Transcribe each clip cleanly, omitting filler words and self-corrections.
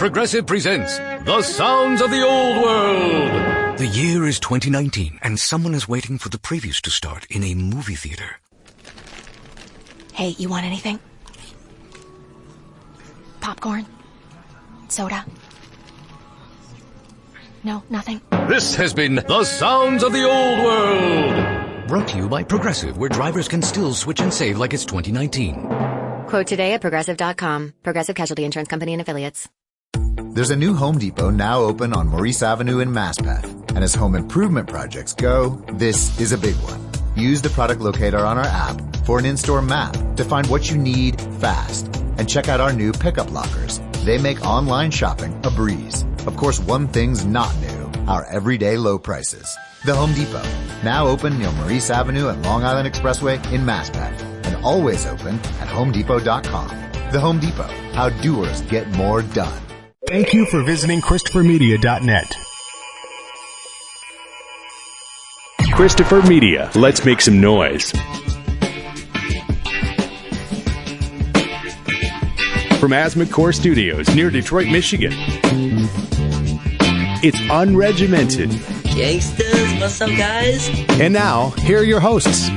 Progressive presents The Sounds of the Old World. The year is 2019, and someone is waiting for the previews to start in a movie theater. Hey, you want anything? Popcorn? Soda? No, nothing? This has been The Sounds of the Old World. Brought to you by Progressive, where drivers can still switch and save like it's 2019. Quote today at Progressive.com. Progressive Casualty Insurance Company and Affiliates. There's a new Home Depot now open on Maurice Avenue in Maspeth. And as home improvement projects go, this is a big one. Use the product locator on our app for an in-store map to find what you need fast. And check out our new pickup lockers. They make online shopping a breeze. Of course, one thing's not new, our everyday low prices. The Home Depot, now open near Maurice Avenue and Long Island Expressway in Maspeth. And always open at HomeDepot.com. The Home Depot, how doers get more done. Thank you for visiting ChristopherMedia.net. Christopher Media. Let's make some noise. From Asthma Core Studios near Detroit, Michigan. It's unregimented. Gangsters, what's up, guys? And now, here are your hosts.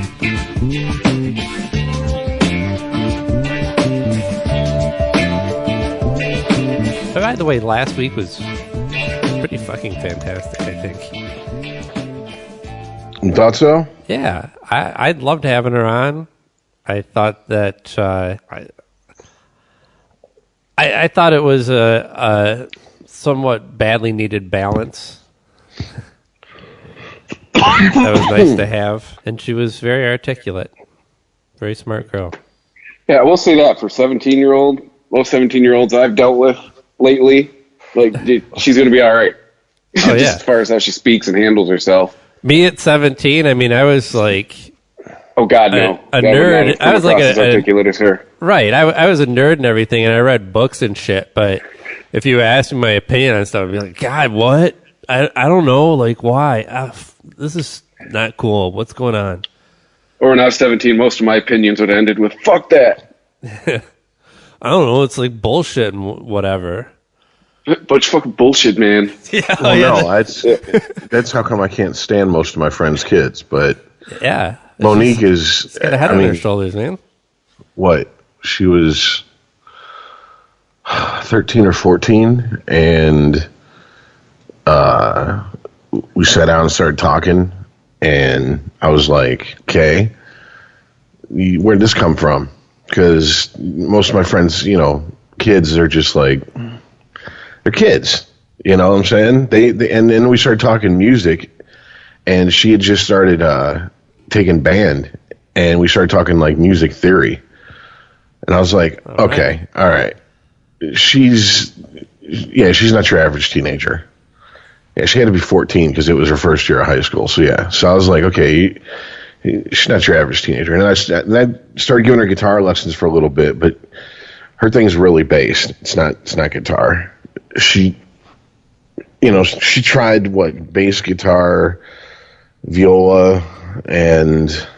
By the way, last week was pretty fucking fantastic, I think. You thought so? Yeah, I'd loved having her on. I thought that I thought it was a somewhat badly needed balance. That was nice to have, and she was very articulate, very smart girl. Yeah, I will say that for 17-year-old, most 17-year-olds I've dealt with lately, like, she's going to be all right. Oh, yeah. As far as how she speaks and handles herself. Me at 17, I mean, I was like, oh God, no, a nerd. I was like as articulate as her. Right. I was a nerd and everything, and I read books and shit. But if you asked me my opinion on stuff, I'd be like, God, what? I don't know. Like, why? This is not cool. What's going on? Or when I was 17, most of my opinions would have ended with "fuck that." I don't know. It's like bullshit and whatever. Bunch of fucking bullshit, man. Yeah. Well, no, that's how come I can't stand most of my friends' kids. But yeah, Monique is got a head on her shoulders, man. What? She was 13 or 14, and we sat down and started talking, and I was like, okay, where'd this come from? Because most of my friends, kids are just like, they're kids. You know what I'm saying? They and then we started talking music, and she had just started taking band, and we started talking like music theory. And I was like, okay, all right. She's not your average teenager. Yeah, she had to be 14 because it was her first year of high school. So yeah, so I was like, okay, she's not your average teenager. And I started giving her guitar lessons for a little bit, but her thing's really bass. It's not guitar. She tried bass guitar, viola, and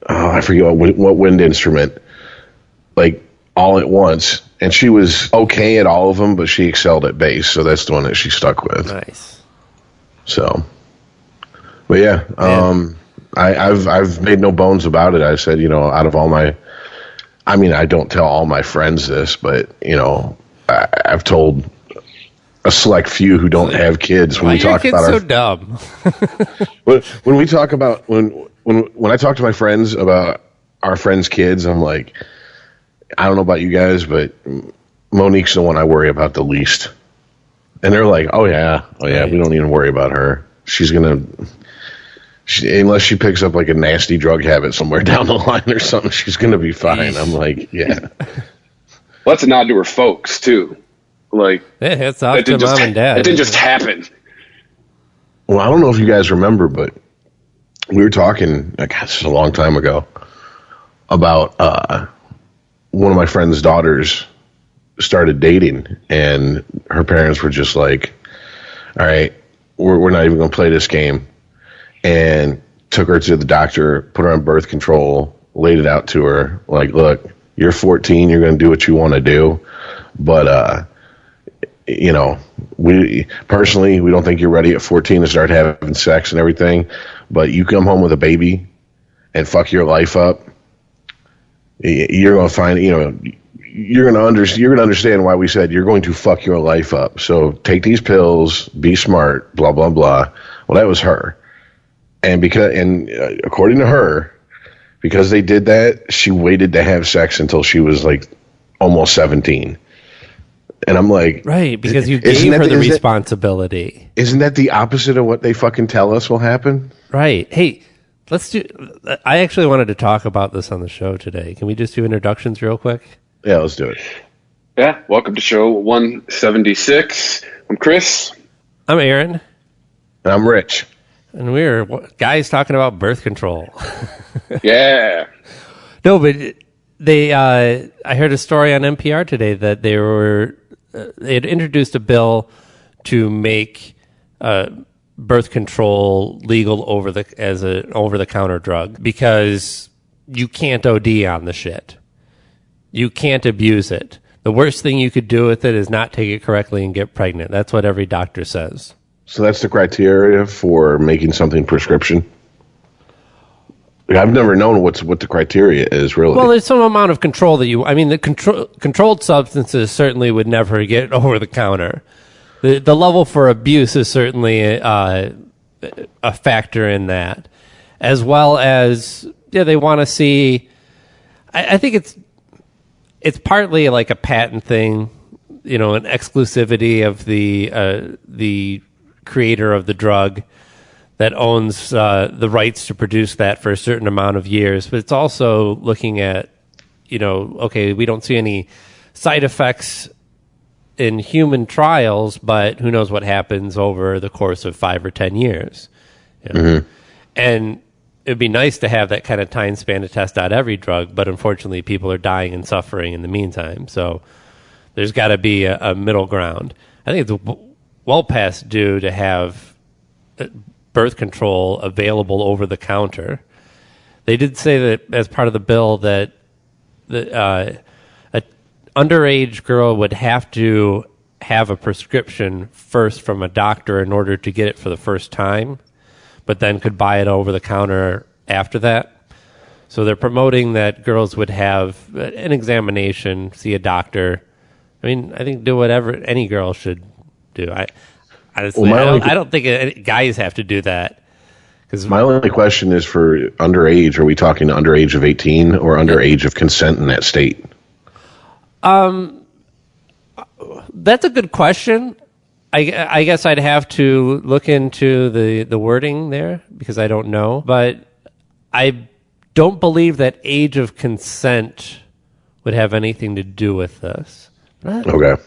I forget what wind instrument, like all at once. And she was okay at all of them, but she excelled at bass, so that's the one that she stuck with. Nice. So, but yeah, I've made no bones about it. I said, out of all my, I don't tell all my friends this, but I've told a select few who don't have kids when we talk about so dumb. when we talk about when I talk to my friends about our friends' kids, I'm like, I don't know about you guys, but Monique's the one I worry about the least. And they're like, oh yeah, we don't even worry about her. She's unless she picks up like a nasty drug habit somewhere down the line or something, she's gonna be fine. I'm like, yeah. Well, that's a nod to her folks too. Like, yeah, it's off to mom and dad. It didn't just happen. Well, I don't know if you guys remember, but we were talking, I guess, a long time ago about one of my friend's daughters started dating, and her parents were just like, all right, we're not even going to play this game, and took her to the doctor, put her on birth control, laid it out to her, like, look, you're 14, you're going to do what you want to do, but we personally, we don't think you're ready at 14 to start having sex and everything, but you come home with a baby and fuck your life up, you're going to find, you're going to understand why we said you're going to fuck your life up. So take these pills, be smart, blah, blah, blah. Well, that was her. And according to her, because they did that, she waited to have sex until she was like almost 17. And I'm like, right, because you gave her the responsibility. Isn't that the opposite of what they fucking tell us will happen? Right. Hey, I actually wanted to talk about this on the show today. Can we just do introductions real quick? Yeah, let's do it. Yeah, welcome to show 176. I'm Chris. I'm Aaron. And I'm Rich. And we're guys talking about birth control. Yeah. No, but I heard a story on NPR today that they had introduced a bill to make birth control legal as an over-the-counter drug because you can't OD on the shit. You can't abuse it. The worst thing you could do with it is not take it correctly and get pregnant. That's what every doctor says. So that's the criteria for making something prescription? I've never known what the criteria is, really. Well, there's some amount of control the controlled substances certainly would never get over the counter. The level for abuse is certainly a factor in that, as well as they want to see. I think it's partly like a patent thing, an exclusivity of the creator of the drug that owns the rights to produce that for a certain amount of years. But it's also looking at, okay, we don't see any side effects in human trials, but who knows what happens over the course of 5 or 10 years. Mm-hmm. And it'd be nice to have that kind of time span to test out every drug, but unfortunately people are dying and suffering in the meantime. So there's got to be a middle ground. I think it's well past due to have birth control available over the counter. They did say that as part of the bill that an underage girl would have to have a prescription first from a doctor in order to get it for the first time, but then could buy it over the counter after that. So they're promoting that girls would have an examination, see a doctor. I mean, I think do whatever any girl should do. Honestly, I don't think guys have to do that. My only question is for underage. Are we talking under age of 18 or under age of consent in that state? That's a good question. I guess I'd have to look into the wording there because I don't know. But I don't believe that age of consent would have anything to do with this. Okay.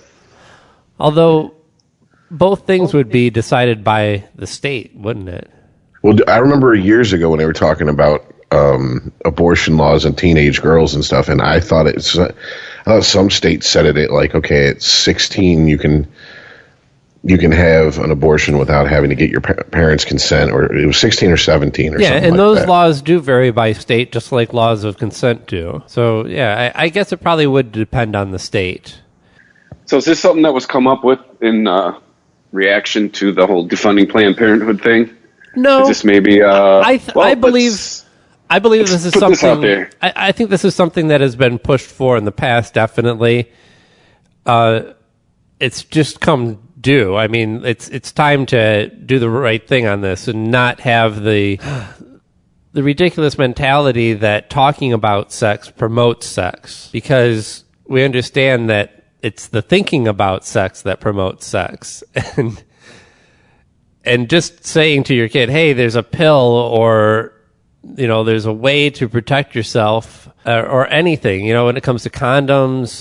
Although both things would be decided by the state, wouldn't it? Well, I remember years ago when they were talking about abortion laws and teenage girls and stuff, and I thought some states said it like, okay, at 16 you can have an abortion without having to get your parents' consent, or it was 16 or 17 or something like that. Yeah, and those laws do vary by state, just like laws of consent do. So, yeah, I guess it probably would depend on the state. So is this something that was come up with in reaction to the whole defunding Planned Parenthood thing? No. Is this maybe... I believe this is something... This out there. I think this is something that has been pushed for in the past, definitely. It's just come due. I mean, it's time to do the right thing on this and not have the ridiculous mentality that talking about sex promotes sex, because we understand that it's the thinking about sex that promotes sex. And just saying to your kid, hey, there's a pill, or there's a way to protect yourself, or anything, when it comes to condoms,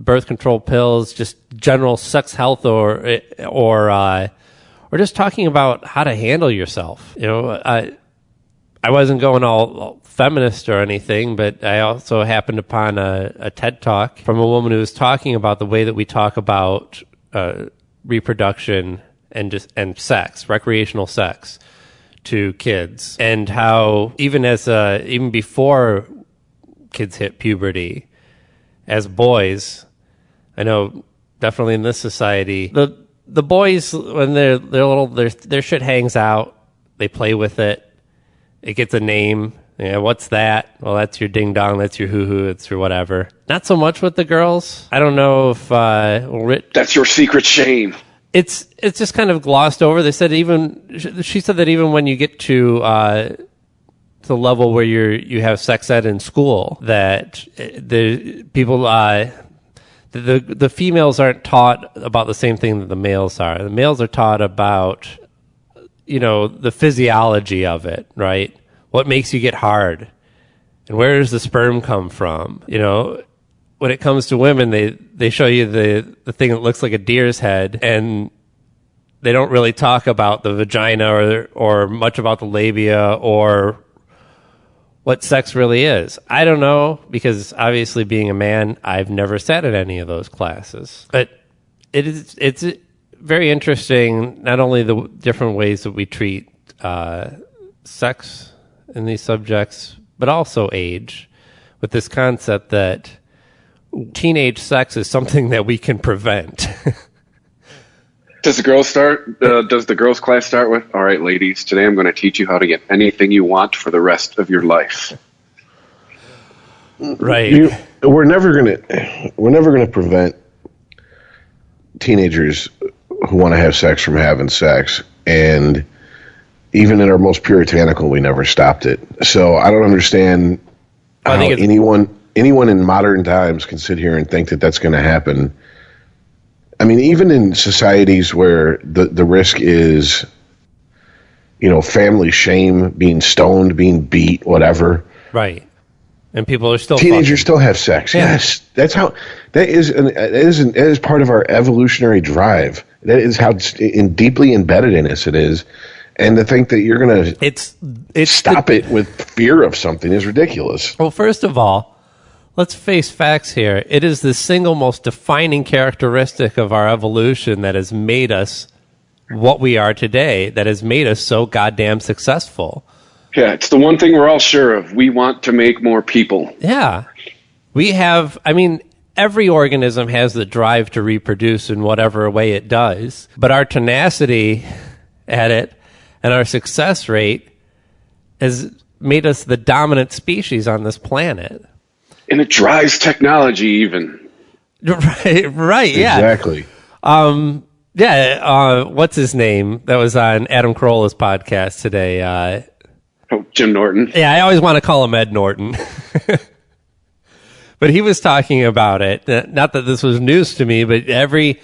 birth control pills, just general sex health, or just talking about how to handle yourself. I wasn't going all feminist or anything, but I also happened upon a TED Talk from a woman who was talking about the way that we talk about reproduction and sex, recreational sex, to kids, and how even before kids hit puberty, as boys, I know definitely in this society. The boys, when they're little, their shit hangs out. They play with it. It gets a name. Yeah, what's that? Well, that's your ding dong. That's your hoo hoo. It's your whatever. Not so much with the girls. I don't know if that's your secret shame. It's just kind of glossed over. They said she said that even when you get to the level where you have sex ed in school, that the people the females aren't taught about the same thing that the males are. The males are taught about the physiology of it, right? What makes you get hard? And where does the sperm come from? When it comes to women, they show you the thing that looks like a deer's head, and they don't really talk about the vagina or much about the labia or what sex really is. I don't know, because obviously being a man, I've never sat at any of those classes. But it's very interesting, not only the different ways that we treat sex in these subjects, but also age, with this concept that teenage sex is something that we can prevent. Does the girls class start with, all right, ladies, today I'm going to teach you how to get anything you want for the rest of your life? Right. We're never going to prevent teenagers who want to have sex from having sex. And even in our most puritanical, we never stopped it. So I don't understand how anyone in modern times can sit here and think that that's going to happen. I mean, even in societies where the risk is, family shame, being stoned, being beat, whatever. Right. And people are still teenagers still have sex. Yeah. Yes, that's how that is part of our evolutionary drive. That is how deeply embedded in us it is. And to think that you're going to stop it with fear of something is ridiculous. Well, first of all, let's face facts here. It is the single most defining characteristic of our evolution that has made us what we are today, that has made us so goddamn successful. Yeah, it's the one thing we're all sure of. We want to make more people. Yeah. Every organism has the drive to reproduce in whatever way it does, but our tenacity at it and our success rate has made us the dominant species on this planet. And it drives technology even. Right, yeah. Exactly. What's his name? That was on Adam Carolla's podcast today. Jim Norton. Yeah, I always want to call him Ed Norton. But he was talking about it. Not that this was news to me, but every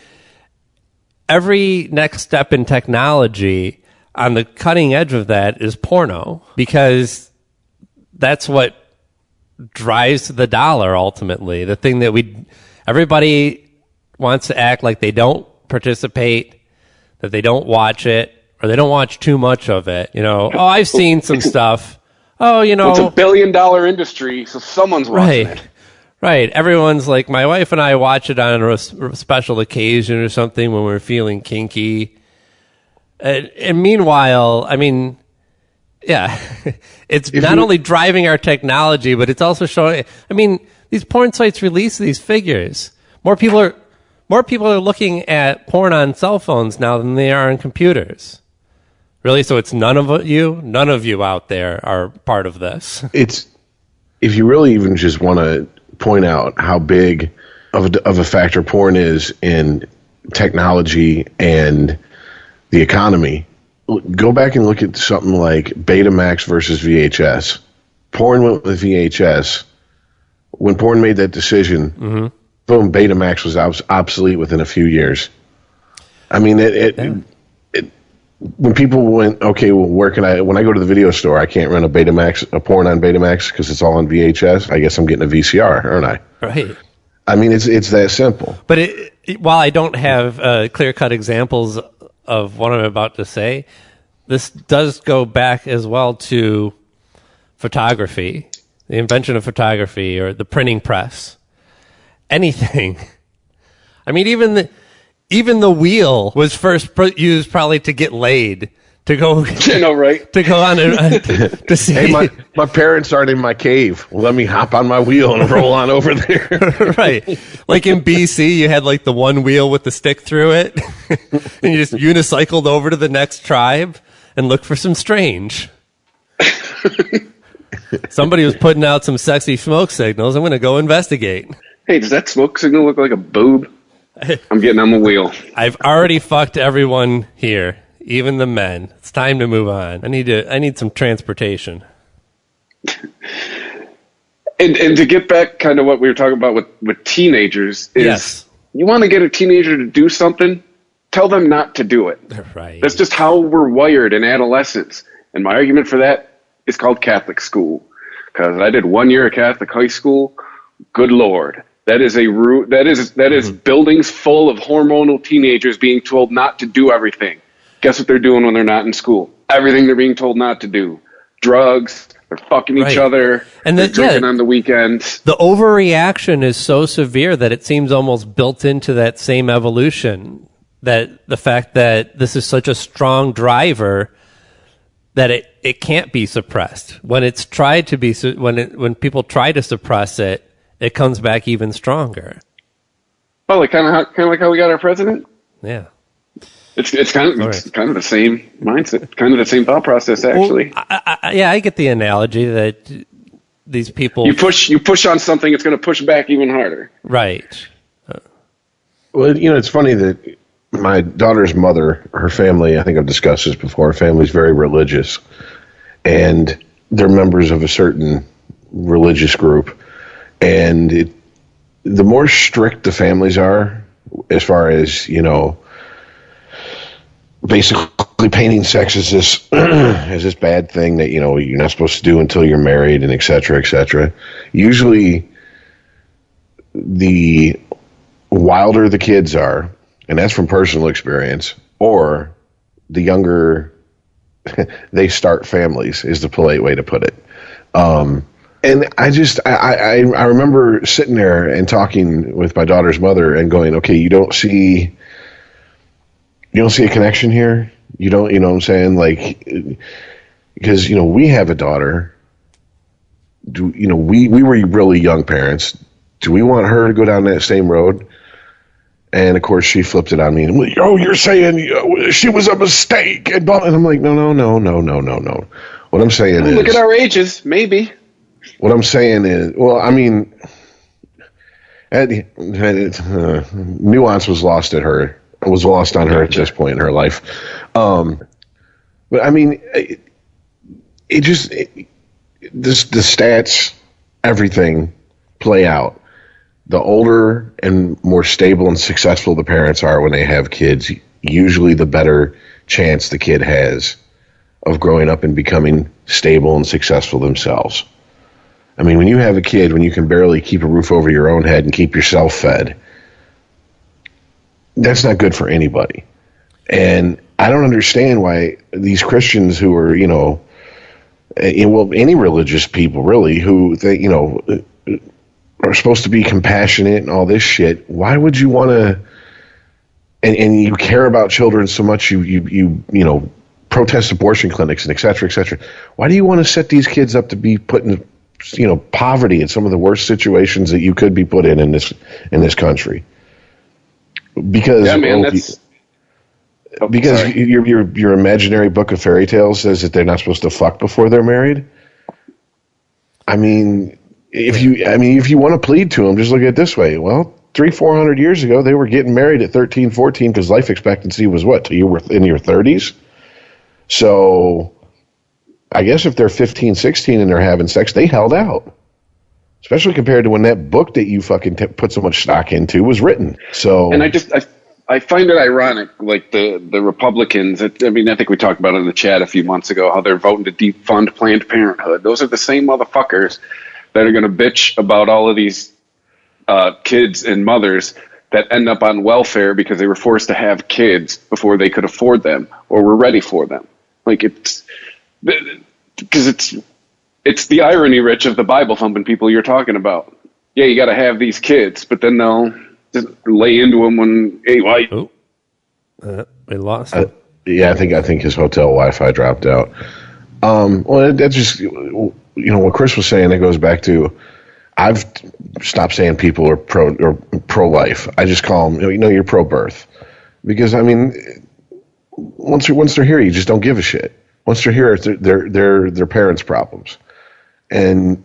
next step in technology on the cutting edge of that is porno, because that's what drives the dollar ultimately. The thing that everybody wants to act like they don't participate, that they don't watch it, or they don't watch too much of it. I've seen some stuff. It's a $1 billion industry, so someone's watching it. Right. Everyone's like, my wife and I watch it on a special occasion or something when we're feeling kinky. And meanwhile, it's not only driving our technology, but it's also showing. These porn sites release these figures. More people are looking at porn on cell phones now than they are on computers. Really? So it's none of you out there are part of this. If you really even just want to point out how big of a factor porn is in technology and the economy, go back and look at something like Betamax versus VHS. Porn went with VHS. When porn made that decision, boom, Betamax was obsolete within a few years. When people went, okay, well, when I go to the video store, I can't rent a porn on Betamax because it's all on VHS. I guess I'm getting a VCR, aren't I? Right. It's that simple. But while I don't have clear-cut examples of what I'm about to say, this does go back as well to photography, the invention of photography, or the printing press. Anything. Even the wheel was first used probably to get laid, to go, You know, right? to go on to see. Hey, my parents aren't in my cave. Let me hop on my wheel and roll on over there. Right. Like in BC, you had like the one wheel with the stick through it, and you just unicycled over to the next tribe and looked for some strange. Somebody was putting out some sexy smoke signals. I'm going to go investigate. Hey, does that smoke signal look like a boob? I'm getting on the wheel. I've already fucked everyone here, even the men. It's time to move on. I need some transportation. And to get back kind of what we were talking about with teenagers is Yes. You want to get a teenager to do something, tell them not to do it. Right. That's just how we're wired in adolescence. And my argument for that is called Catholic school. Because I did 1 year of Catholic high school. Good Lord. That is is buildings full of hormonal teenagers being told not to do everything. Guess what they're doing when they're not in school? Everything they're being told not to do. Drugs, they're fucking each other, and they're drinking on the weekends. The overreaction is so severe that it seems almost built into that same evolution. That the fact that this is such a strong driver that it can't be suppressed. When it's tried to be, when people try to suppress it, it comes back even stronger. Well, like kind of like how we got our president. Yeah, it's kind of the same mindset, kind of the same thought process. Actually, well, I get the analogy that these people you push on something, it's going to push back even harder. Right. Well, it's funny that my daughter's mother, her family, I think I've discussed this before, her family's very religious, and they're members of a certain religious group. And the more strict the families are, as far as, basically painting sex as this as this bad thing that, you're not supposed to do until you're married, and et cetera, usually the wilder the kids are, and that's from personal experience, or the younger they start families is the polite way to put it. And I remember sitting there and talking with my daughter's mother and going, okay, you don't see a connection here? You don't, you know what I'm saying? Like, because, we have a daughter. We were really young parents. Do we want her to go down that same road? And of course, she flipped it on me. And, you're saying she was a mistake. And I'm like, no. What I'm saying is, look at our ages, maybe. What I'm saying is, well, I mean, nuance was lost on her at this point in her life. But I mean, the stats, everything play out. The older and more stable and successful the parents are when they have kids, usually the better chance the kid has of growing up and becoming stable and successful themselves. I mean, when you have a kid, when you can barely keep a roof over your own head and keep yourself fed, that's not good for anybody. And I don't understand why these Christians who are, any religious people really, who they, are supposed to be compassionate and all this shit. Why would you want to? And you care about children so much, you protest abortion clinics and et cetera. Why do you want to set these kids up to be put in, poverty in some of the worst situations that you could be put in this country? Because your imaginary book of fairy tales says that they're not supposed to fuck before they're married. I mean, if you want to plead to them, just look at it this way. Well, 300-400 years ago, they were getting married at 13, 14 because life expectancy was what, till you were in your 30s? So I guess if they're 15, 16 and they're having sex, they held out. Especially compared to when that book that you fucking put so much stock into was written. So, and I find it ironic, like the Republicans. I think we talked about it in the chat a few months ago, how they're voting to defund Planned Parenthood. Those are the same motherfuckers that are going to bitch about all of these kids and mothers that end up on welfare because they were forced to have kids before they could afford them or were ready for them. Like it's the irony, Rich, of the Bible thumping people you're talking about. Yeah, you got to have these kids, but then they'll just lay into them when, hey, why? We lost it. Yeah, I think his hotel Wi-Fi dropped out. Well, that's just, what Chris was saying. It goes back to, I've stopped saying people are pro-life. I just call them, you're pro-birth, because I mean, once they're here, you just don't give a shit. Once they're here, it's their parents' problems, and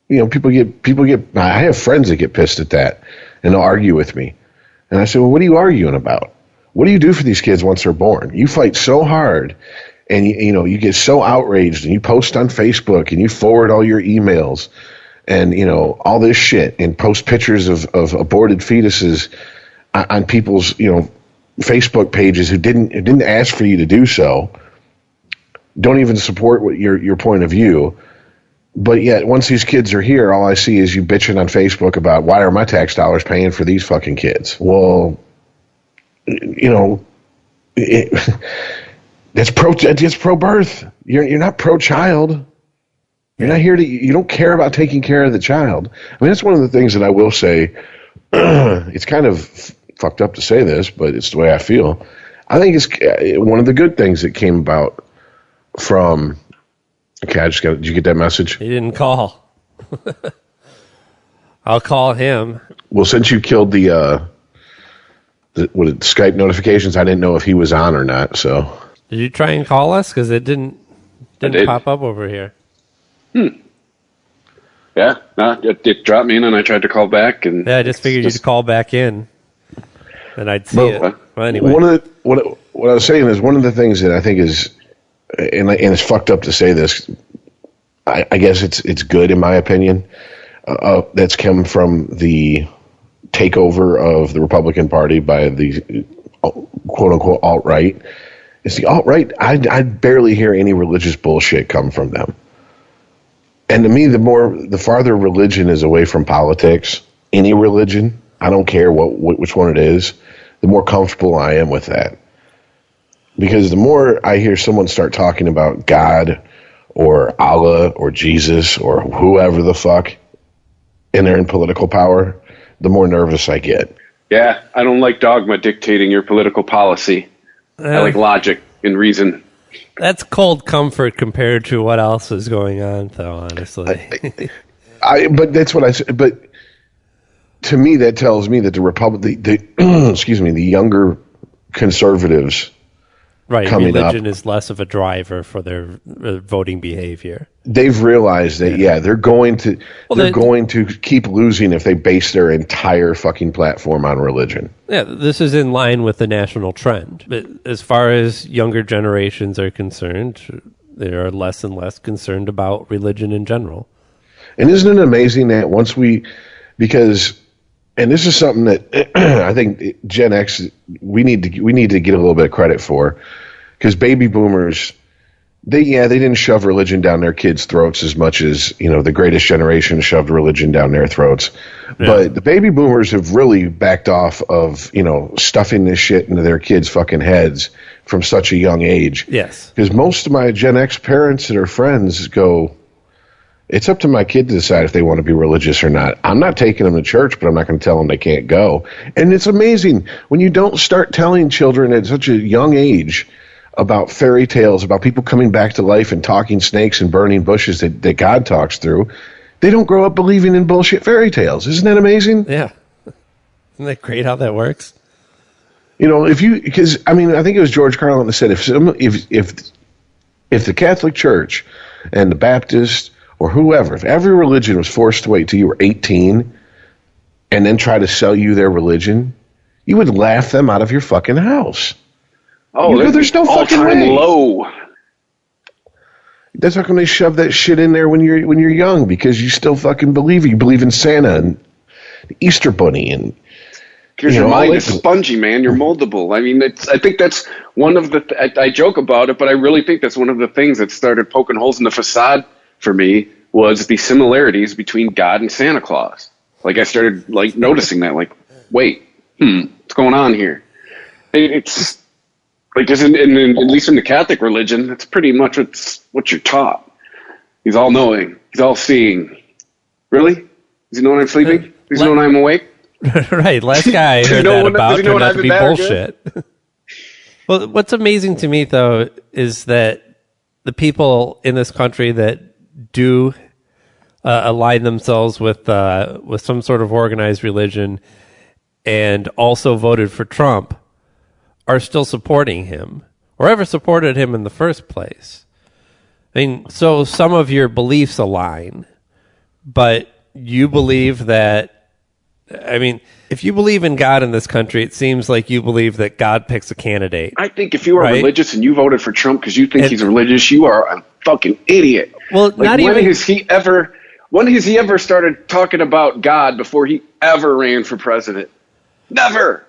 people get. I have friends that get pissed at that, and they'll argue with me, and I say, well, what are you arguing about? What do you do for these kids once they're born? You fight so hard, and you get so outraged, and you post on Facebook, and you forward all your emails, and all this shit, and post pictures of aborted fetuses on people's Facebook pages who didn't ask for you to do so. Don't even support what your point of view. But yet, once these kids are here, all I see is you bitching on Facebook about, why are my tax dollars paying for these fucking kids? Well, that's pro-birth. You're not pro-child. You're not here you don't care about taking care of the child. I mean, that's one of the things that I will say. It's kind of fucked up to say this, but it's the way I feel. I think it's one of the good things that came about from. Okay, did you get that message? He didn't call. I'll call him. Well, since you killed the Skype notifications, I didn't know if he was on or not. So, did you try and call us? Because it didn't pop up over here. Yeah, no, it dropped me in, and I tried to call back, and I just figured you'd call back in, and I'd see it. Well, anyway, what I was saying is, one of the things that I think is, and it's fucked up to say this, I guess it's good in my opinion. That's come from the takeover of the Republican Party by the quote unquote alt-right. It's the alt-right. I barely hear any religious bullshit come from them. And to me, the farther religion is away from politics, any religion, I don't care which one it is, the more comfortable I am with that. Because the more I hear someone start talking about God or Allah or Jesus or whoever the fuck, and they're in political power, the more nervous I get. Yeah, I don't like dogma dictating your political policy. I like logic and reason. That's cold comfort compared to what else is going on, though, honestly. But that's what I said. But to me, that tells me that the younger conservatives, right, religion is less of a driver for their voting behavior. They've realized that, they're going to keep losing if they base their entire fucking platform on religion. Yeah, this is in line with the national trend. But as far as younger generations are concerned, they are less and less concerned about religion in general. And isn't it amazing that and this is something that I think Gen X, we need to get a little bit of credit for, because baby boomers, they didn't shove religion down their kids' throats as much as the greatest generation shoved religion down their throats. Yeah. But the baby boomers have really backed off of stuffing this shit into their kids' fucking heads from such a young age. Yes, because most of my Gen X parents that are friends go, it's up to my kid to decide if they want to be religious or not. I'm not taking them to church, but I'm not going to tell them they can't go. And it's amazing when you don't start telling children at such a young age about fairy tales, about people coming back to life and talking snakes and burning bushes that God talks through. They don't grow up believing in bullshit fairy tales. Isn't that amazing? Yeah. Isn't that great how that works? Because I think it was George Carlin that said, if the Catholic Church and the Baptist or whoever, if every religion was forced to wait till you were 18 and then try to sell you their religion, you would laugh them out of your fucking house. Oh, there's no fucking way. Low. That's how come they shove that shit in there when you're young, because you still fucking believe it. You believe in Santa and the Easter Bunny and. Because your mind is spongy, man. You're moldable. I mean, I think that's one of the. I joke about it, but I really think that's one of the things that started poking holes in the facade for me, was the similarities between God and Santa Claus. Like, I started noticing that, wait, what's going on here? It's like, at least in the Catholic religion, that's pretty much what you're taught. He's all knowing. He's all seeing. Really? Does he know when I'm sleeping? Does he know when I'm awake? Right. Last guy I heard that about turned out to be bullshit. Well, what's amazing to me, though, is that the people in this country that do align themselves with some sort of organized religion and also voted for Trump are still supporting him or ever supported him in the first place. I mean, so some of your beliefs align, but you believe that, I mean, if you believe in God in this country, it seems like you believe that God picks a candidate. I think if you are right? religious and you voted for Trump because you think he's religious, you are a fucking idiot. Well, not when even... When has he ever started talking about God before he ever ran for president? Never.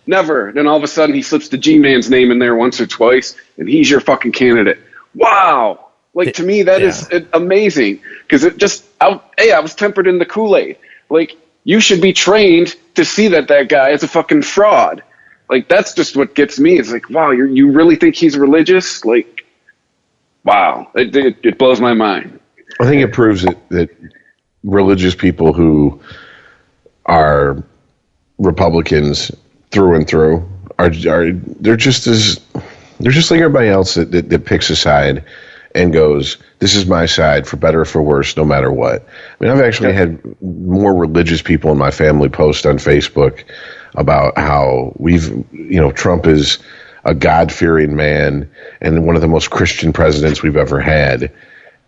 Then all of a sudden he slips the G-Man's name in there once or twice, and he's your fucking candidate. Wow. Like, to me, that is amazing. Because I was tempered in the Kool-Aid. Like, you should be trained to see that guy is a fucking fraud. Like, that's just what gets me. It's like, wow, you really think he's religious? Like, wow. It blows my mind. I think it proves that religious people who are Republicans through and through they're just like everybody else that picks a side and goes, this is my side for better or for worse, no matter what. I mean, I've actually had more religious people in my family post on Facebook about how Trump is a God-fearing man and one of the most Christian presidents we've ever had.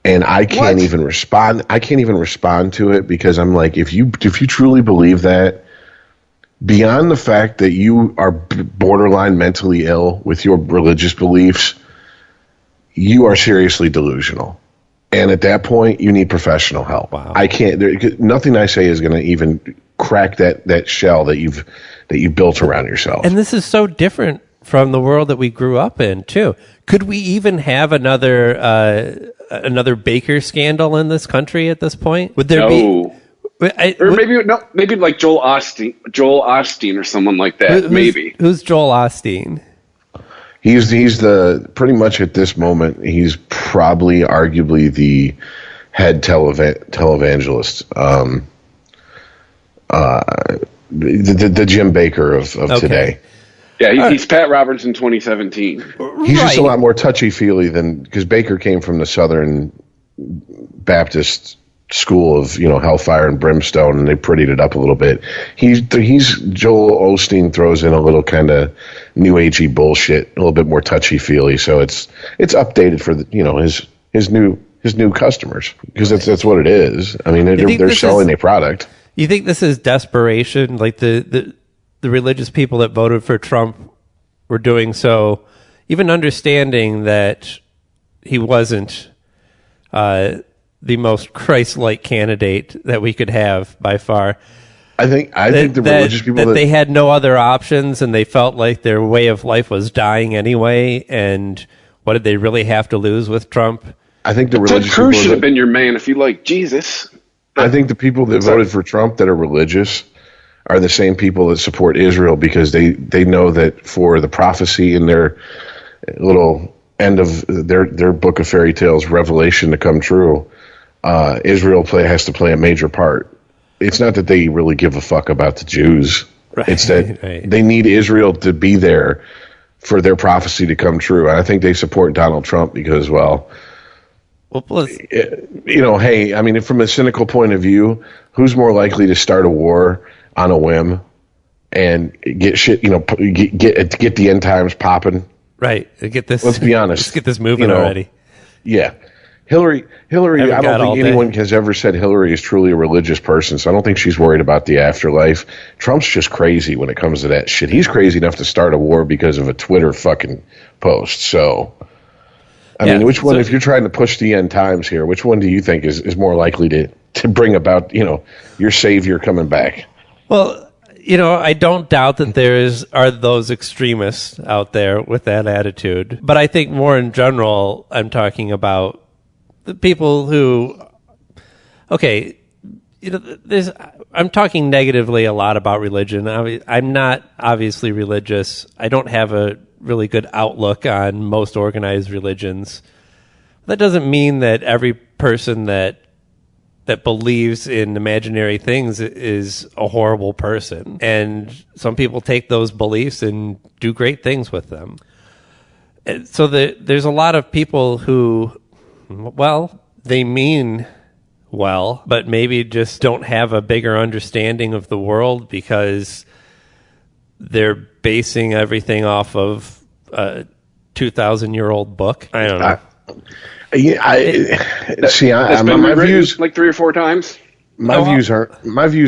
And I can't even respond. I can't even respond to it because I'm like, if you truly believe that, beyond the fact that you are borderline mentally ill with your religious beliefs, you are seriously delusional. And at that point, you need professional help. Wow. I can't. Nothing I say is going to even crack that shell that you've built around yourself. And this is so different from the world that we grew up in, too. Could we even have another Baker scandal in this country at this point? Would there be? Maybe like Joel Osteen or someone like that. Who's Joel Osteen? He's the pretty much at this moment. He's probably arguably the head televangelist. The Jim Baker of today. Yeah, he's Pat Roberts in 2017. He's just a lot more touchy-feely because Baker came from the Southern Baptist school of hellfire and brimstone, and they prettied it up a little bit. He's Joel Osteen throws in a little kind of new agey bullshit, a little bit more touchy-feely. So it's updated for his new customers because that's what it is. I mean, they're selling a product. You think this is desperation? Like the religious people that voted for Trump were doing so, even understanding that he wasn't the most Christ-like candidate that we could have by far. I think the religious people that they had no other options, and they felt like their way of life was dying anyway. And what did they really have to lose with Trump? I think the religious Ted Cruz should have been your man if you like Jesus. I think the people that voted for Trump that are religious are the same people that support Israel because they know that for the prophecy in their little end of their book of fairy tales, Revelation, to come true, Israel has to play a major part. It's not that they really give a fuck about the Jews. Right, it's that they need Israel to be there for their prophecy to come true. And I think they support Donald Trump because, hey, I mean, from a cynical point of view, who's more likely to start a war on a whim and get shit, get the end times popping? Right. Get this. Let's be honest. Let's get this moving already. Yeah. Hillary, I don't think anyone has ever said Hillary is truly a religious person, so I don't think she's worried about the afterlife. Trump's just crazy when it comes to that shit. He's crazy enough to start a war because of a Twitter fucking post. So, I mean, which one, if you're trying to push the end times here, which one do you think is more likely to bring about, your savior coming back? Well, I don't doubt that are those extremists out there with that attitude. But I think more in general, I'm talking about the people who, I'm talking negatively a lot about religion. I'm not obviously religious. I don't have a really good outlook on most organized religions. That doesn't mean that every person that believes in imaginary things is a horrible person. And some people take those beliefs and do great things with them. So there's a lot of people who, well, they mean well, but maybe just don't have a bigger understanding of the world because they're basing everything off of a 2,000-year-old book. I don't know. My views like 3 or 4 times. My views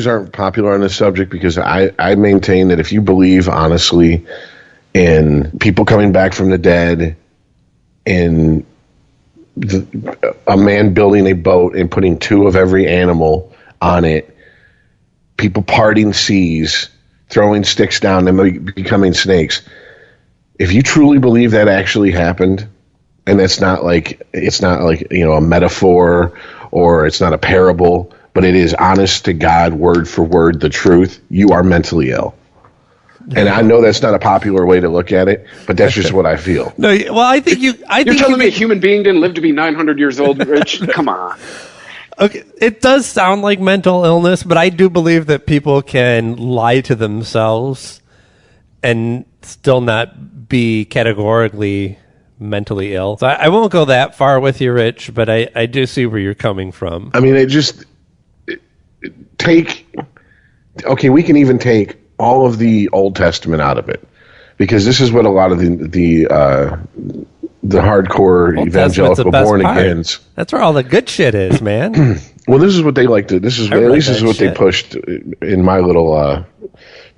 aren't popular on this subject because I maintain that if you believe honestly in people coming back from the dead, in a man building a boat and putting 2 of every animal on it, people parting seas, throwing sticks down and becoming snakes. If you truly believe that actually happened, and it's not like a metaphor or it's not a parable, but it is honest to God, word for word, the truth, you are mentally ill. And I know that's not a popular way to look at it, but that's just what I feel. No, well, I think you're telling me a human being didn't live to be 900 years old, Rich? Come on. Okay, it does sound like mental illness, but I do believe that people can lie to themselves and still not be categorically mentally ill. So I won't go that far with you, Rich, but I do see where you're coming from. I mean, we can even take all of the Old Testament out of it, because this is what a lot of the hardcore Old evangelical born agains. That's where all the good shit is, man. Well, this is what they like to. This is what they pushed in my little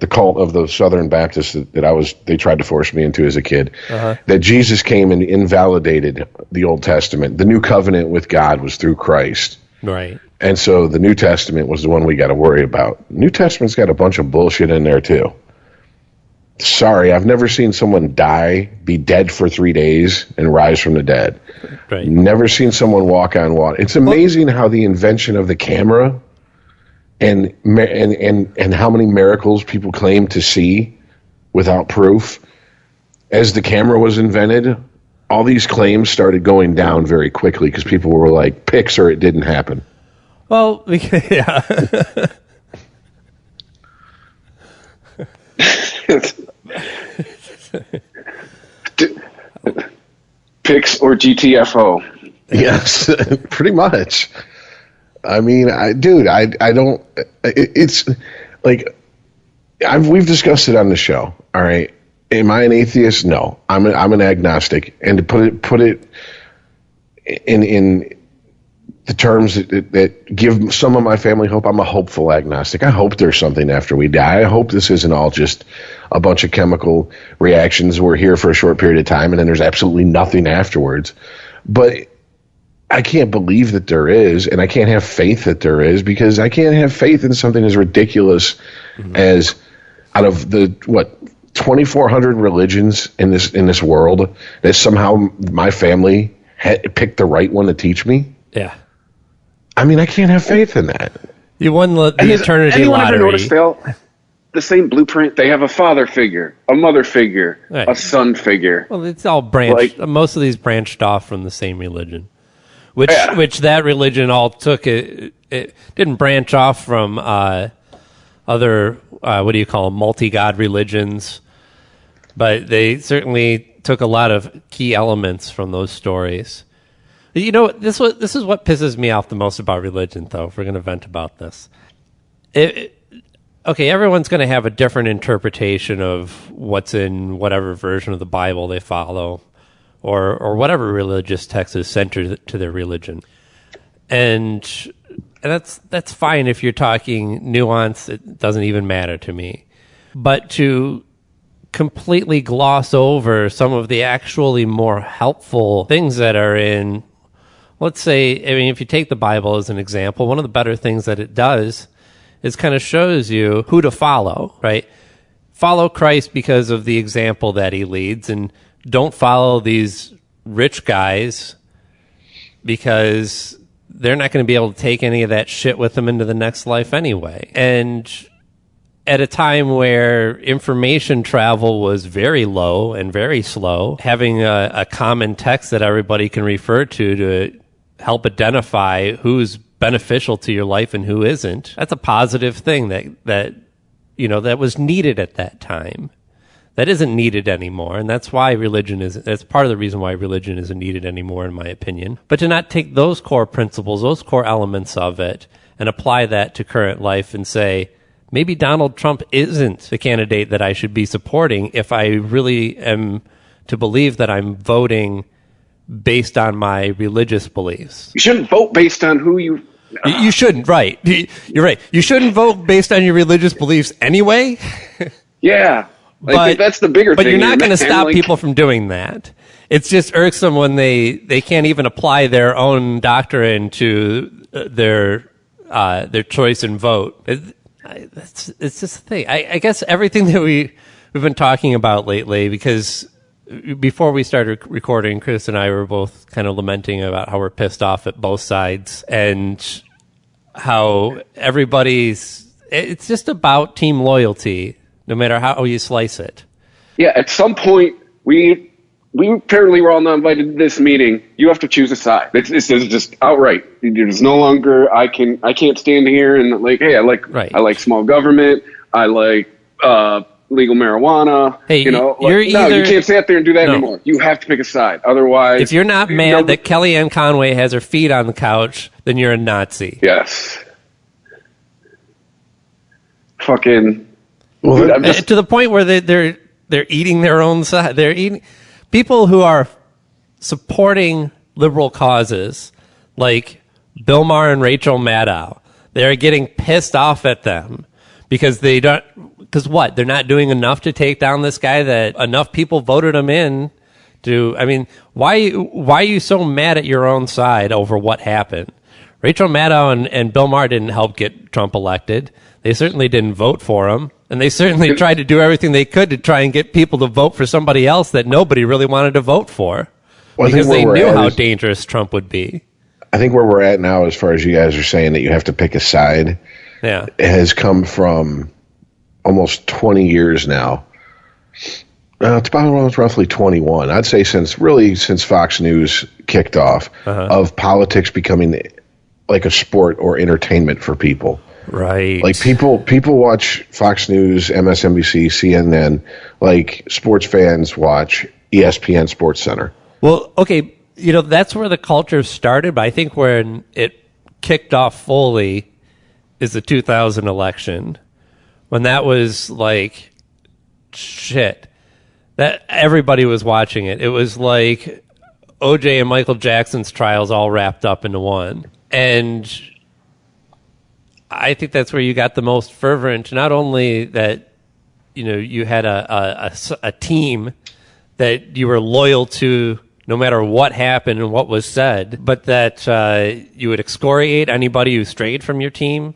the cult of the Southern Baptists that they tried to force me into as a kid. That Jesus came and invalidated the Old Testament. The new covenant with God was through Christ. Right. And so the New Testament was the one we got to worry about. New Testament's got a bunch of bullshit in there too. Sorry, I've never seen someone die, be dead for 3 days, and rise from the dead. Right. Never seen someone walk on water. It's amazing how the invention of the camera and how many miracles people claim to see without proof. As the camera was invented, all these claims started going down very quickly because people were like, pics or it didn't happen. Well, yeah. Pix or GTFO. Yes, pretty much. I mean, I don't. It's like we've discussed it on the show. All right, am I an atheist? No, I'm an agnostic, and to put it in the terms that give some of my family hope, I'm a hopeful agnostic. I hope there's something after we die. I hope this isn't all just a bunch of chemical reactions. We're here for a short period of time, and then there's absolutely nothing afterwards. But I can't believe that there is, and I can't have faith that there is, because I can't have faith in something as ridiculous as, out of the 2,400 religions in this world, that somehow my family picked the right one to teach me. Yeah. I mean, I can't have faith in that. You won the eternity anyone lottery. Ever noticed, Phil? The same blueprint. They have a father figure, a mother figure, right, a son figure. Well, it's all branched. Most of these branched off from the same religion, which that religion all took. It didn't branch off from other what do you call them, multi-god religions, but they certainly took a lot of key elements from those stories. You know, this is what pisses me off the most about religion, though, if we're going to vent about this. Okay, everyone's going to have a different interpretation of what's in whatever version of the Bible they follow, or whatever religious text is centered to their religion. And that's fine if you're talking nuance. It doesn't even matter to me. But to completely gloss over some of the actually more helpful things that are in, let's say, I mean, if you take the Bible as an example, one of the better things that it does is kind of shows you who to follow, right? Follow Christ because of the example that he leads, and don't follow these rich guys because they're not going to be able to take any of that shit with them into the next life anyway. And at a time where information travel was very low and very slow, having a common text that everybody can refer to help identify who's beneficial to your life and who isn't, that's a positive thing that was needed at that time. that isn't needed anymore, and that's part of the reason why religion isn't needed anymore, in my opinion. But to not take those core principles, those core elements of it, and apply that to current life and say, maybe Donald Trump isn't the candidate that I should be supporting if I really am to believe that I'm voting based on my religious beliefs. You shouldn't vote based on who you... You shouldn't, right. You're right. You shouldn't vote based on your religious beliefs anyway. Yeah. But that's the bigger thing. But you're not going to stop people from doing that. It's just irksome when they can't even apply their own doctrine to their choice and vote. It's just a thing. I guess everything that we've been talking about lately, because before we started recording, Chris and I were both kind of lamenting about how we're pissed off at both sides and how it's just about team loyalty, no matter how you slice it. Yeah, at some point, we apparently were all not invited to this meeting. You have to choose a side. It's just outright. There's no longer I can't stand here and like, hey, I like small government. I like legal marijuana. Hey, you can't sit there and do that anymore. You have to pick a side. Otherwise, if you're not mad that Kellyanne Conway has her feet on the couch, then you're a Nazi. Yes. Fucking. Well, to the point where they're eating their own side. They're eating people who are supporting liberal causes, like Bill Maher and Rachel Maddow. They're getting pissed off at them because they don't. Because what? They're not doing enough to take down this guy that enough people voted him in to. I mean, why are you so mad at your own side over what happened? Rachel Maddow and Bill Maher didn't help get Trump elected. They certainly didn't vote for him. And they certainly tried to do everything they could to try and get people to vote for somebody else that nobody really wanted to vote for. Because they knew how dangerous Trump would be. I think where we're at now, as far as you guys are saying that you have to pick a side, it has come from almost 20 years now. It's about roughly 21. I'd say since Fox News kicked off, of politics becoming like a sport or entertainment for people. Right. Like people watch Fox News, MSNBC, CNN, like sports fans watch ESPN Sports Center. Well, okay, that's where the culture started, but I think when it kicked off fully is the 2000 election. When that was like shit. That everybody was watching it. It was like OJ and Michael Jackson's trials all wrapped up into one. And I think that's where you got the most fervent, not only that, you had a team that you were loyal to no matter what happened and what was said, but that you would excoriate anybody who strayed from your team.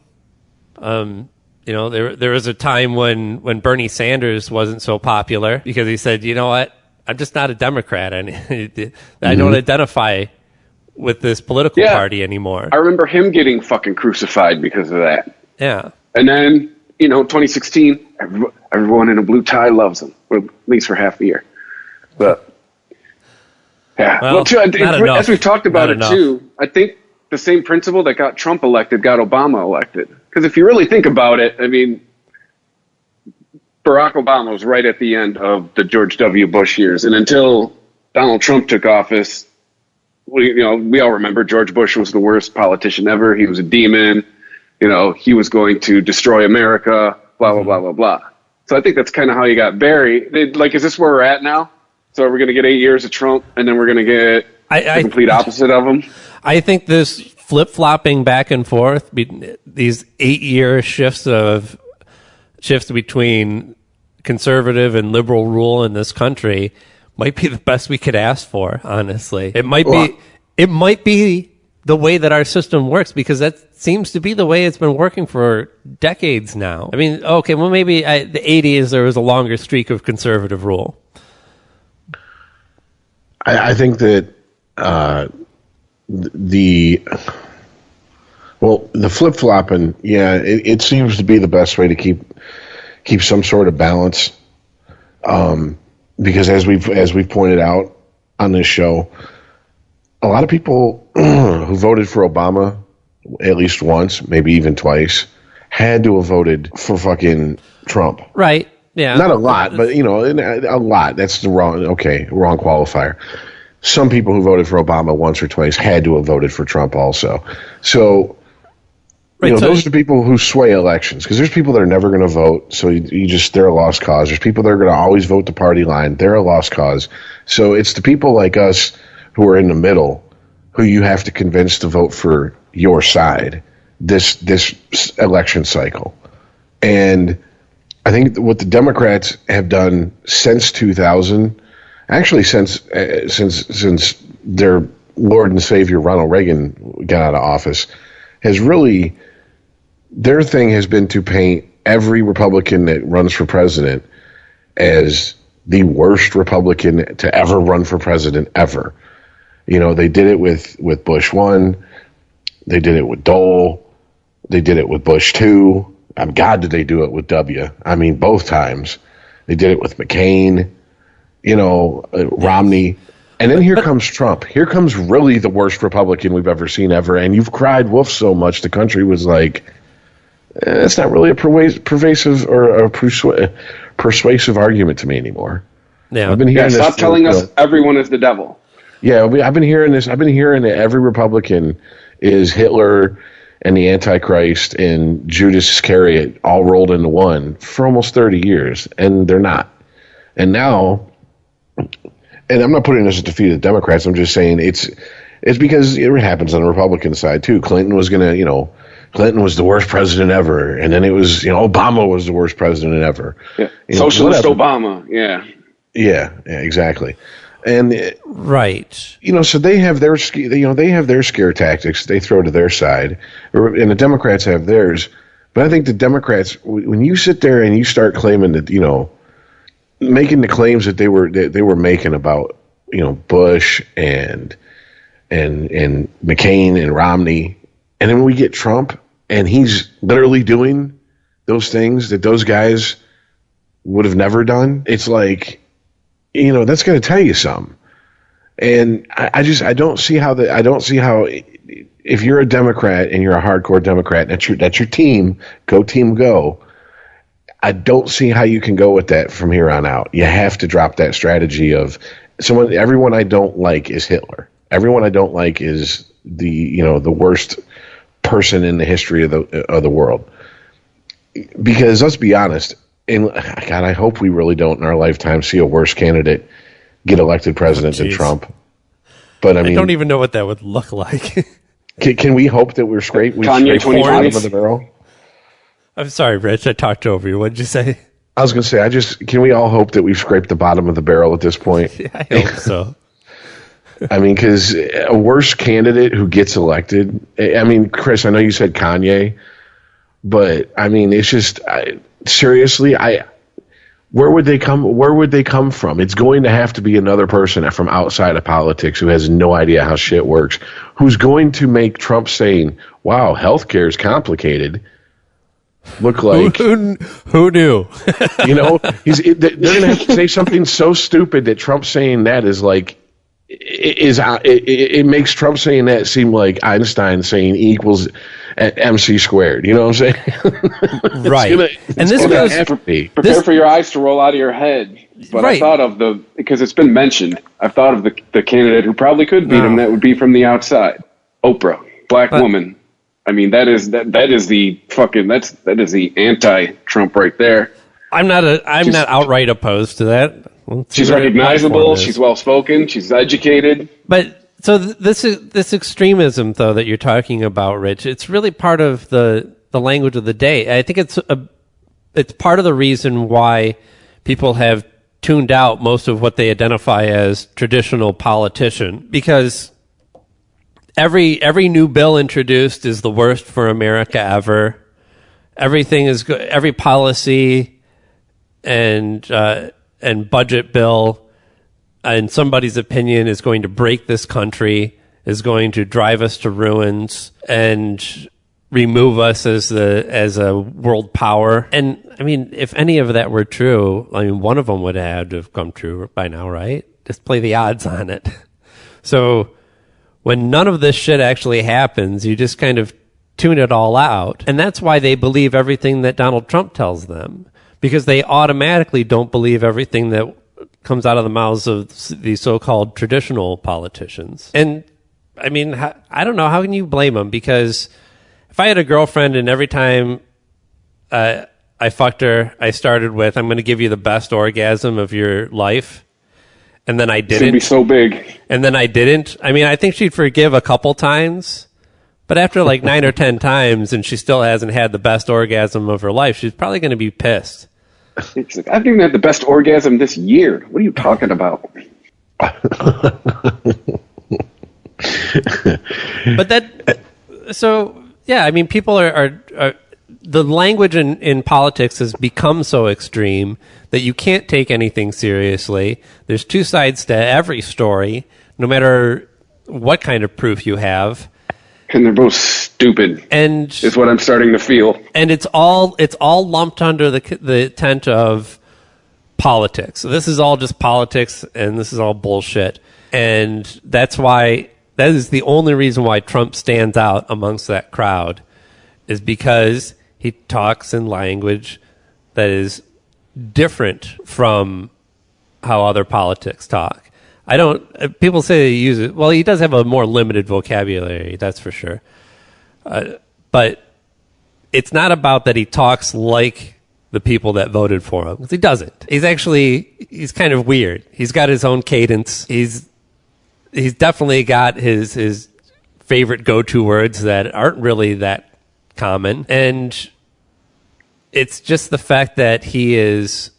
There was a time when Bernie Sanders wasn't so popular because he said, you know what, I'm just not a Democrat. I don't identify with this political party anymore. I remember him getting fucking crucified because of that. Yeah. And then, 2016, everyone in a blue tie loves him, or at least for half the year. But, yeah. Well, as we've talked about it, too, I think the same principle that got Trump elected got Obama elected. Because if you really think about it, I mean, Barack Obama was right at the end of the George W. Bush years. And until Donald Trump took office, we all remember George Bush was the worst politician ever. He was a demon. He was going to destroy America, blah, blah, blah, blah, blah. So I think that's kind of how he got buried. Is this where we're at now? So we're going to get 8 years of Trump, and then we're going to get the complete opposite of him? I think this flip-flopping back and forth, these 8-year shifts between conservative and liberal rule in this country might be the best we could ask for, honestly. It might be the way that our system works, because that seems to be the way it's been working for decades now. I mean, okay, well, maybe the 80s there was a longer streak of conservative rule. I think that the flip-flopping, it seems to be the best way to keep some sort of balance. Because as we've pointed out on this show, a lot of people who voted for Obama at least once, maybe even twice, had to have voted for fucking Trump. Right. Yeah. Not a lot, but, a lot. That's the wrong qualifier. Some people who voted for Obama once or twice had to have voted for Trump also. So, those are the people who sway elections, because there's people that are never going to vote, so they're a lost cause. There's people that are going to always vote the party line. They're a lost cause. So it's the people like us who are in the middle who you have to convince to vote for your side this election cycle. And I think what the Democrats have done since 2000, actually since their Lord and Savior Ronald Reagan got out of office, has really, their thing has been to paint every Republican that runs for president as the worst Republican to ever run for president ever. They did it with Bush 1. They did it with Dole. They did it with Bush 2. God, did they do it with W? I mean, both times. They did it with McCain, Romney. And then here comes Trump. Here comes really the worst Republican we've ever seen ever. And you've cried wolf so much, the country was like, it's not really a pervasive or a persuasive argument to me anymore. Yeah. I've been hearing stop telling us everyone is the devil. Yeah, I've been hearing this. I've been hearing that every Republican is Hitler and the Antichrist and Judas Iscariot all rolled into one for almost 30 years, and they're not. And now, and I'm not putting this at the feet of the Democrats. I'm just saying it's because it happens on the Republican side too. Clinton was Clinton was the worst president ever, and then it was, Obama was the worst president ever. Yeah. Socialist Obama, yeah. Yeah, exactly. And right, so they have their scare tactics they throw to their side, and the Democrats have theirs. But I think the Democrats, when you sit there and you start claiming that, making the claims that they were making about, Bush and McCain and Romney, and then we get Trump and he's literally doing those things that those guys would have never done. It's like, that's going to tell you something. And I don't see how if you're a Democrat and you're a hardcore Democrat, that's your team, go team go. I don't see how you can go with that from here on out. You have to drop that strategy of everyone I don't like is Hitler. Everyone I don't like is the worst person in the history of the world. Because let's be honest, and God, I hope we really don't in our lifetime see a worse candidate get elected president than Trump. But I don't even know what that would look like. Can we hope that we scrape the bottom of the barrel? I'm sorry, Rich. I talked over you. What did you say? I was going to say, can we all hope that we've scraped the bottom of the barrel at this point? Yeah, I hope so. I mean, because a worse candidate who gets elected, Chris, I know you said Kanye, but I mean, it's just, seriously, where would they come from? It's going to have to be another person from outside of politics who has no idea how shit works, who's going to make Trump saying, wow, healthcare is complicated, look like who knew? They're going to have to say something so stupid that Trump saying that is like, it makes Trump saying that seem like Einstein saying E equals MC squared. You know what I'm saying? Right. Prepare for your eyes to roll out of your head. But right. I thought of because it's been mentioned, I've thought of the candidate who probably could beat him. That would be from the outside. Oprah, black woman. I mean, that is the anti-Trump right there. I'm not outright opposed to that. She's recognizable. She's well-spoken. She's educated. But so this extremism, though, that you're talking about, Rich, it's really part of the language of the day. I think it's part of the reason why people have tuned out most of what they identify as traditional politician, because every new bill introduced is the worst for America ever. Everything is every policy and budget bill, in somebody's opinion, is going to break this country, is going to drive us to ruins, and remove us as a world power. And I mean, if any of that were true, I mean, one of them would have to have come true by now, right? Just play the odds on it. So when none of this shit actually happens, you just kind of tune it all out. And that's why they believe everything that Donald Trump tells them. because they automatically don't believe everything that comes out of the mouths of these so-called traditional politicians. And I mean, I don't know, how can you blame them? Because if I had a girlfriend and every time I fucked her, I started with, I'm going to give you the best orgasm of your life, and then I didn't. It's going to be so big. And then I didn't. I mean, I think she'd forgive a couple times, but after like 9 or 10 times and she still hasn't had the best orgasm of her life, she's probably going to be pissed. It's like, I haven't even had the best orgasm this year. What are you talking about? But so yeah, I mean, people are the language in politics has become so extreme that you can't take anything seriously. There's two sides to every story, no matter what kind of proof you have. And they're both stupid, and is what I'm starting to feel. And it's all lumped under the tent of politics. So this is all just politics, and this is all bullshit. And that is the only reason why Trump stands out amongst that crowd, is because he talks in language that is different from how other politics talk. People say he uses, well, he does have a more limited vocabulary, that's for sure. But it's not about that he talks like the people that voted for him, because he doesn't. He's kind of weird. He's got his own cadence. He's definitely got his favorite go-to words that aren't really that common. And it's just the fact that he is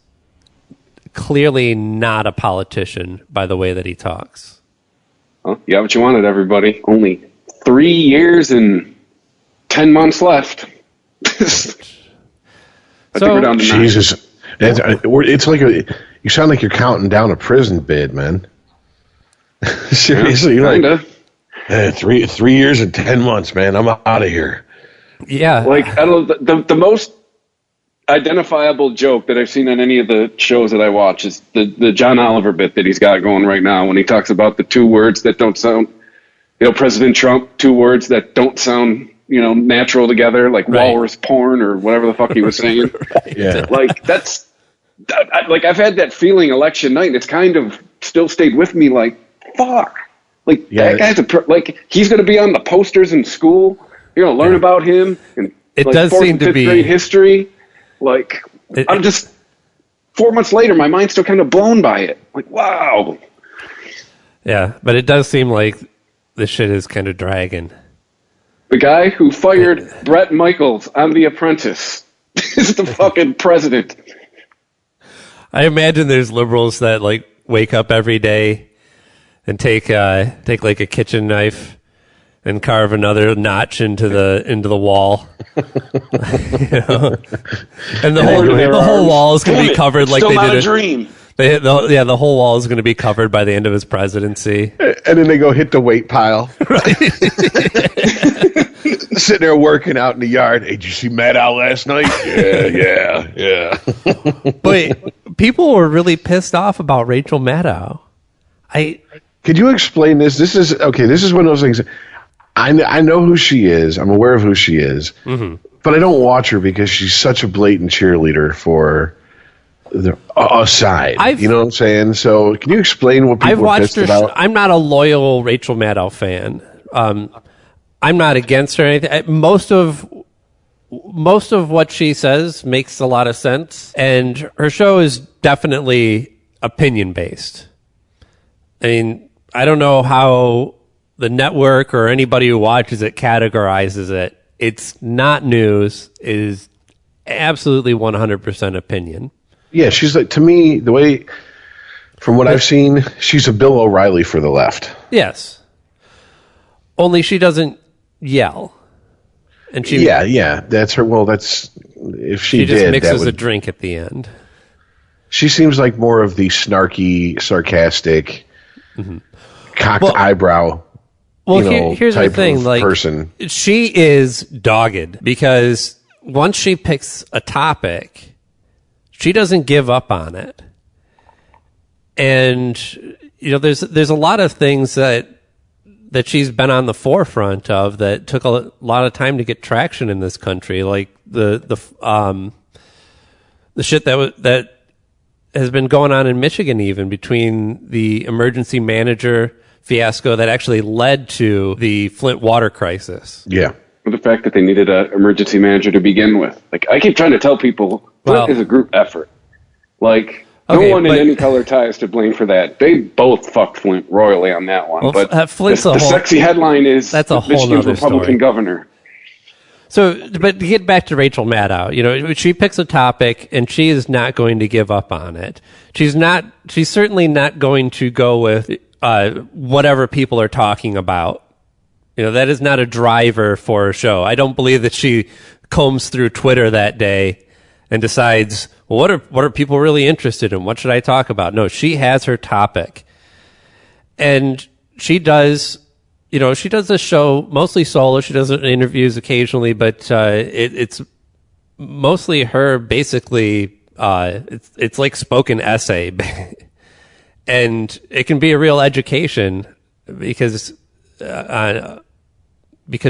clearly not a politician by the way that he talks. Well, you got what you wanted, everybody. Only 3 years and 10 months left. I think we're down to 9. Jesus. It's like you sound like you're counting down a prison bid, man. Seriously, yeah, like 3 years and 10 months, man. I'm out of here. Yeah. Like, I don't know, the most identifiable joke that I've seen on any of the shows that I watch is the John Oliver bit that he's got going right now, when he talks about the 2 words that don't sound, President Trump, 2 words that don't sound, natural together, like right. Walrus porn or whatever the fuck he was saying. Right. Yeah. Like, I've had that feeling election night, and it's kind of still stayed with me, like, fuck. Like, that guy's he's going to be on the posters in school. You're going to learn about him and it does 4th seem and to 5th be grade history. Like, I'm just 4 months later, my mind's still kind of blown by it. Like, wow. Yeah, but it does seem like this shit is kind of dragging. The guy who fired Brett Michaels on The Apprentice is the fucking president. I imagine there's liberals that wake up every day and take like a kitchen knife and carve another notch into the wall. And the whole wall is going to be covered like they did a dream. The whole wall is going to be covered by the end of his presidency. And then they go hit the weight pile. Right. Sitting there working out in the yard. Hey, did you see Maddow last night? Yeah. But people were really pissed off about Rachel Maddow. Could you explain this? This is one of those things. I know who she is. I'm aware of who she is. Mm-hmm. But I don't watch her because she's such a blatant cheerleader for a side. You know what I'm saying? So can you explain what people are pissed about? I'm not a loyal Rachel Maddow fan. I'm not against her or anything. Most of what she says makes a lot of sense. And her show is definitely opinion-based. I mean, I don't know how the network or anybody who watches it categorizes it. It's not news. It is absolutely 100% opinion. Yeah, she's to me, the way, from what I've seen, she's a Bill O'Reilly for the left. Yes. Only she doesn't yell. And she that's her. Well, that's, if she just did, mixes a drink at the end. She seems like more of the snarky, sarcastic, cocked eyebrow. Well, here's the thing, person. She is dogged because once she picks a topic, she doesn't give up on it. And there's a lot of things that she's been on the forefront of that took a lot of time to get traction in this country, like the the shit that has been going on in Michigan, even between the emergency manager fiasco that actually led to the Flint water crisis. Yeah. The fact that they needed an emergency manager to begin with. Like, I keep trying to tell people, Flint is a group effort. Like, no one in any color ties to blame for that. They both fucked Flint royally on that one. But the sexy headline is that's a whole Michigan's nother Republican story. governor. So, but to get back to Rachel Maddow, she picks a topic and she is not going to give up on it. She's certainly not going to go with whatever people are talking about. That is not a driver for a show. I don't believe that she combs through Twitter that day and decides, well, what are people really interested in? What should I talk about? No, she has her topic. And she does this show mostly solo. She does interviews occasionally, but it's mostly her basically. It's like spoken essay. And it can be a real education because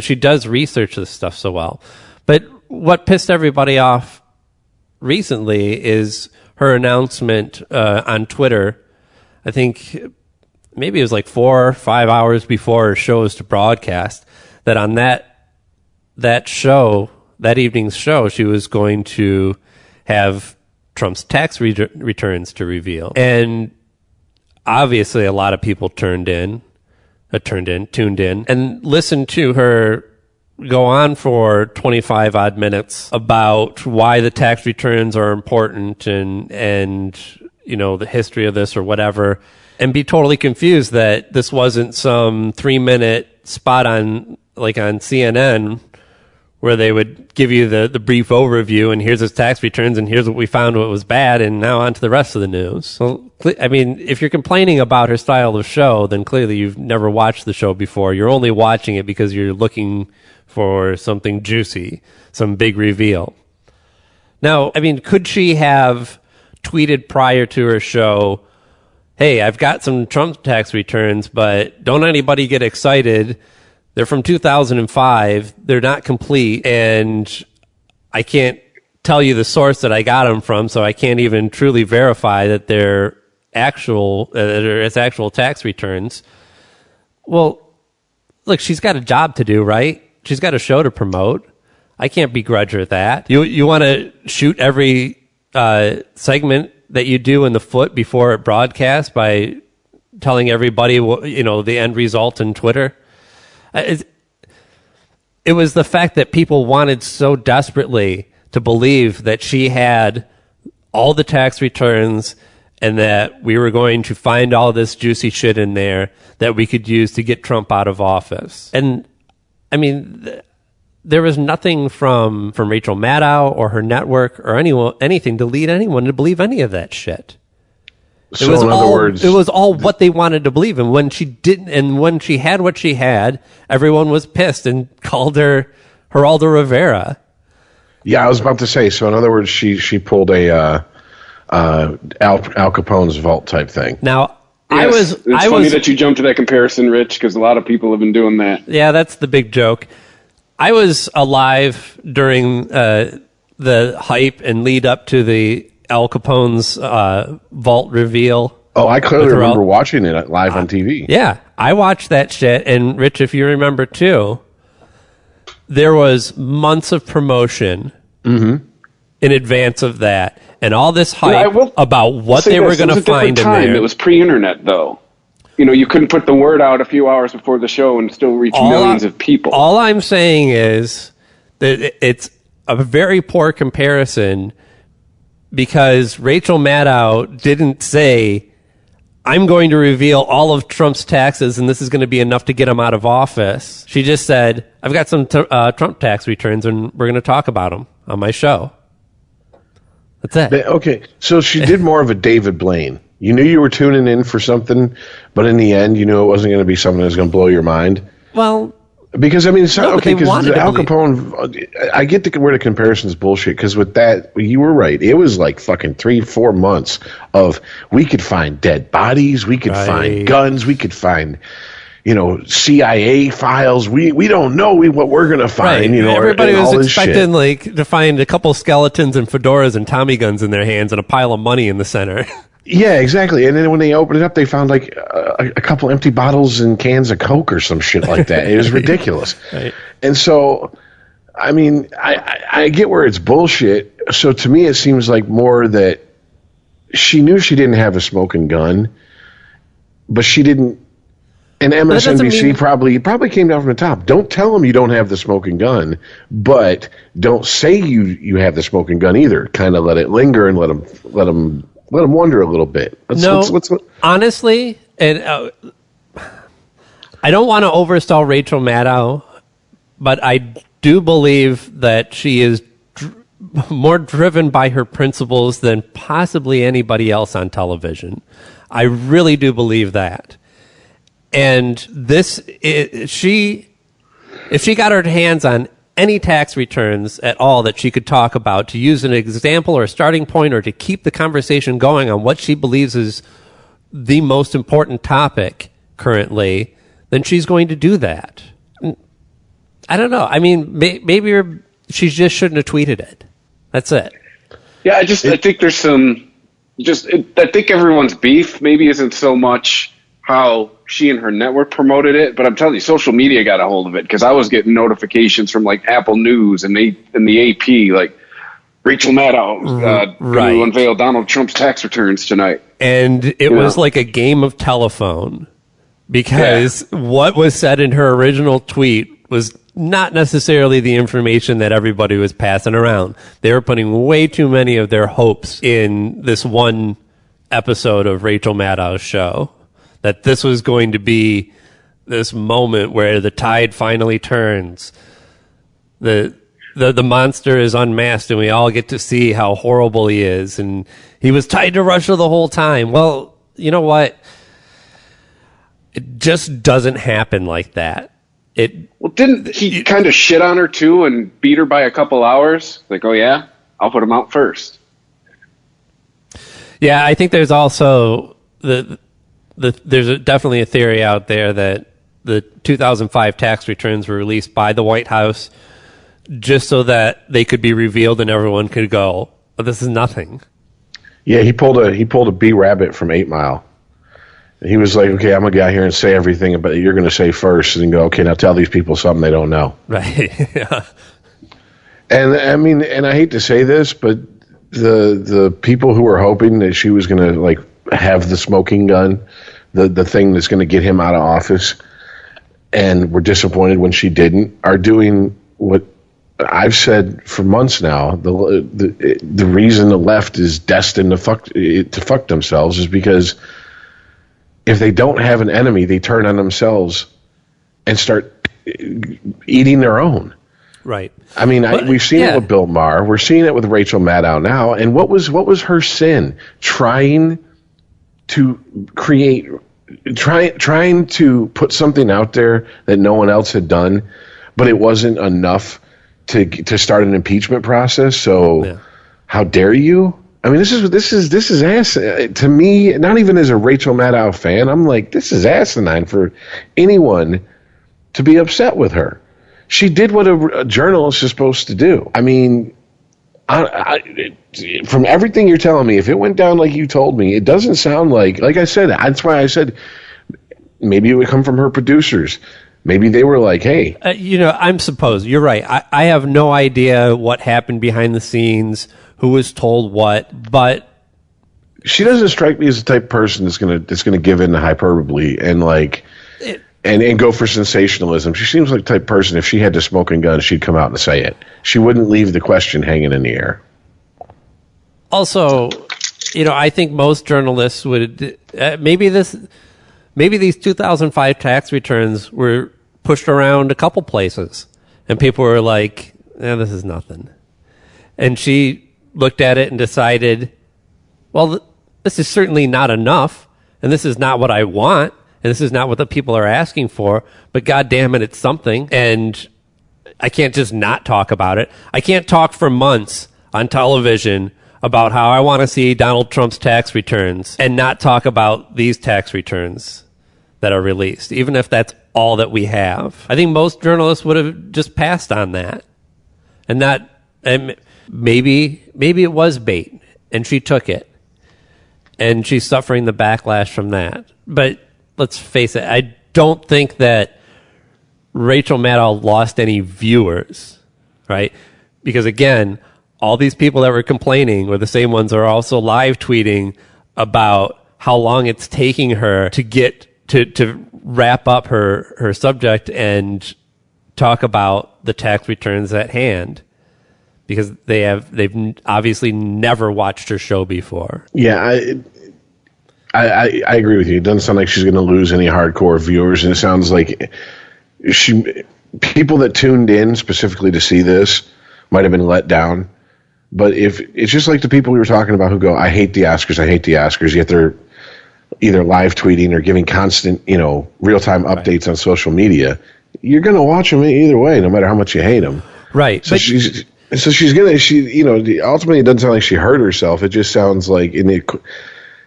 she does research this stuff so well. But what pissed everybody off recently is her announcement on Twitter. I think maybe it was like 4 or 5 hours before her show was to broadcast, that on that show, that evening's show, she was going to have Trump's tax returns to reveal. And obviously a lot of people tuned in and listened to her go on for 25 odd minutes about why the tax returns are important and the history of this or whatever, and be totally confused that this wasn't some 3-minute spot on CNN where they would give you the brief overview and here's his tax returns and here's what we found what was bad and now on to the rest of the news. So, I mean, if you're complaining about her style of show, then clearly you've never watched the show before. You're only watching it because you're looking for something juicy, some big reveal. Now, I mean, could she have tweeted prior to her show, hey, I've got some Trump tax returns, but don't anybody get excited. They're from 2005. They're not complete, and I can't tell you the source that I got them from, so I can't even truly verify that they're actual tax returns. Well, look, she's got a job to do, right? She's got a show to promote. I can't begrudge her that. You want to shoot every segment that you do in the foot before it broadcasts by telling everybody the end result in Twitter. It was the fact that people wanted so desperately to believe that she had all the tax returns and that we were going to find all this juicy shit in there that we could use to get Trump out of office. And I mean, there was nothing from Rachel Maddow or her network or anything to lead anyone to believe any of that shit. So in other words, it was all what they wanted to believe. And when she didn't, and when she had what she had, everyone was pissed and called her Geraldo Rivera. Yeah, I was about to say. So in other words, she pulled a Al Capone's vault type thing. Now, Yes, it's funny that you jumped to that comparison, Rich, because a lot of people have been doing that. Yeah, that's the big joke. I was alive during the hype and lead up to the Al Capone's vault reveal. Oh, I clearly remember watching it live on TV. Yeah, I watched that shit. And Rich, if you remember too, there was months of promotion in advance of that. And all this hype about what they were going to find in there. It was pre-internet, though. You couldn't put the word out a few hours before the show and still reach millions of people. All I'm saying is that it's a very poor comparison because Rachel Maddow didn't say, I'm going to reveal all of Trump's taxes and this is going to be enough to get him out of office. She just said, I've got some Trump tax returns and we're going to talk about them on my show. That's it. Okay, so she did more of a David Blaine. You knew you were tuning in for something, but in the end, you knew it wasn't going to be something that was going to blow your mind. Well, because I mean, it's okay. Because Al Capone, I get where the comparison is bullshit. Because with that, you were right. It was like fucking 3-4 months of we could find dead bodies, we could find guns, we could find CIA files. We don't know what we're going to find. Right. Everybody and all was this expecting shit. to find a couple skeletons and fedoras and Tommy guns in their hands and a pile of money in the center. Yeah, exactly. And then when they opened it up, they found like a couple empty bottles and cans of Coke or some shit like that. It was ridiculous. Right. And so, I mean, I get where it's bullshit. So to me, it seems like more that she knew she didn't have a smoking gun, but she didn't. And MSNBC probably came down from the top. Don't tell them you don't have the smoking gun, but don't say you have the smoking gun either. Kind of let it linger and let them wonder a little bit. Honestly, and I don't want to oversell Rachel Maddow, but I do believe that she is more driven by her principles than possibly anybody else on television. I really do believe that. And if she got her hands on any tax returns at all that she could talk about to use an example or a starting point or to keep the conversation going on what she believes is the most important topic currently, then she's going to do that. I don't know. I mean, maybe she just shouldn't have tweeted it. That's it. Yeah, I think there's some I think everyone's beef maybe isn't so much how she and her network promoted it, but I'm telling you, social media got a hold of it because I was getting notifications from like Apple News and the AP, like Rachel Maddow going to unveil Donald Trump's tax returns tonight. And it was like a game of telephone because what was said in her original tweet was not necessarily the information that everybody was passing around. They were putting way too many of their hopes in this one episode of Rachel Maddow's show. That this was going to be this moment where the tide finally turns. The monster is unmasked and we all get to see how horrible he is. And he was tied to Russia the whole time. Well, you know what? It just doesn't happen like that. Didn't he kind of shit on her too and beat her by a couple hours? Like, oh yeah, I'll put him out first. Yeah, I think there's also there's definitely a theory out there that the 2005 tax returns were released by the White House just so that they could be revealed and everyone could go, oh, this is nothing. Yeah, he pulled a B Rabbit from 8 Mile. He was like, okay, I'm going to get out here and say everything about you're going to say first, and go, okay, now tell these people something they don't know. Right. Yeah. And I mean, and I hate to say this, but the people who were hoping that she was going to like have the smoking gun, the thing that's going to get him out of office, and were disappointed when she didn't, are doing what I've said for months now. The reason the left is destined to fuck themselves is because if they don't have an enemy, they turn on themselves and start eating their own. Right. I mean, we've seen it with Bill Maher. We're seeing it with Rachel Maddow now. And what was her sin? Trying to put something out there that no one else had done, but it wasn't enough to start an impeachment process. So how dare you? I mean, this is ass to me. Not even as a Rachel Maddow fan, I'm like, this is asinine for anyone to be upset with her. She did what a journalist is supposed to do. I mean, from everything you're telling me, if it went down like you told me, it doesn't sound like I said. That's why I said maybe it would come from her producers. Maybe they were like, hey. I'm supposed. You're right. I have no idea what happened behind the scenes, who was told what, but she doesn't strike me as the type of person that's gonna give in to hyperbole and like and go for sensationalism. She seems like the type of person, if she had the smoking gun, she'd come out and say it. She wouldn't leave the question hanging in the air. Also, I think most journalists would maybe these 2005 tax returns were pushed around a couple places, and people were like, this is nothing. And she looked at it and decided, well, this is certainly not enough, and this is not what I want, and this is not what the people are asking for, but God damn it, it's something, and I can't just not talk about it. I can't talk for months on television about how I want to see Donald Trump's tax returns and not talk about these tax returns. that are released, even if that's all that we have. I think most journalists would have just passed on that. And maybe it was bait, and she took it. And she's suffering the backlash from that. But let's face it, I don't think that Rachel Maddow lost any viewers, right? Because again, all these people that were complaining were the same ones that are also live tweeting about how long it's taking her to get to wrap up her subject and talk about the tax returns at hand, because they've obviously never watched her show before. Yeah, I agree with you. It doesn't sound like she's going to lose any hardcore viewers, and it sounds like people that tuned in specifically to see this might have been let down. But if it's just like the people we were talking about who go, I hate the Oscars, yet they're either live tweeting or giving constant, real-time updates on social media, you're going to watch them either way, no matter how much you hate them. Right. So ultimately it doesn't sound like she hurt herself. It just sounds like in the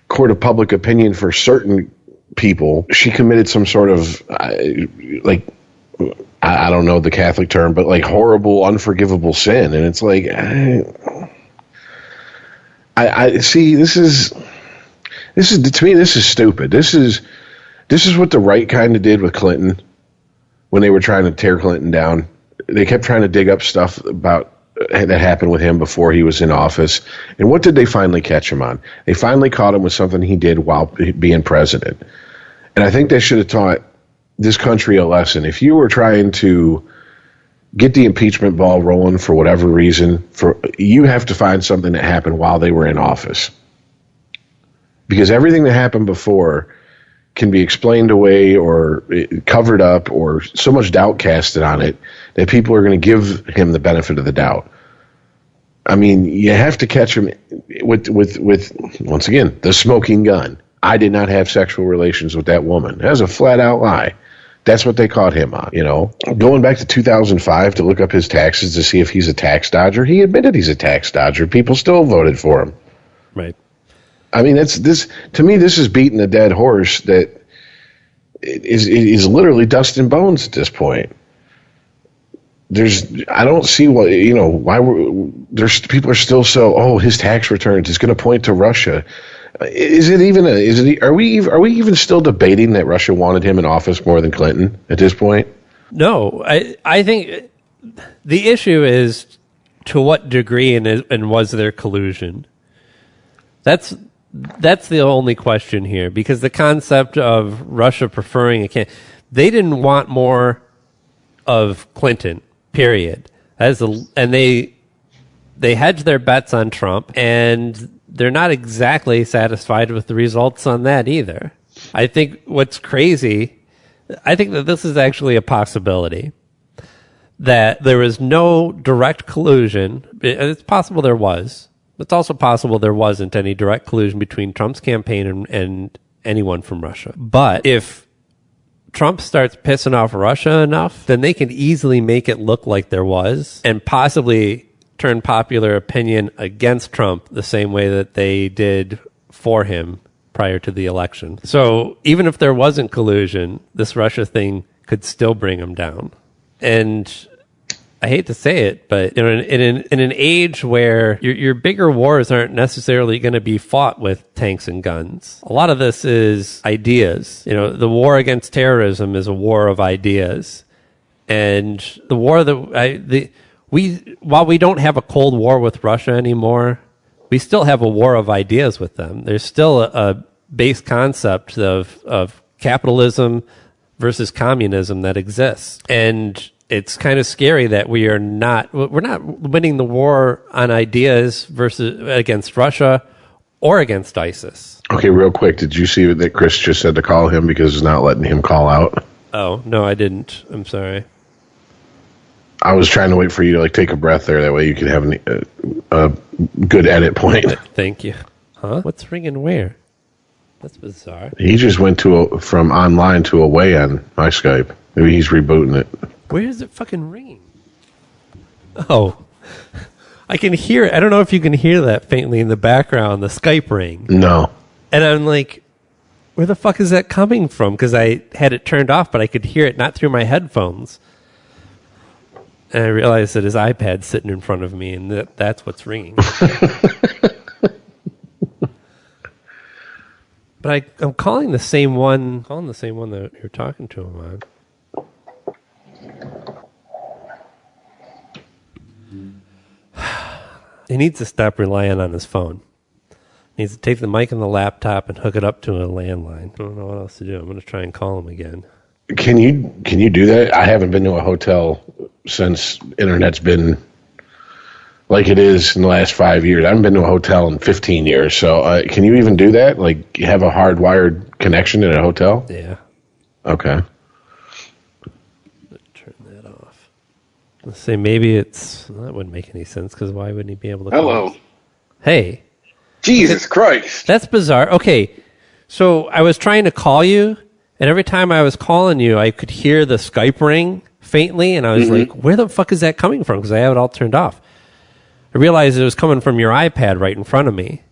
court of public opinion for certain people, she committed some sort of, I don't know the Catholic term, but like horrible, unforgivable sin. And it's like, I see, this is to me, this is stupid. This is what the right kind of did with Clinton when they were trying to tear Clinton down. They kept trying to dig up stuff about that happened with him before he was in office. And what did they finally catch him on? They finally caught him with something he did while being president. And I think they should have taught this country a lesson. If you were trying to get the impeachment ball rolling for whatever reason, you have to find something that happened while they were in office. Because everything that happened before can be explained away or covered up or so much doubt casted on it that people are going to give him the benefit of the doubt. I mean, you have to catch him with once again, the smoking gun. I did not have sexual relations with that woman. That was a flat out lie. That's what they caught him on, Going back to 2005 to look up his taxes to see if he's a tax dodger, he admitted he's a tax dodger. People still voted for him. Right. I mean, to me, this is beating a dead horse that is literally dust and bones at this point. I don't see why people are still so, his tax returns is going to point to Russia. Are we even still debating that Russia wanted him in office more than Clinton at this point? No, I think the issue is to what degree and was there collusion? That's the only question here, because the concept of Russia preferring they didn't want more of Clinton, period. And they hedged their bets on Trump, and they're not exactly satisfied with the results on that either. I think what's crazy, I think that this is actually a possibility, that there was no direct collusion. It's possible there was. It's also possible there wasn't any direct collusion between Trump's campaign and anyone from Russia. But if Trump starts pissing off Russia enough, then they can easily make it look like there was, and possibly turn popular opinion against Trump the same way that they did for him prior to the election. So even if there wasn't collusion, this Russia thing could still bring him down. And I hate to say it, but in an age where your bigger wars aren't necessarily going to be fought with tanks and guns. A lot of this is ideas. The war against terrorism is a war of ideas. And the war while we don't have a Cold War with Russia anymore, we still have a war of ideas with them. There's still a base concept of capitalism versus communism that exists. And it's kind of scary that we're not winning the war on ideas against Russia or against ISIS. Okay, real quick, did you see that Chris just said to call him because it's not letting him call out? Oh, no, I didn't. I'm sorry. I was trying to wait for you to take a breath there. That way you could have a good edit point. Thank you. Huh? What's ringing where? That's bizarre. He just went from online to away on my Skype. Maybe he's rebooting it. Where is it fucking ringing? Oh, I can hear it. I don't know if you can hear that faintly in the background, the Skype ring. No. And I'm like, where the fuck is that coming from? Because I had it turned off, but I could hear it not through my headphones. And I realized that his iPad's sitting in front of me, and that's what's ringing. But I'm calling the same one. That you're talking to him on. He needs to stop relying on his phone. He needs to take the mic and the laptop and hook it up to a landline. I don't know what else to do. I'm going to try and call him again. Can you do that? I haven't been to a hotel since internet's been like it is in the last 5 years. I haven't been to a hotel in 15 years. So can you even do that? Like have a hardwired connection in a hotel? Yeah. Okay. Turn that off. Let's say maybe that wouldn't make any sense because why wouldn't he be able to Hello. call? Hey. Jesus Christ. That's bizarre. Okay. So I was trying to call you, and every time I was calling you, I could hear the Skype ring faintly, and I was like, where the fuck is that coming from? Because I have it all turned off. I realized it was coming from your iPad right in front of me.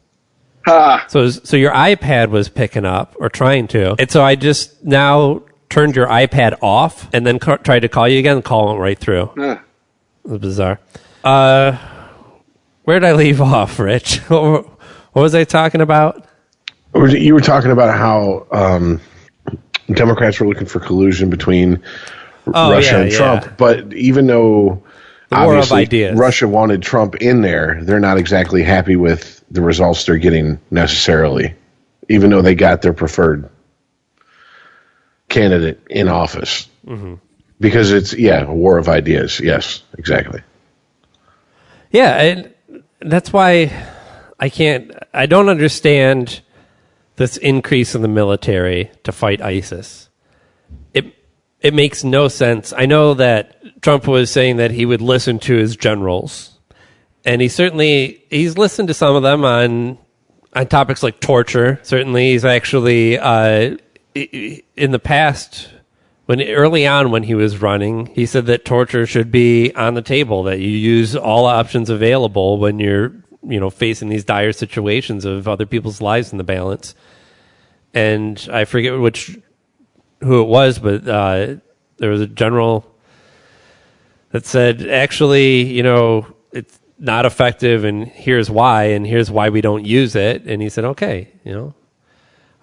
So your iPad was picking up, or trying to. And so I just now turned your iPad off, and then tried to call you again, and the call went right through. It was bizarre. Where did I leave off, Rich? What was I talking about? You were talking about how Democrats were looking for collusion between Russia and Trump. But even though obviously Russia wanted Trump in there, they're not exactly happy with the results they're getting necessarily, even though they got their preferred candidate in office. Mm-hmm. Because it's, a war of ideas. Yes, exactly. Yeah, and that's why I don't understand this increase in the military to fight ISIS. It makes no sense. I know that Trump was saying that he would listen to his generals, and he's listened to some of them on topics like torture. Certainly, he's actually in the past, early on when he was running, he said that torture should be on the table, that you use all options available when you're facing these dire situations of other people's lives in the balance. And I forget who it was, but there was a general that said, actually, it's not effective, and here's why we don't use it. And he said, okay,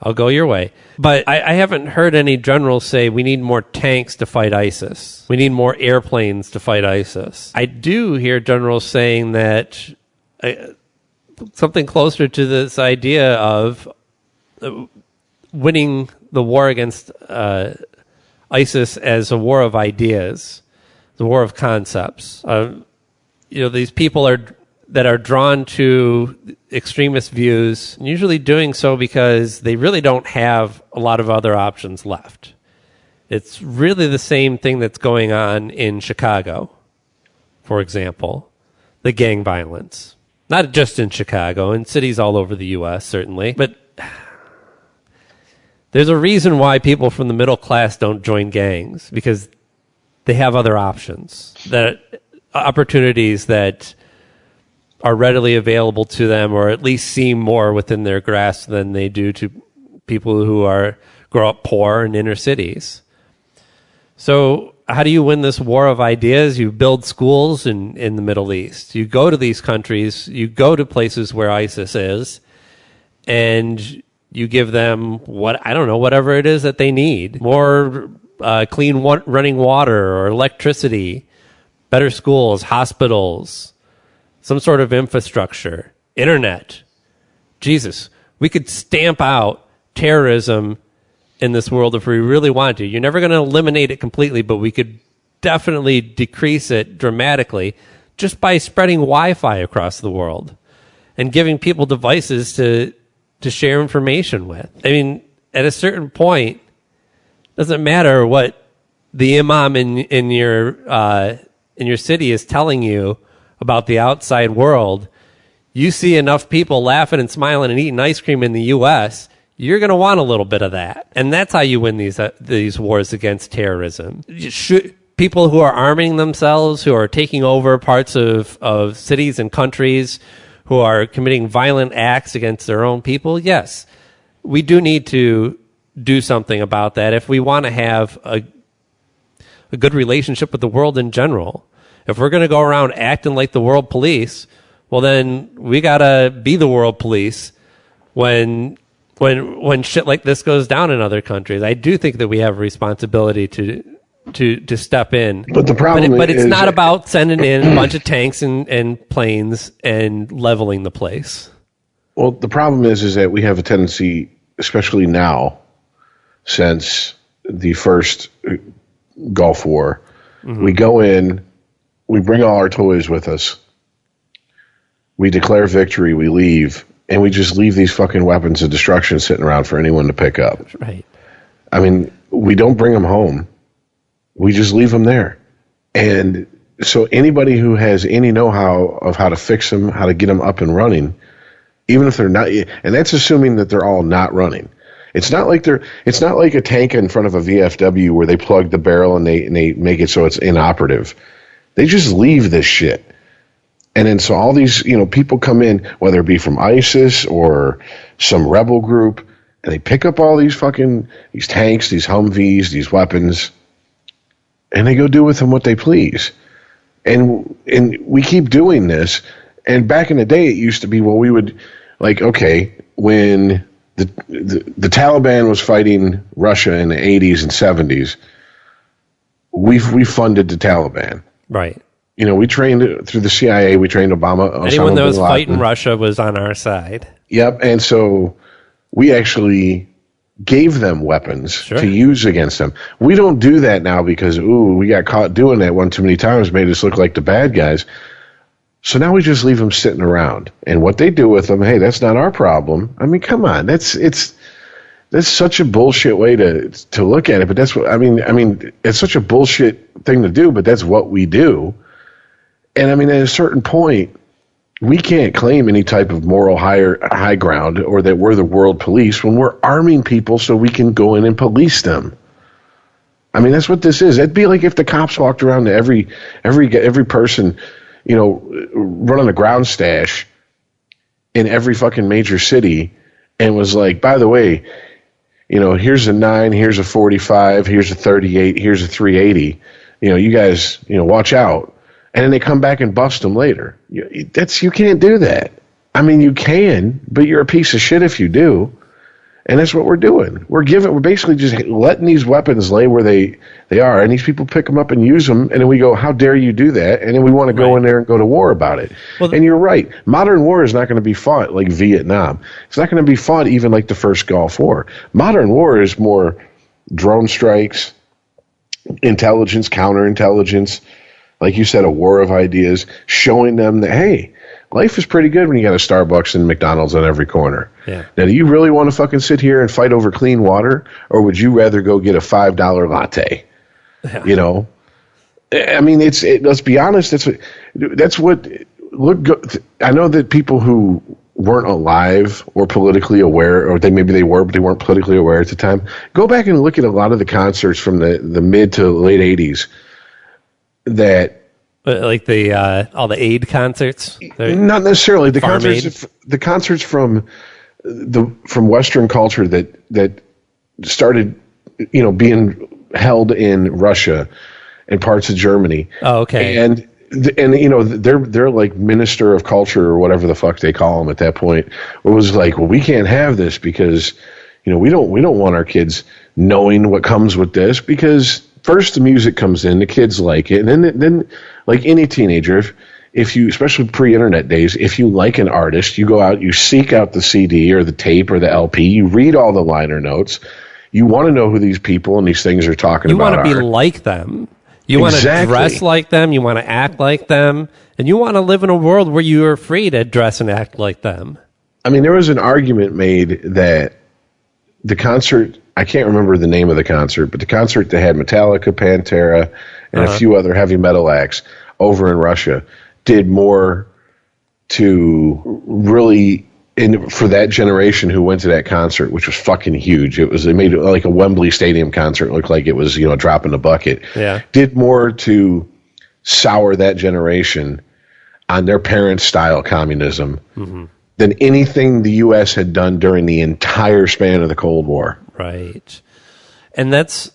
I'll go your way. But I haven't heard any generals say we need more tanks to fight ISIS. We need more airplanes to fight ISIS. I do hear generals saying that something closer to this idea of winning the war against ISIS as a war of ideas, the war of concepts. These people that are drawn to extremist views, usually doing so because they really don't have a lot of other options left. It's really the same thing that's going on in Chicago, for example, the gang violence. Not just in Chicago, in cities all over the U.S., certainly. But there's a reason why people from the middle class don't join gangs, because they have other options, opportunities that are readily available to them, or at least seem more within their grasp than they do to people who grow up poor in inner cities. So how do you win this war of ideas? You build schools in the Middle East. You go to these countries, you go to places where ISIS is, and you give them whatever it is that they need. More clean running water or electricity, better schools, hospitals, some sort of infrastructure, internet. Jesus, we could stamp out terrorism in this world if we really wanted to. You're never going to eliminate it completely, but we could definitely decrease it dramatically just by spreading Wi-Fi across the world and giving people devices to share information with. I mean, at a certain point, it doesn't matter what the imam in your city is telling you about the outside world. You see enough people laughing and smiling and eating ice cream in the U.S., you're going to want a little bit of that. And that's how you win these wars against terrorism. People who are arming themselves, who are taking over parts of cities and countries, who are committing violent acts against their own people, yes, we do need to do something about that if we want to have a good relationship with the world in general. If we're going to go around acting like the world police, well, then we got to be the world police when shit like this goes down in other countries. I do think that we have a responsibility to step in. But the problem but it's is, not about sending in a bunch of tanks and planes and leveling the place. Well, the problem is that we have a tendency, especially now, since the first Gulf War, we go in, we bring all our toys with us, we declare victory, we leave, and we just leave these fucking weapons of destruction sitting around for anyone to pick up. Right. I mean, we don't bring them home. We just leave them there. And so anybody who has any know-how of how to fix them, how to get them up and running, even if they're not, and that's assuming that they're all not running. It's not like a tank in front of a VFW where they plug the barrel and they make it so it's inoperative. They just leave this shit. And then so all these, people come in, whether it be from ISIS or some rebel group, and they pick up all these tanks, these Humvees, these weapons, and they go do with them what they please. And we keep doing this. And back in the day, it used to be, well, we would, when the Taliban was fighting Russia in the 80s and 70s, we funded the Taliban. Right. We trained through the CIA. We trained Obama. Anyone that was fighting Russia was on our side. Yep. And so we actually gave them weapons to use against them. We don't do that now because, we got caught doing that one too many times, made us look like the bad guys. So now we just leave them sitting around. And what they do with them, hey, that's not our problem. I mean, come on. That's such a bullshit way to look at it. But that's what I mean, it's such a bullshit thing to do, but that's what we do. And I mean, at a certain point, we can't claim any type of moral high ground or that we're the world police when we're arming people so we can go in and police them. I mean, that's what this is. It'd be like if the cops walked around to every person, running a ground stash in every fucking major city and was like, by the way, here's a 9, here's a 45, here's a 38, here's a 380. You guys, watch out. And then they come back and bust them later. You can't do that. I mean, you can, but you're a piece of shit if you do. And that's what we're doing. We're basically just letting these weapons lay where they are, and these people pick them up and use them, and then we go, how dare you do that? And then we want to go in there and go to war about it. Well, and you're right. Modern war is not going to be fought like Vietnam. It's not going to be fought even like the first Gulf War. Modern war is more drone strikes, intelligence, counterintelligence, like you said, a war of ideas, showing them that, hey, life is pretty good when you got a Starbucks and McDonald's on every corner. Yeah. Now, do you really want to fucking sit here and fight over clean water, or would you rather go get a $5 latte? Yeah. I mean, let's be honest. That's what. Look, I know that people who weren't alive or politically aware, or maybe they were, but they weren't politically aware at the time. Go back and look at a lot of the concerts from the mid to late 80s. That like all the aid concerts? Not necessarily the Farm concerts. The concerts from Western culture that started, being held in Russia and parts of Germany. Oh, okay. And they're like minister of culture or whatever the fuck they call them at that point. It was like, well, we can't have this because we don't want our kids knowing what comes with this, because first the music comes in, the kids like it, and then like any teenager, if you, especially pre-internet days, if you like an artist, you go out, you seek out the CD or the tape or the LP, you read all the liner notes, you want to know who these people and these things are talking about. You want to be like them. You want to dress like them. You want to act like them, and you want to live in a world where you are free to dress and act like them. I mean, there was an argument made that the concert, I can't remember the name of the concert, but the concert that had Metallica, Pantera, and a few other heavy metal acts over in Russia did more to really, for that generation who went to that concert, which was fucking huge. They made it like a Wembley Stadium concert. It looked like it was, a drop in the bucket. Yeah. Did more to sour that generation on their parents' style communism than anything the U.S. had done during the entire span of the Cold War. Right. And that's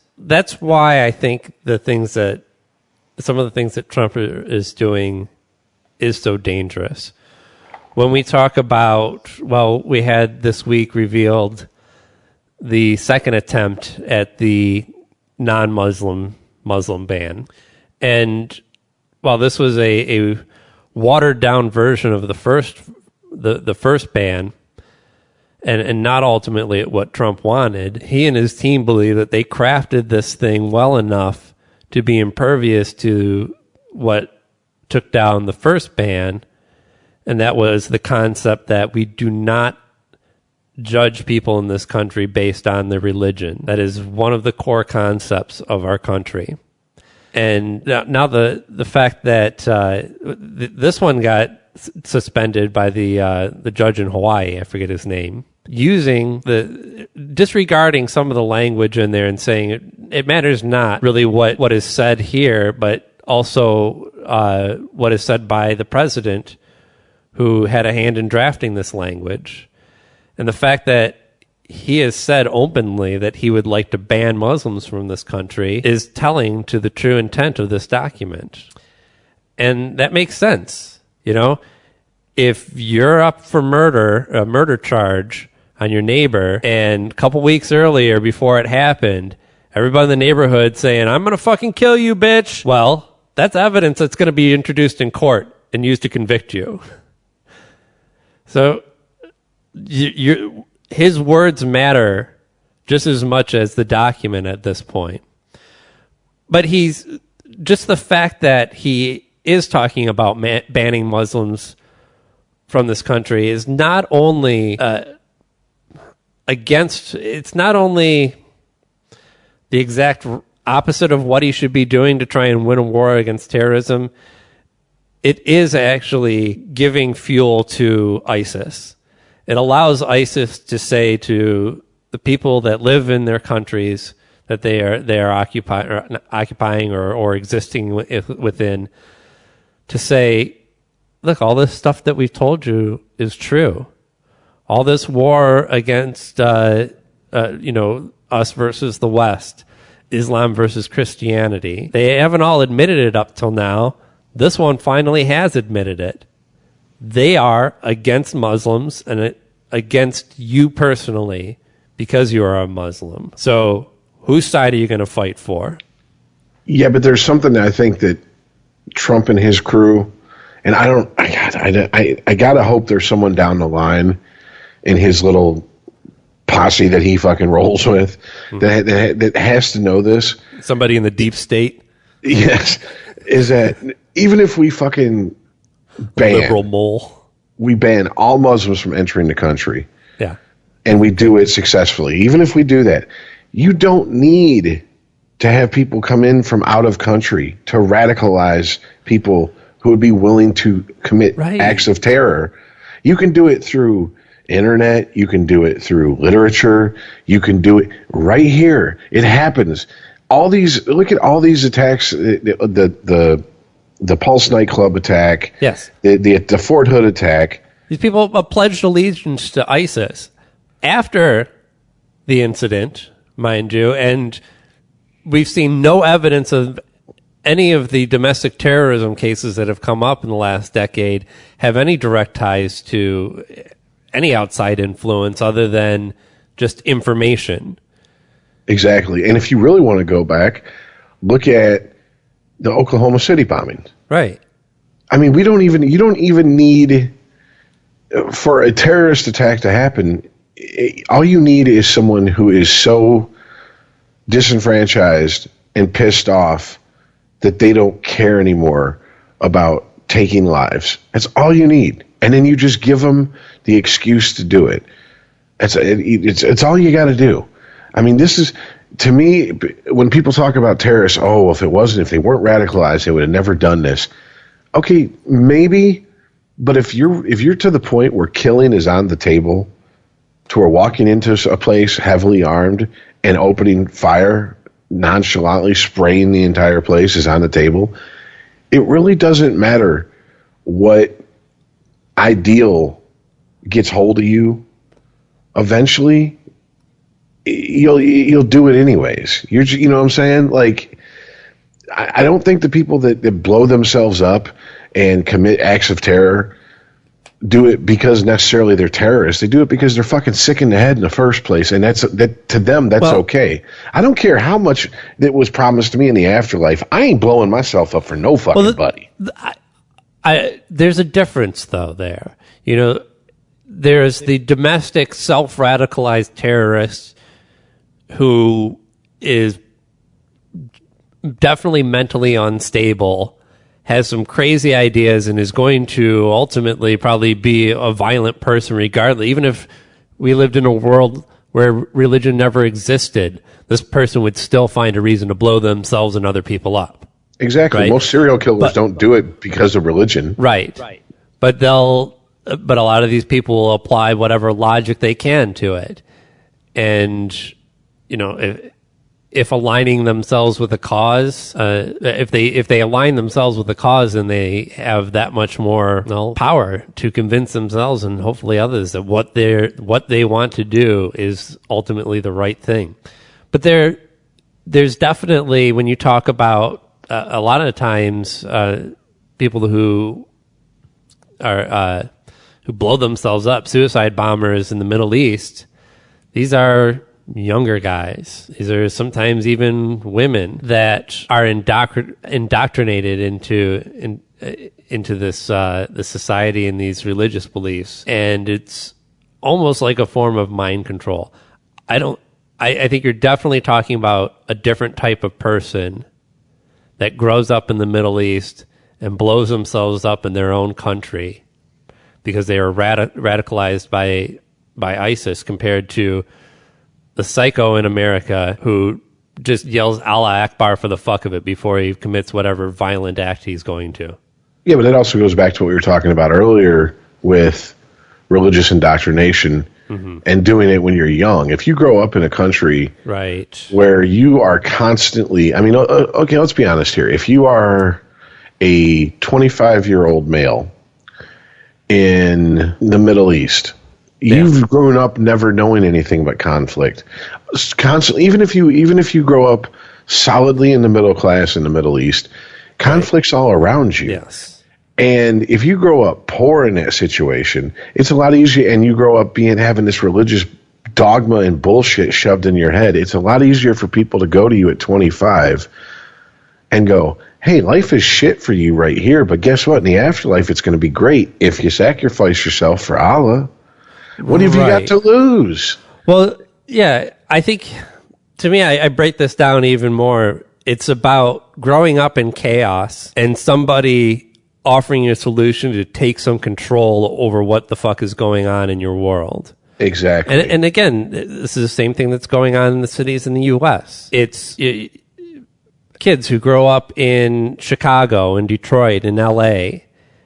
why I think some of the things that Trump is doing is so dangerous. When we talk about, we had this week revealed the second attempt at the non-Muslim ban. And while this was a watered down version of the first ban, and not ultimately what Trump wanted, he and his team believe that they crafted this thing well enough to be impervious to what took down the first ban, and that was the concept that we do not judge people in this country based on their religion. That is one of the core concepts of our country. And now the fact that this one got suspended by the judge in Hawaii, I forget his name, disregarding some of the language in there and saying it matters not really what is said here, but also what is said by the president who had a hand in drafting this language. And the fact that he has said openly that he would like to ban Muslims from this country is telling to the true intent of this document. And that makes sense. You know, if you're up for a murder charge on your neighbor, and a couple weeks earlier before it happened, everybody in the neighborhood saying, "I'm going to fucking kill you, bitch." Well, that's evidence that's going to be introduced in court and used to convict you. So his words matter just as much as the document at this point. But just the fact that he is talking about banning Muslims from this country is not only it's not only the exact opposite of what he should be doing to try and win a war against terrorism. It is actually giving fuel to ISIS. It allows ISIS to say to the people that live in their countries that they are occupying or existing within, to say, look, all this stuff that we've told you is true. All this war against us versus the West, Islam versus Christianity, they haven't all admitted it up till now. This one finally has admitted it. They are against Muslims and against you personally because you are a Muslim. So whose side are you going to fight for? Yeah, but there's something that I think that Trump and his crew, and I gotta hope there's someone down the line in his little posse that he fucking rolls with that has to know this. Somebody in the deep state? Yes. Is that even if we fucking liberal mole, we ban all Muslims from entering the country. Yeah. And we do it successfully. Even if we do that, you don't need to have people come in from out of country to radicalize people who would be willing to commit acts of terror. You can do it through internet. You can do it through literature. You can do it right here. It happens. Look at all these attacks, the Pulse nightclub attack. Yes. The Fort Hood attack. These people pledged allegiance to ISIS after the incident, mind you, and we've seen no evidence of any of the domestic terrorism cases that have come up in the last decade have any direct ties to any outside influence other than just information. Exactly. And if you really want to go back, look at the Oklahoma City bombings. Right. I mean, you don't even need for a terrorist attack to happen. All you need is someone who is so disenfranchised and pissed off that they don't care anymore about taking lives. That's all you need. And then you just give them the excuse to do it. It's all you got to do. I mean, this is, to me, when people talk about terrorists, if they weren't radicalized, they would have never done this. Okay, maybe, but if you're to the point where killing is on the table, to where walking into a place heavily armed and opening fire, nonchalantly spraying the entire place is on the table, it really doesn't matter what ideal gets hold of you. Eventually, you'll do it anyways. You know what I'm saying? Like, I don't think the people that blow themselves up and commit acts of terror do it because necessarily they're terrorists. They do it because they're fucking sick in the head in the first place, and that to them that's okay. I don't care how much that was promised to me in the afterlife. I ain't blowing myself up for no fucking buddy. There's a difference though there. You know, there's the domestic self-radicalized terrorist who is definitely mentally unstable, has some crazy ideas, and is going to ultimately probably be a violent person regardless. Even if we lived in a world where religion never existed, this person would still find a reason to blow themselves and other people up. Exactly. Right? Most serial killers don't do it because of religion. Right. But a lot of these people will apply whatever logic they can to it. And, you know, if aligning themselves with a cause, if they align themselves with a cause, then they have that much more power to convince themselves and hopefully others that what they want to do is ultimately the right thing. But there's definitely, when you talk about a lot of times people who blow themselves up, suicide bombers in the Middle East, these are younger guys. These are sometimes even women that are indoctrinated into this society and these religious beliefs, and it's almost like a form of mind control. I think you're definitely talking about a different type of person that grows up in the Middle East and blows themselves up in their own country because they are radicalized by ISIS, compared to the psycho in America who just yells Allah Akbar for the fuck of it before he commits whatever violent act he's going to. Yeah, but that also goes back to what we were talking about earlier with religious indoctrination and doing it when you're young. If you grow up in a country where you are constantly, I mean, okay, let's be honest here. If you are a 25-year-old male in the Middle East, you've grown up never knowing anything but conflict. Constantly, even if you grow up solidly in the middle class in the Middle East, conflict's all around you. Yes. And if you grow up poor in that situation, it's a lot easier, and you grow up having this religious dogma and bullshit shoved in your head, it's a lot easier for people to go to you at 25 and go, hey, life is shit for you right here, but guess what? In the afterlife, it's going to be great if you sacrifice yourself for Allah. What have you got to lose? Well, yeah, I think, to me, I break this down even more. It's about growing up in chaos and somebody offering you a solution to take some control over what the fuck is going on in your world. Exactly. And again, this is the same thing that's going on in the cities in the U.S. It's kids who grow up in Chicago and Detroit and L.A.,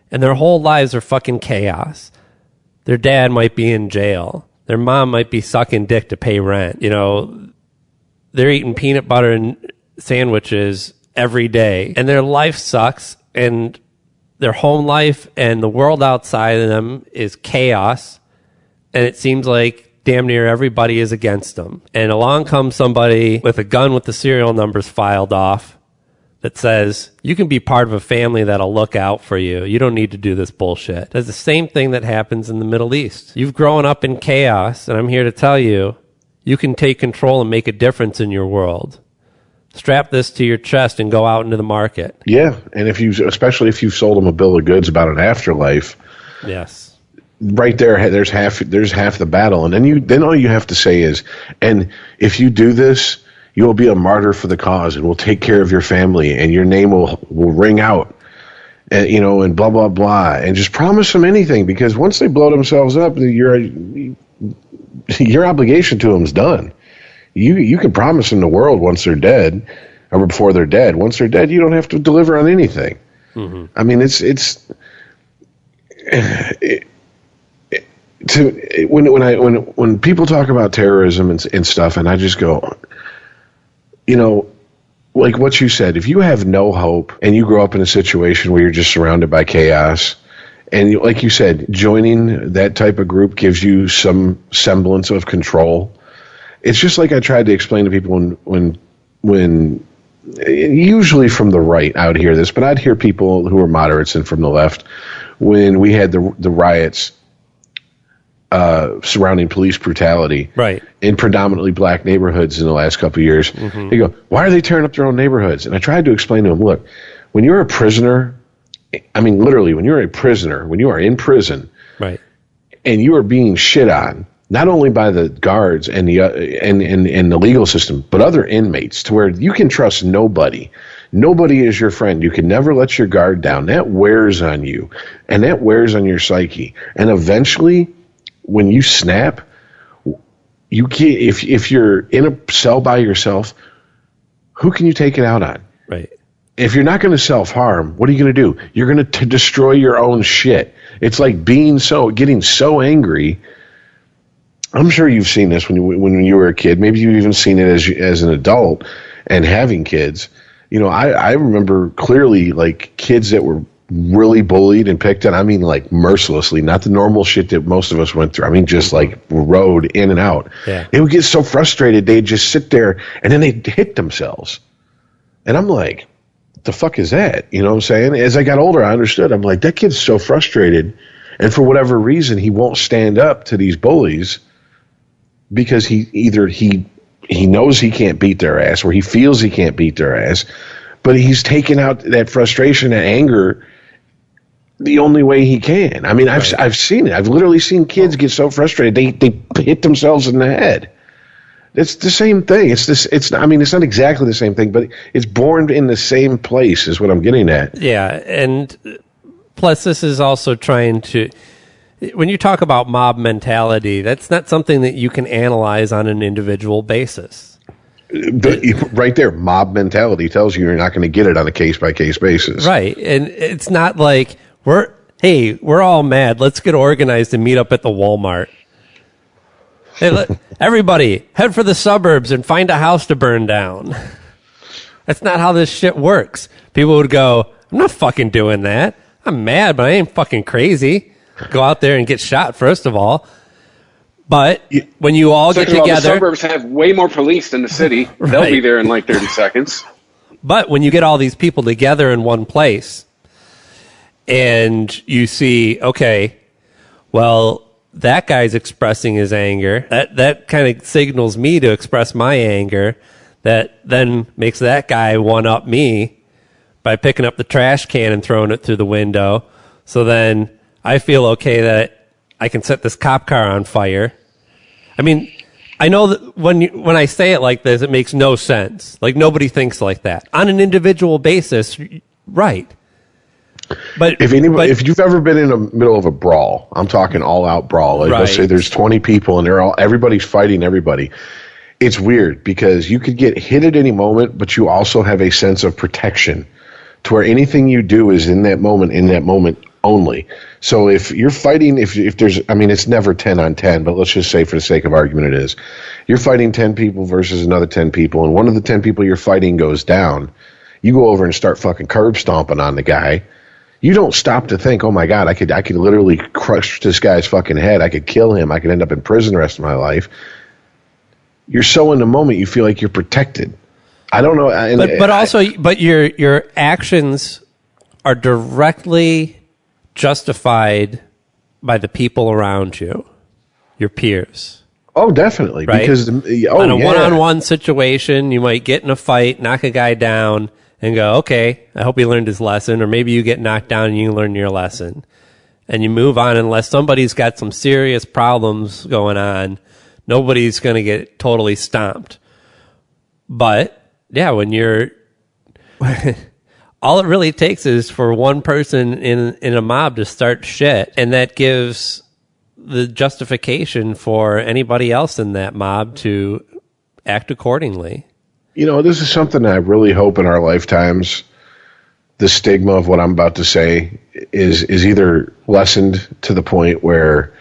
and their whole lives are fucking chaos. Their dad might be in jail. Their mom might be sucking dick to pay rent. You know, they're eating peanut butter and sandwiches every day, and their life sucks, and their home life and the world outside of them is chaos, and it seems like damn near everybody is against them. And along comes somebody with a gun with the serial numbers filed off that says, you can be part of a family that'll look out for you. You don't need to do this bullshit. That's the same thing that happens in the Middle East. You've grown up in chaos, and I'm here to tell you, you can take control and make a difference in your world. Strap this to your chest and go out into the market. Yeah, and especially if you've sold them a bill of goods about an afterlife. Yes. Right there, there's half the battle, and then all you have to say is, and if you do this, you will be a martyr for the cause, and we'll take care of your family, and your name will ring out, and and blah blah blah, and just promise them anything, because once they blow themselves up, your obligation to them is done. You can to them the world once they're dead, or before they're dead. Once they're dead, you don't have to deliver on anything. Mm-hmm. I mean, when people talk about terrorism and stuff, and I just go, like what you said, if you have no hope and you grow up in a situation where you're just surrounded by chaos, and like you said, joining that type of group gives you some semblance of control. it's just like I tried to explain to people when usually from the right I would hear this, but I'd hear people who are moderates and from the left when we had the riots surrounding police brutality in predominantly black neighborhoods in the last couple of years. They go, why are they tearing up their own neighborhoods? And I tried to explain to them, look, when you're a prisoner, I mean, literally, when you're a prisoner, when you are in prison, and you are being shit on, not only by the guards and the and the legal system, but other inmates, to where you can trust nobody. Nobody is your friend. You can never let your guard down. That wears on you, and that wears on your psyche. And eventually, when you snap, you can't. If you're in a cell by yourself, who can you take it out on? If you're not going to self-harm, what are you going to do? You're going to destroy your own shit. It's like getting so angry. I'm sure you've seen this when you were a kid. Maybe you've even seen it as an adult and having kids. You know, I remember clearly like kids that were really bullied and picked on. I mean, like mercilessly, not the normal shit that most of us went through. I mean, just like rode in and out. They would get so frustrated, they'd just sit there and then they'd hit themselves. And I'm like, the fuck is that? You know what I'm saying? As I got older, I understood. I'm like, that kid's so frustrated, and for whatever reason, he won't stand up to these bullies because he knows he can't beat their ass, or he feels he can't beat their ass, but he's taking out that frustration and anger the only way he can. I mean, I've seen it. I've literally seen kids get so frustrated they hit themselves in the head. It's the same thing. I mean, it's not exactly the same thing, but it's born in the same place is what I'm getting at. Yeah, and plus this is also trying to, when you talk about mob mentality, that's not something that you can analyze on an individual basis. Right there, mob mentality tells you you're not going to get it on a case-by-case basis. Right, and it's not like, we're all mad, let's get organized and meet up at the Walmart. Hey, everybody, head for the suburbs and find a house to burn down. That's not how this shit works. People would go, I'm not fucking doing that. I'm mad, but I ain't fucking crazy. Go out there and get shot, first of all. But when you all get together... the suburbs have way more police than the city. They'll be there in like 30 seconds. But when you get all these people together in one place and you see, okay, well... that guy's expressing his anger. That kind of signals me to express my anger. That then makes that guy one-up me by picking up the trash can and throwing it through the window. So then I feel okay that I can set this cop car on fire. I mean, I know that when I say it like this, it makes no sense. Like, nobody thinks like that. On an individual basis, right. But if you've ever been in the middle of a brawl, I'm talking all out brawl. Like let's say there's 20 people and everybody's fighting everybody. It's weird because you could get hit at any moment, but you also have a sense of protection to where anything you do is in that moment only. So if you're fighting, if there's, I mean, it's never 10 on 10, but let's just say for the sake of argument, it is. You're fighting 10 people versus another 10 people, and one of the 10 people you're fighting goes down. You go over and start fucking curb stomping on the guy. You don't stop to think, oh my God, I could literally crush this guy's fucking head. I could kill him. I could end up in prison the rest of my life. You're so in the moment, you feel like you're protected. I don't know. But your actions are directly justified by the people around you, your peers. Oh, definitely. Right? Because in a one-on-one situation, you might get in a fight, knock a guy down, and go, okay, I hope he learned his lesson. Or maybe you get knocked down and you learn your lesson. And you move on unless somebody's got some serious problems going on. Nobody's going to get totally stomped. But, yeah, when you're... all it really takes is for one person in a mob to start shit. And that gives the justification for anybody else in that mob to act accordingly. You know, this is something I really hope in our lifetimes, the stigma of what I'm about to say is either lessened to the point where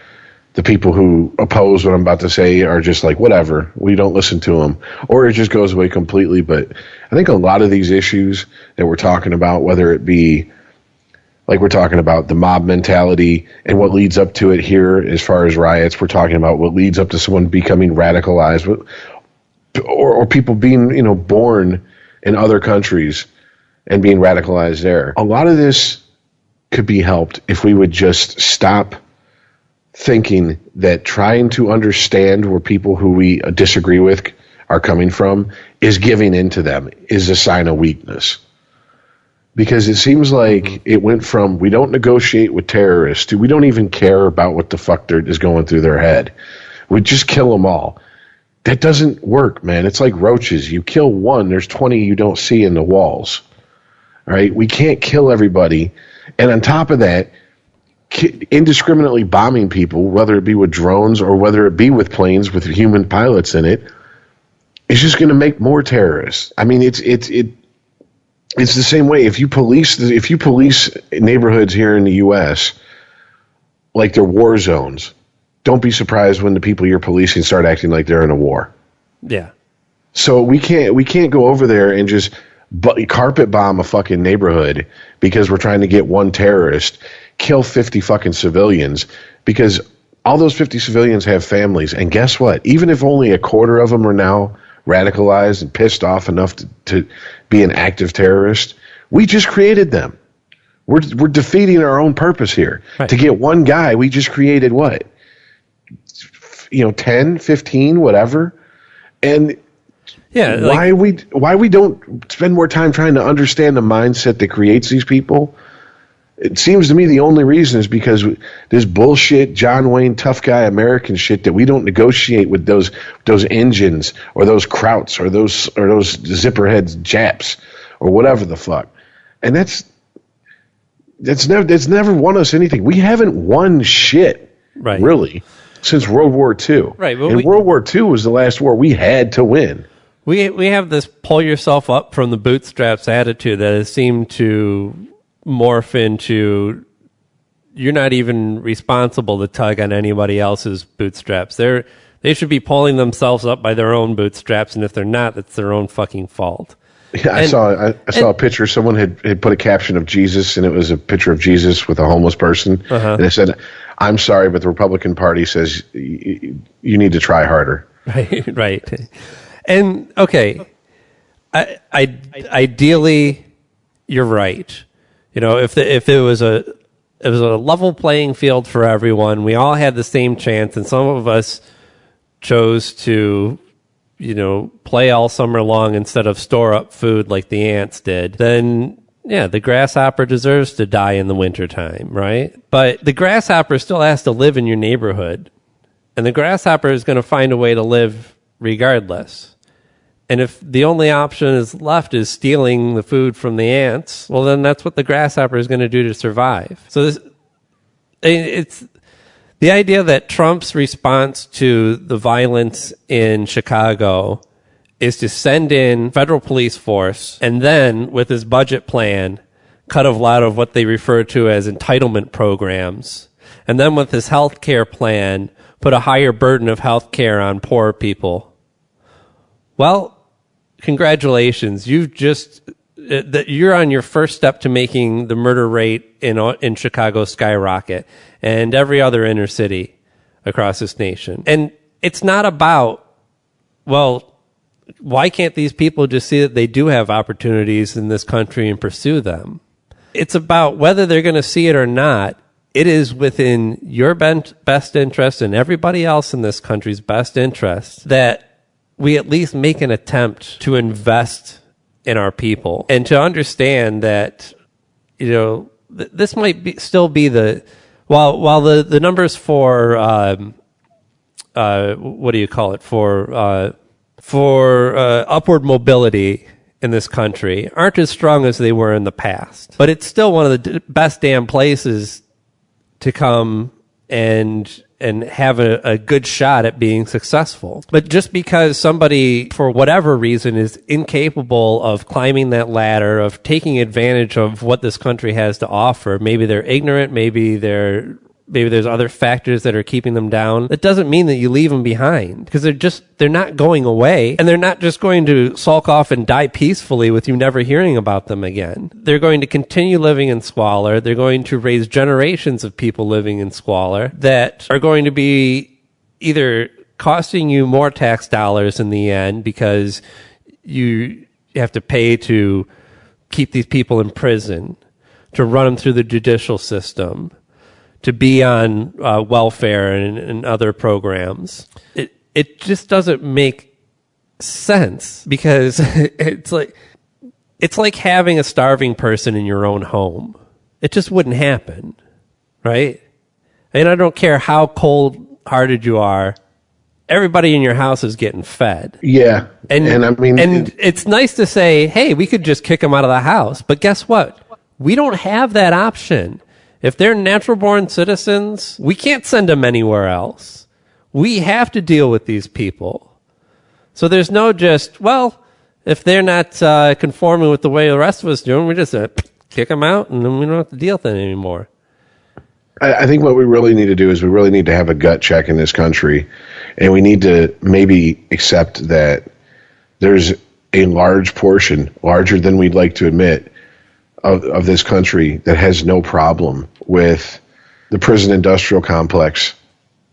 the people who oppose what I'm about to say are just like, whatever, we don't listen to them, or it just goes away completely. But I think a lot of these issues that we're talking about, whether it be, like we're talking about the mob mentality and what leads up to it here as far as riots. We're talking about what leads up to someone becoming radicalized, or people being, born in other countries and being radicalized there. A lot of this could be helped if we would just stop thinking that trying to understand where people who we disagree with are coming from is giving in to them, is a sign of weakness. Because it seems like it went from we don't negotiate with terrorists to we don't even care about what the fuck is going through their head. We just kill them all. That doesn't work, man. It's like roaches. You kill one, there's 20 you don't see in the walls. All right? We can't kill everybody. And on top of that, indiscriminately bombing people, whether it be with drones or whether it be with planes with human pilots in it, is just going to make more terrorists. I mean, it's the same way. If you police neighborhoods here in the U.S. like they're war zones, don't be surprised when the people you're policing start acting like they're in a war. Yeah. So we can't go over there and just carpet bomb a fucking neighborhood because we're trying to get one terrorist, kill 50 fucking civilians, because all those 50 civilians have families. And guess what? Even if only a quarter of them are now radicalized and pissed off enough to be an active terrorist, we just created them. We're defeating our own purpose here. Right. To get one guy, we just created what? 10, 15, whatever. And yeah, why we don't spend more time trying to understand the mindset that creates these people? It seems to me the only reason is because this bullshit John Wayne tough guy American shit that we don't negotiate with those engines or those krauts or those zipperheads Japs or whatever the fuck. And that's never won us anything. We haven't won shit, right, really, since World War II. Right, and World War II was the last war we had to win. We have this pull yourself up from the bootstraps attitude that has seemed to morph into you're not even responsible to tug on anybody else's bootstraps. They should be pulling themselves up by their own bootstraps, and if they're not, that's their own fucking fault. Yeah, I saw a picture. Someone had put a caption of Jesus, and it was a picture of Jesus with a homeless person, and it said, "I'm sorry, but the Republican Party says you need to try harder." Right. And okay, ideally, you're right. If it was a level playing field for everyone, we all had the same chance, and some of us chose to, play all summer long instead of store up food like the ants did, then yeah, the grasshopper deserves to die in the wintertime, right? But the grasshopper still has to live in your neighborhood, and the grasshopper is going to find a way to live regardless. And if the only option is left is stealing the food from the ants, well, then that's what the grasshopper is going to do to survive. So it's the idea that Trump's response to the violence in Chicago is to send in federal police force and then, with his budget plan, cut a lot of what they refer to as entitlement programs. And then with his health care plan, put a higher burden of health care on poor people. Well, congratulations. You're on your first step to making the murder rate in Chicago skyrocket and every other inner city across this nation. And it's not about, well, why can't these people just see that they do have opportunities in this country and pursue them? It's about whether they're going to see it or not. It is within your best interest and everybody else in this country's best interest that we at least make an attempt to invest in our people and to understand that, this might still be while the numbers for, what do you call it? For upward mobility in this country aren't as strong as they were in the past, but it's still one of the best damn places to come and have a good shot at being successful. But just because somebody, for whatever reason, is incapable of climbing that ladder, of taking advantage of what this country has to offer, maybe they're ignorant, maybe they're maybe there's other factors that are keeping them down. That doesn't mean that you leave them behind, because they're not going away, and they're not just going to sulk off and die peacefully with you never hearing about them again. They're going to continue living in squalor. They're going to raise generations of people living in squalor that are going to be either costing you more tax dollars in the end because you have to pay to keep these people in prison, to run them through the judicial system, to be on welfare and other programs. It just doesn't make sense, because it's like having a starving person in your own home. It just wouldn't happen, right? And I don't care how cold-hearted you are, everybody in your house is getting fed. Yeah. And I mean, and it's nice to say, hey, we could just kick them out of the house. But guess what? We don't have that option. If they're natural born citizens, we can't send them anywhere else. We have to deal with these people. So there's no just, well, if they're not conforming with the way the rest of us do, we just kick them out, and then we don't have to deal with them anymore. I think what we really need to do is we really need to have a gut check in this country, and we need to maybe accept that there's a large portion, larger than we'd like to admit, of this country that has no problem with the prison industrial complex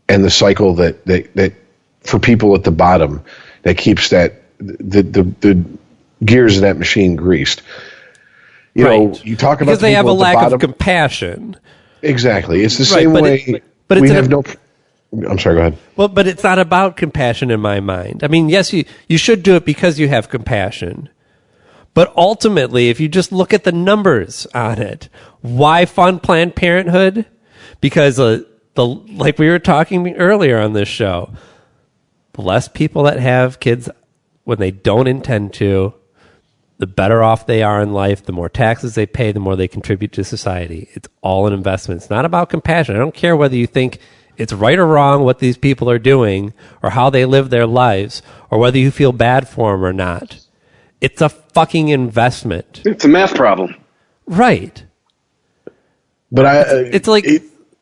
and the cycle that for people at the bottom that keeps that the gears of that machine greased. You know, you talk about because they have a lack of compassion. Exactly. It's the same way. But we have no. I'm sorry, go ahead. Well, but it's not about compassion in my mind. I mean, yes, you should do it because you have compassion. But ultimately, if you just look at the numbers on it, why fund Planned Parenthood? Because like we were talking earlier on this show, the less people that have kids when they don't intend to, the better off they are in life, the more taxes they pay, the more they contribute to society. It's all an investment. It's not about compassion. I don't care whether you think it's right or wrong what these people are doing or how they live their lives or whether you feel bad for them or not. It's a fucking investment. It's a math problem. Right. But it's like...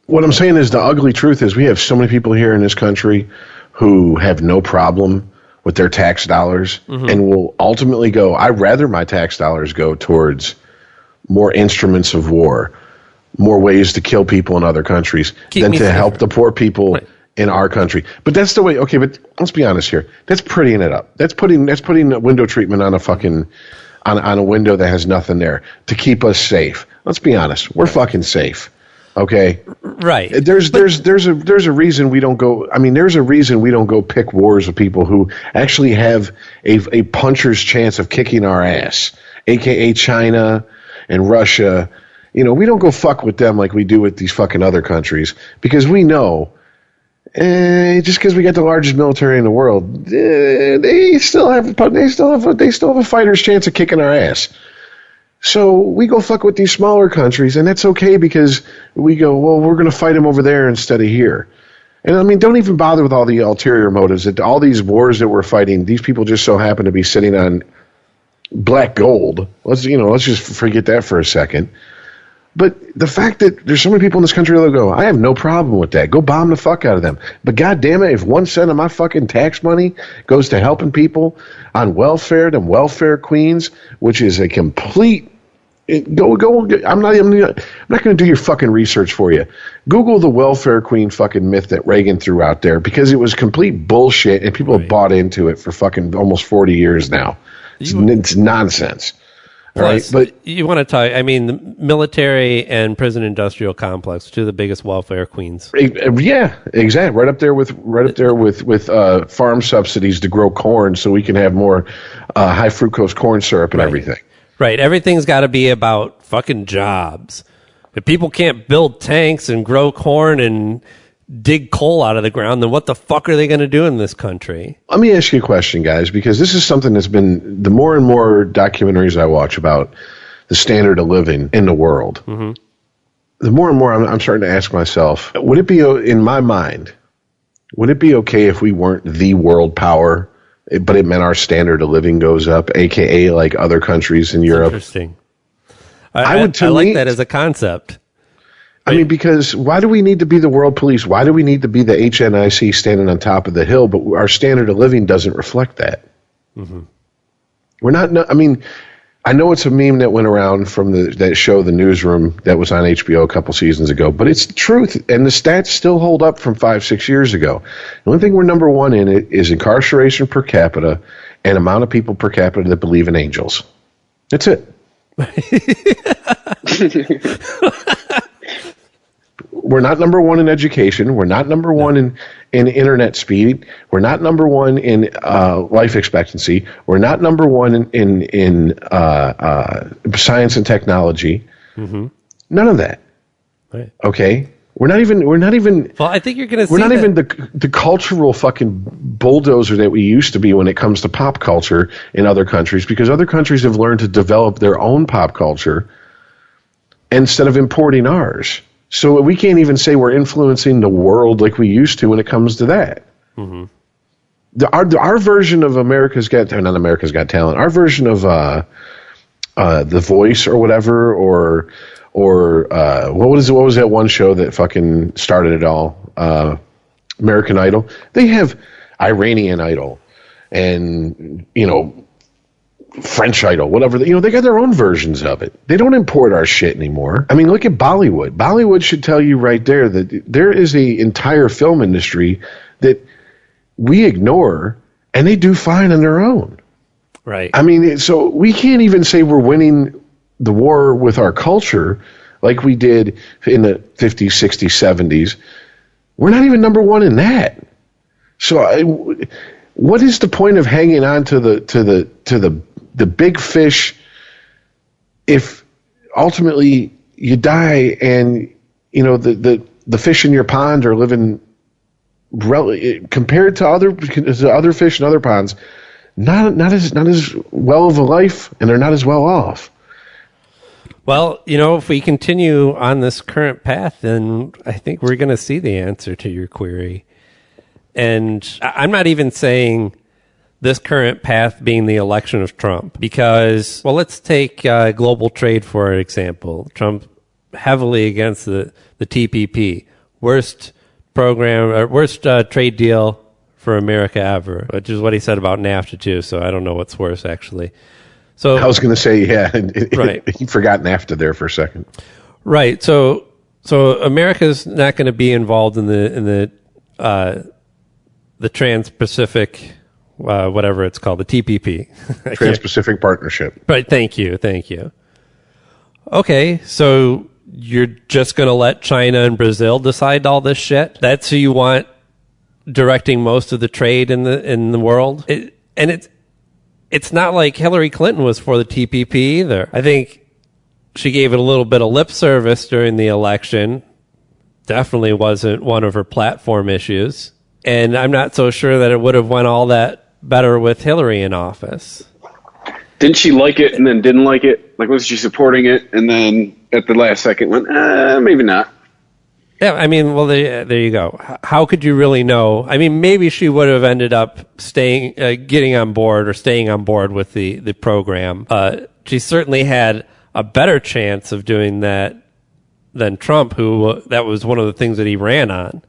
what I'm saying is the ugly truth is we have so many people here in this country who have no problem with their tax dollars and will ultimately go, I'd rather my tax dollars go towards more instruments of war, more ways to kill people in other countries than to help the poor people in our country. But that's the way, okay, but let's be honest here. That's prettying it up. That's putting a window treatment on a fucking, on a window that has nothing there to keep us safe. Let's be honest. We're fucking safe. Okay. Right. There's a reason we don't go. I mean, there's a reason we don't go pick wars with people who actually have a puncher's chance of kicking our ass, aka China and Russia. You know, we don't go fuck with them like we do with these fucking other countries because we know, just because we got the largest military in the world, they still have a fighter's chance of kicking our ass. So we go fuck with these smaller countries, and that's okay because we go, well, we're going to fight them over there instead of here. And I mean, don't even bother with all the ulterior motives. That all these wars that we're fighting, these people just so happen to be sitting on black gold. Let's just forget that for a second. But the fact that there's so many people in this country that go, I have no problem with that. Go bomb the fuck out of them. But God damn it, if 1 cent of my fucking tax money goes to helping people on welfare, them welfare queens, which is a complete I'm not going to do your fucking research for you. Google the welfare queen fucking myth that Reagan threw out there because it was complete bullshit and people have bought into it for fucking almost 40 years now. It's nonsense. Plus, right, but you want to talk? I mean, the military and prison industrial complex, two of the biggest welfare queens. Yeah, exactly. Right up there with farm subsidies to grow corn, so we can have more high fructose corn syrup and everything. Right, everything's got to be about fucking jobs. If people can't build tanks and grow corn and dig coal out of the ground, then what the fuck are they going to do in this country? Let me ask you a question, guys, because this is something that's been, the more and more documentaries I watch about the standard of living in the world, the more and more I'm starting to ask myself, would it be, in my mind, would it be okay if we weren't the world power, but it meant our standard of living goes up, a.k.a. like other countries in Europe? Interesting. I like that as a concept. I mean, because why do we need to be the world police? Why do we need to be the HNIC standing on top of the hill? But our standard of living doesn't reflect that. Mm-hmm. We're not. I mean, I know it's a meme that went around from that show, The Newsroom, that was on HBO a couple seasons ago. But it's the truth, and the stats still hold up from 5-6 years ago. The only thing we're number one in it is incarceration per capita and amount of people per capita that believe in angels. That's it. We're not number one in education. We're not number one in internet speed. We're not number one in life expectancy. We're not number one in science and technology. Mm-hmm. None of that. Right. Okay. We're not even. Well, I think you're going to. We're not even the cultural fucking bulldozer that we used to be when it comes to pop culture in other countries, because other countries have learned to develop their own pop culture instead of importing ours. So we can't even say we're influencing the world like we used to when it comes to that. Mm-hmm. Our version of America's Got Talent, not America's Got Talent, our version of The Voice or whatever, or what was that one show that fucking started it all? American Idol. They have Iranian Idol and, French Idol, whatever. They got their own versions of it. They don't import our shit anymore. I mean, look at Bollywood. Bollywood should tell you right there that there is an entire film industry that we ignore, and they do fine on their own. Right. I mean, so we can't even say we're winning the war with our culture like we did in the 50s, 60s, 70s. We're not even number one in that. So what is the point of hanging on to the big fish if ultimately you die and the fish in your pond are living compared to other fish in other ponds not as well of a life, and they're not as well off. Well, if we continue on this current path, then I think we're going to see the answer to your query. And I'm not even saying this current path being the election of Trump, because, well, let's take global trade for example. Trump heavily against the TPP, worst program, or worst trade deal for America ever, which is what he said about NAFTA too. So I don't know what's worse, actually. So I was going to say, yeah, right. He forgot NAFTA there for a second. Right. So America's not going to be involved in the Trans-Pacific, whatever it's called, the TPP. Trans-Pacific Partnership. Right. Thank you. Okay. So you're just going to let China and Brazil decide all this shit? That's who you want directing most of the trade in the world? It's not like Hillary Clinton was for the TPP either. I think she gave it a little bit of lip service during the election. Definitely wasn't one of her platform issues. And I'm not so sure that it would have went all that better with Hillary in office. Didn't she like it and then didn't like it? Like, was she supporting it and then at the last second went, maybe not? Yeah, I mean, well, there you go. How could you really know? I mean, maybe she would have ended up getting on board or staying on board with the program. She certainly had a better chance of doing that than Trump, that was one of the things that he ran on,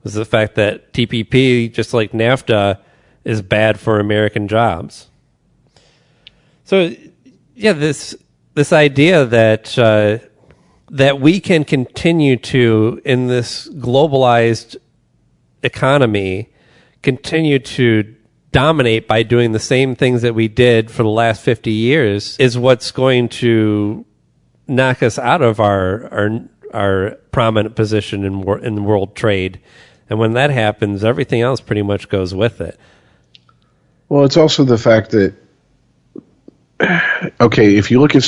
was the fact that TPP, just like NAFTA, is bad for American jobs. So, yeah, this idea that we can continue to, in this globalized economy, continue to dominate by doing the same things that we did for the last 50 years is what's going to knock us out of our prominent position in world trade. And when that happens, everything else pretty much goes with it. Well, it's also the fact that, okay, if you look at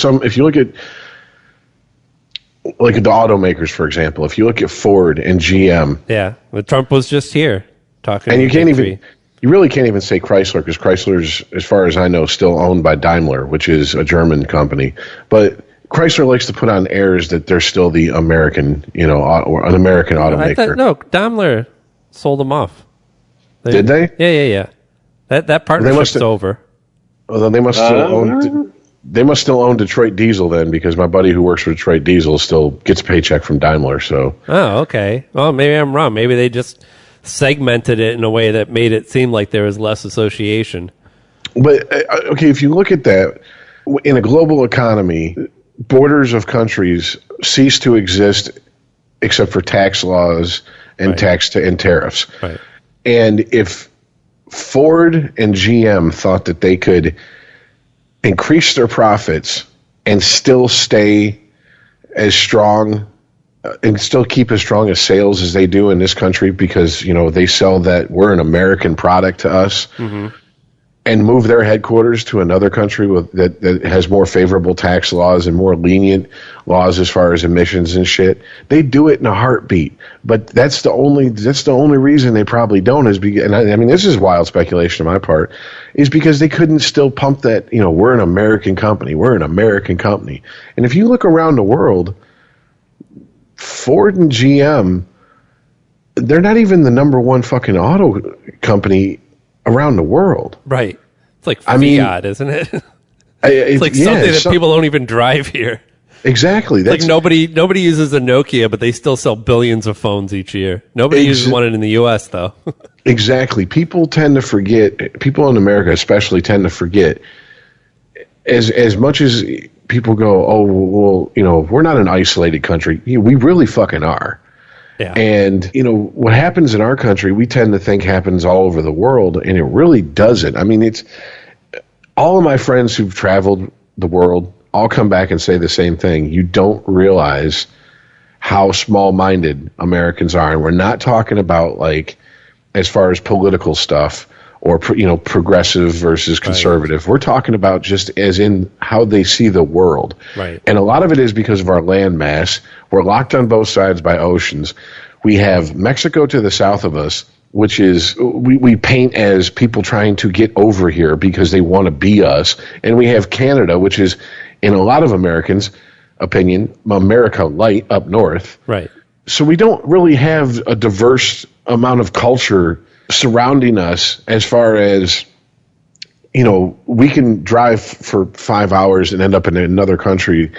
like the automakers, for example, if you look at Ford and GM. Yeah, but Trump was just here talking. And you really can't even say Chrysler, because Chrysler's, as far as I know, still owned by Daimler, which is a German company. But Chrysler likes to put on airs that they're still the American, or an American automaker. Daimler sold them off. Did they? Yeah. That partnership's over. Well, then they must still own. They must still own Detroit Diesel then, because my buddy who works for Detroit Diesel still gets a paycheck from Daimler. So. Oh, okay. Well, maybe I'm wrong. Maybe they just segmented it in a way that made it seem like there was less association. But, okay, if you look at that, in a global economy, borders of countries cease to exist except for tax laws and and tariffs. Right. And if Ford and GM thought that they could increase their profits and still stay as strong and still keep as strong as sales as they do in this country, because, you know, they sell that we're an American product to us, and move their headquarters to another country that has more favorable tax laws and more lenient laws as far as emissions and shit, they do it in a heartbeat. But that's the only reason they probably don't is because, and I mean, this is wild speculation on my part, is because they couldn't still pump that, you know, we're an American company. We're an American company. And if you look around the world, Ford and GM, they're not even the number one fucking auto company around the world. Right. It's like Fiat, isn't it? It's like something that people don't even drive here. Exactly. It's like nobody uses a Nokia, but they still sell billions of phones each year. Nobody uses one in the U.S., though. Exactly. People tend to forget, people in America especially tend to forget, as much as people go, oh, well, you know, we're not an isolated country. We really fucking are. Yeah. And, you know, what happens in our country, we tend to think happens all over the world, and it really doesn't. I mean, it's all of my friends who've traveled the world all come back and say the same thing. You don't realize how small-minded Americans are. And we're not talking about, like, as far as political stuff or, you know, progressive versus conservative. Right. We're talking about just as in how they see the world. Right. And a lot of it is because of our land mass. We're locked on both sides by oceans. We have Mexico to the south of us, which is we paint as people trying to get over here because they want to be us. And we have Canada, which is, in a lot of Americans' opinion, America light up north. Right. So we don't really have a diverse amount of culture surrounding us, as far as, you know, we can drive for 5 hours and end up in another country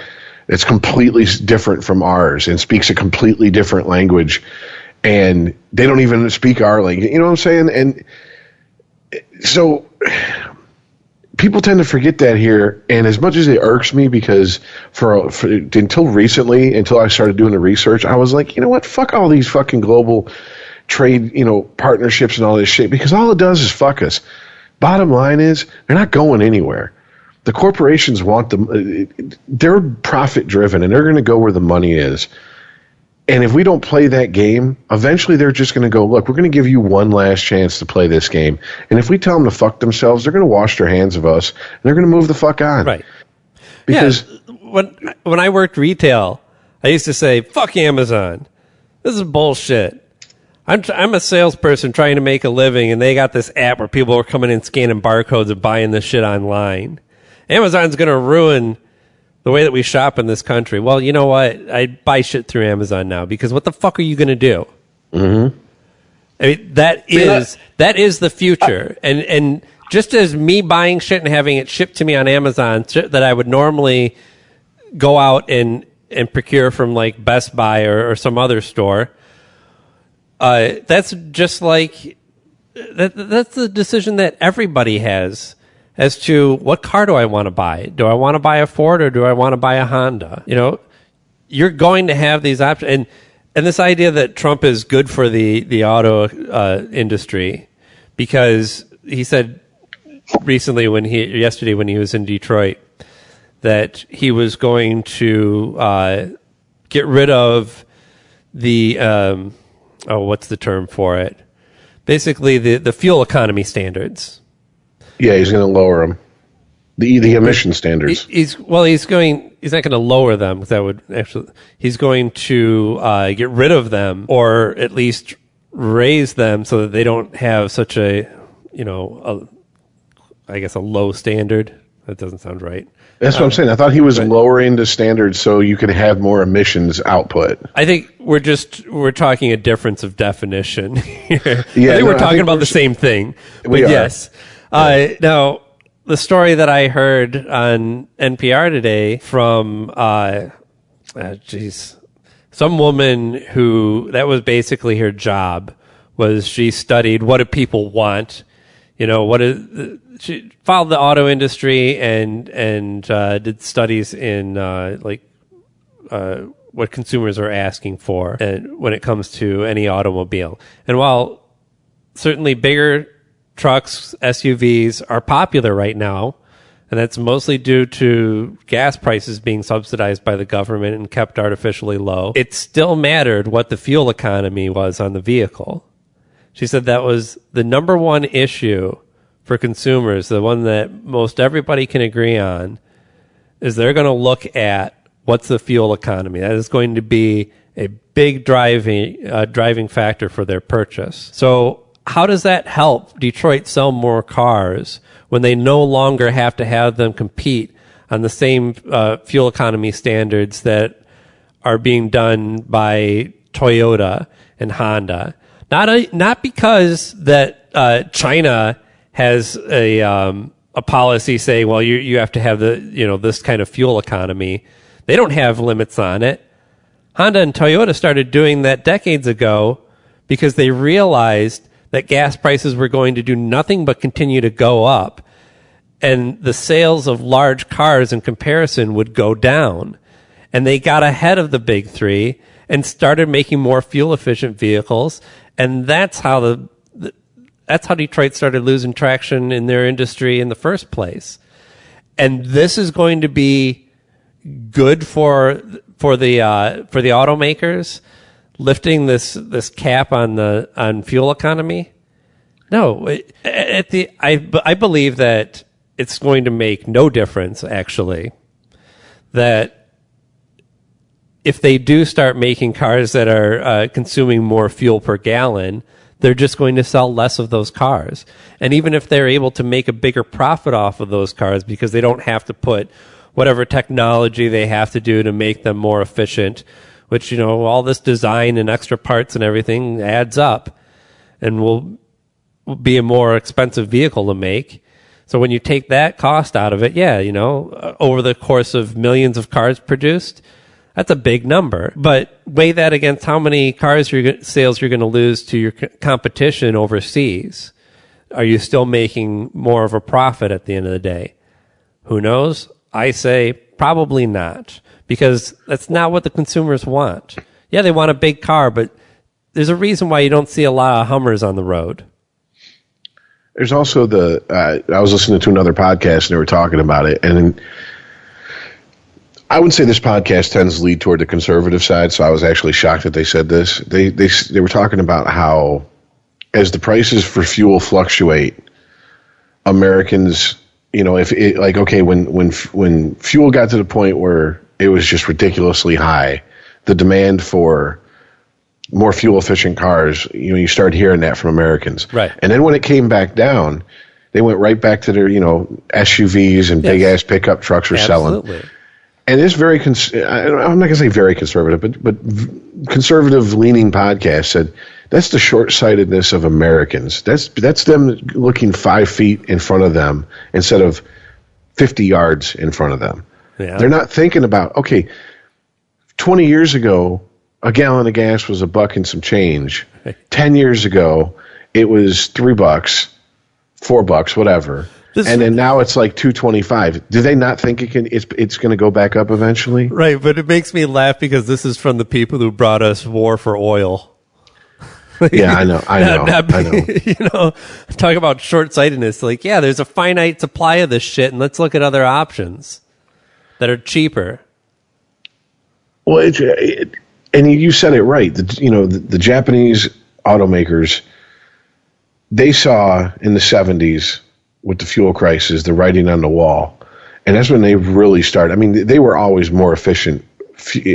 that's completely different from ours and speaks a completely different language, and they don't even speak our language. You know what I'm saying? And so people tend to forget that here. And as much as it irks me, because for until recently, until I started doing the research, I was like, you know what? Fuck all these fucking global trade, you know, partnerships and all this shit, because all it does is fuck us. Bottom line is, they're not going anywhere. The corporations want them. They're profit driven, and they're going to go where the money is. And if we don't play that game, eventually they're just going to go, look, we're going to give you one last chance to play this game. And if we tell them to fuck themselves, they're going to wash their hands of us, and they're going to move the fuck on. Right. Because when I worked retail, I used to say, fuck Amazon. This is bullshit. I'm a salesperson trying to make a living, and they got this app where people are coming in scanning barcodes and buying this shit online. Amazon's going to ruin the way that we shop in this country. Well, you know what? I buy shit through Amazon now, because what the fuck are you going to do? Mm-hmm. I mean, that is the future. And just as me buying shit and having it shipped to me on Amazon that I would normally go out and procure from like Best Buy or some other store, that's just like that's the decision that everybody has as to what car do I want to buy. Do I want to buy a Ford or do I want to buy a Honda? You know, you're going to have these options. And this idea that Trump is good for the auto industry, because he said yesterday when he was in Detroit that he was going to get rid of the what's the term for it? Basically, the fuel economy standards. Yeah, he's going to lower them. The emission standards. He's not going to lower them. That would actually. He's going to get rid of them, or at least raise them so that they don't have such a low standard. That doesn't sound right. That's what I'm saying. I thought he was lowering the standards so you could have more emissions output. I think we're talking a difference of definition here. Yeah, I think we're talking about the same thing. But yes. Now, the story that I heard on NPR today from, some woman who, that was basically her job, was she studied what do people want, she followed the auto industry and did studies in what consumers are asking for and when it comes to any automobile. And while certainly bigger trucks, SUVs are popular right now, and that's mostly due to gas prices being subsidized by the government and kept artificially low, it still mattered what the fuel economy was on the vehicle. She said that was the number one issue for consumers, the one that most everybody can agree on, is they're going to look at what's the fuel economy. That is going to be a big driving factor for their purchase. So how does that help Detroit sell more cars when they no longer have to have them compete on the same fuel economy standards that are being done by Toyota and Honda? Not because that China has a policy saying, well, you have to have this kind of fuel economy. They don't have limits on it. Honda and Toyota started doing that decades ago because they realized that gas prices were going to do nothing but continue to go up, and the sales of large cars in comparison would go down. And they got ahead of the big three and started making more fuel efficient vehicles, and that's how that's how Detroit started losing traction in their industry in the first place. And this is going to be good for the automakers, lifting this cap on fuel economy. No, I believe that it's going to make no difference, actually, that if they do start making cars that are consuming more fuel per gallon, they're just going to sell less of those cars. And even if they're able to make a bigger profit off of those cars because they don't have to put whatever technology they have to do to make them more efficient, which, all this design and extra parts and everything adds up and will be a more expensive vehicle to make. So when you take that cost out of it, over the course of millions of cars produced, that's a big number. But weigh that against how many cars sales you're going to lose to your competition overseas. Are you still making more of a profit at the end of the day? Who knows? I say probably not, because that's not what the consumers want. Yeah, they want a big car, but there's a reason why you don't see a lot of Hummers on the road. There's also I was listening to another podcast and they were talking about it, and I would say this podcast tends to lead toward the conservative side, so I was actually shocked that they said this. They were talking about how as the prices for fuel fluctuate, Americans, when fuel got to the point where it was just ridiculously high, the demand for more fuel efficient cars, you start hearing that from Americans. Right. And then when it came back down, they went right back to their, SUVs and big ass pickup trucks were selling. And it's very, I'm not going to say very conservative, but conservative leaning podcast said that's the short-sightedness of Americans. That's them looking 5 feet in front of them instead of 50 yards in front of them. Yeah. They're not thinking about, 20 years ago, a gallon of gas was $1 and some change. 10 years ago, it was $3, $4, whatever. And then now it's like $2.25. Do they not think it's going to go back up eventually? Right, but it makes me laugh because this is from the people who brought us war for oil. Yeah, I know. Talk about short-sightedness. There's a finite supply of this shit, and let's look at other options that are cheaper. Well, and you said it right. The Japanese automakers, they saw in the 70s with the fuel crisis, the writing on the wall. And that's when they really started. I mean, they were always more efficient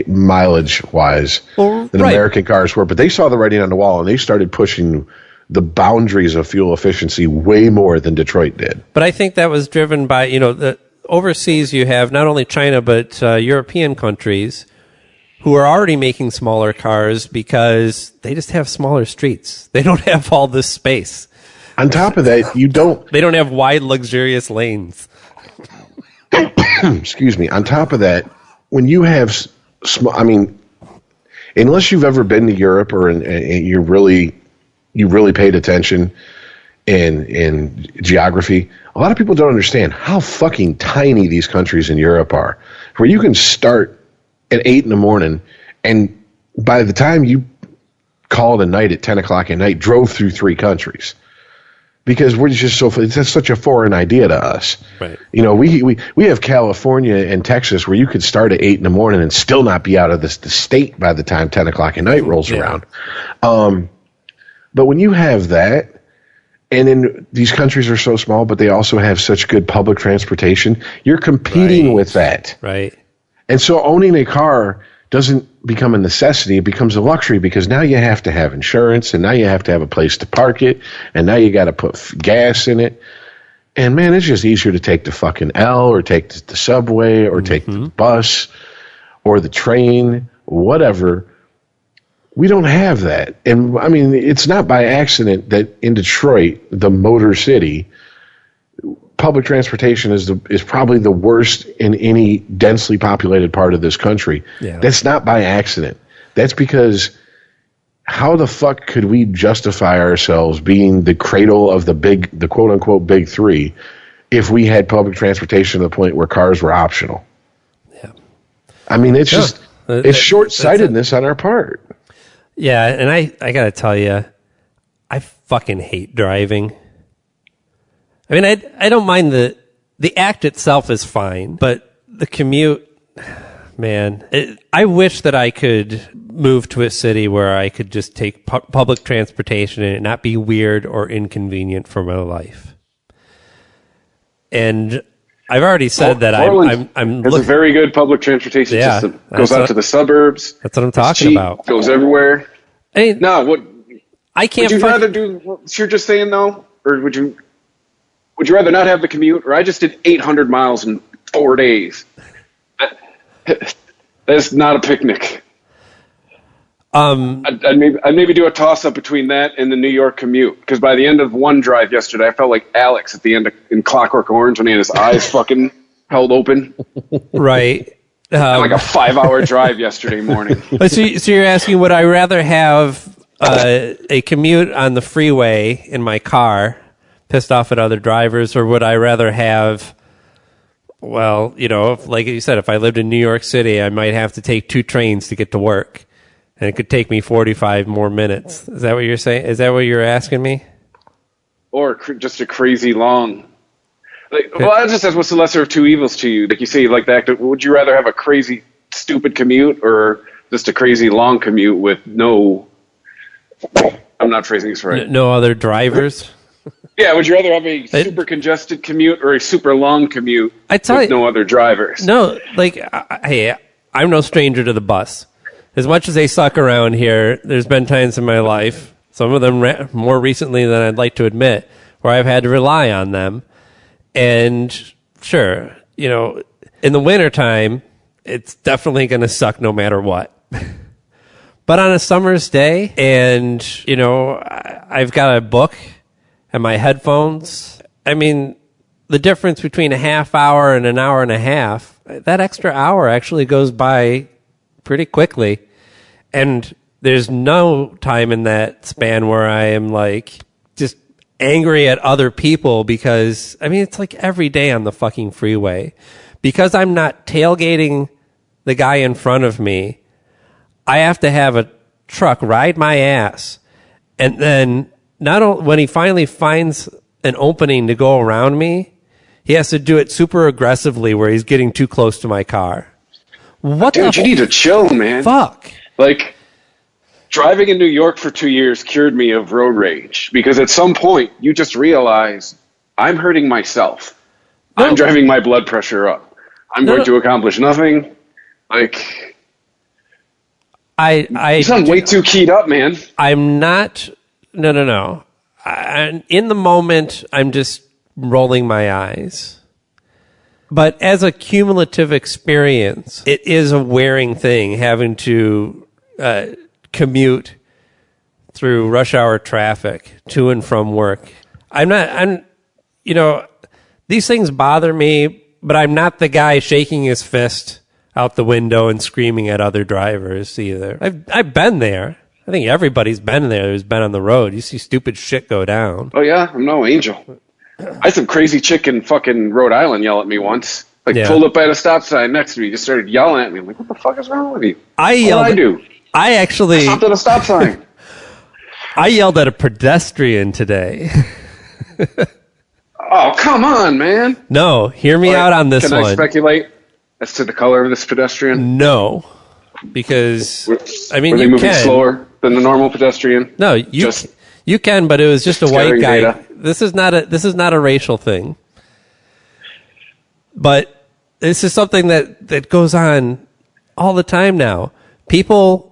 mileage-wise than American cars were, but they saw the writing on the wall, and they started pushing the boundaries of fuel efficiency way more than Detroit did. But I think that was driven by, overseas you have not only China, but European countries who are already making smaller cars because they just have smaller streets. They don't have all this space. On top of that, They don't have wide, luxurious lanes. Excuse me. On top of that, when you have unless you've ever been to Europe and you really paid attention in geography, a lot of people don't understand how fucking tiny these countries in Europe are. Where you can start at 8 a.m. and by the time you call it a night at 10 o'clock at night, drove through 3 countries. Because we're just it's such a foreign idea to us. Right. You know, we have California and Texas where you could start at 8 a.m. and still not be out of the state by the time 10 o'clock at night rolls around. But when you have that, and then these countries are so small, but they also have such good public transportation, you're competing with that. Right. And so owning a car doesn't become a necessity, it becomes a luxury because now you have to have insurance and now you have to have a place to park it and now you got to put gas in it. And man, it's just easier to take the fucking L or take the subway or take the bus or the train, whatever. We don't have that. And I mean, it's not by accident that in Detroit, the Motor City, public transportation is probably the worst in any densely populated part of this country. Yeah. That's not by accident. That's because how the fuck could we justify ourselves being the cradle of the quote unquote big 3 if we had public transportation to the point where cars were optional? Yeah. I mean, it's just it's short-sightedness on our part. Yeah, and I got to tell you, I fucking hate driving. I mean, I don't mind the act itself is fine, but the commute, man, I wish that I could move to a city where I could just take public transportation and it not be weird or inconvenient for my life. And I've already said that I'm There's a very good public transportation system. Goes out to the suburbs. That's what I'm talking about. Goes everywhere. I mean, I can't. Would you rather do what you're just saying though, or would you rather not have the commute? Or I just did 800 miles in 4 days. That's not a picnic. I'd maybe do a toss up between that and the New York commute because by the end of one drive yesterday, I felt like Alex at the end in Clockwork Orange when he had his eyes fucking held open. Right. Like a 5-hour drive yesterday morning. So you're asking, would I rather have a commute on the freeway in my car, pissed off at other drivers, or would I rather have, well, you know, like you said, if I lived in New York City, I might have to take 2 trains to get to work, and it could take me 45 more minutes. Is that what you're saying? Is that what you're asking me? Or just a crazy long. Well, I just ask, what's the lesser of 2 evils to you? Like you say, like that. Would you rather have a crazy, stupid commute or just a crazy long commute with no? I'm not phrasing this right. No other drivers. Yeah, would you rather have a super congested commute or a super long commute with no other drivers? No, like, hey, I'm no stranger to the bus. As much as they suck around here, there's been times in my life, some of them more recently than I'd like to admit, where I've had to rely on them. And sure, you know, in the wintertime, it's definitely going to suck no matter what. But on a summer's day, and, you know, I've got a book and my headphones, I mean, the difference between a half hour and an hour and a half, that extra hour actually goes by pretty quickly. And there's no time in that span where I am like just angry at other people because, I mean, it's like every day on the fucking freeway. Because I'm not tailgating the guy in front of me, I have to have a truck ride my ass. And then when he finally finds an opening to go around me, he has to do it super aggressively where he's getting too close to my car. Dude, you need to chill, man. Fuck. Like, driving in New York for 2 years cured me of road rage because at some point you just realize I'm hurting myself. No. I'm driving my blood pressure up. I'm going to accomplish nothing. Like, you sound way too keyed up, man. I'm not. No. In the moment, I'm just rolling my eyes. But as a cumulative experience, it is a wearing thing having to commute through rush hour traffic to and from work. these things bother me, but I'm not the guy shaking his fist out the window and screaming at other drivers either. I've been there. I think everybody's been there who's been on the road. You see stupid shit go down. Oh, yeah? I'm no angel. I had some crazy chick in fucking Rhode Island yell at me once. Pulled up at a stop sign next to me, just started yelling at me. I'm like, what the fuck is wrong with you? What did I do? I stopped at a stop sign. I yelled at a pedestrian today. Oh, come on, man. No, hear me out on this one. Can I speculate as to the color of this pedestrian? No, because were they moving slower than the normal pedestrian? No, you can, but it was just a white guy. Data. This is not a racial thing. But this is something that goes on all the time now. People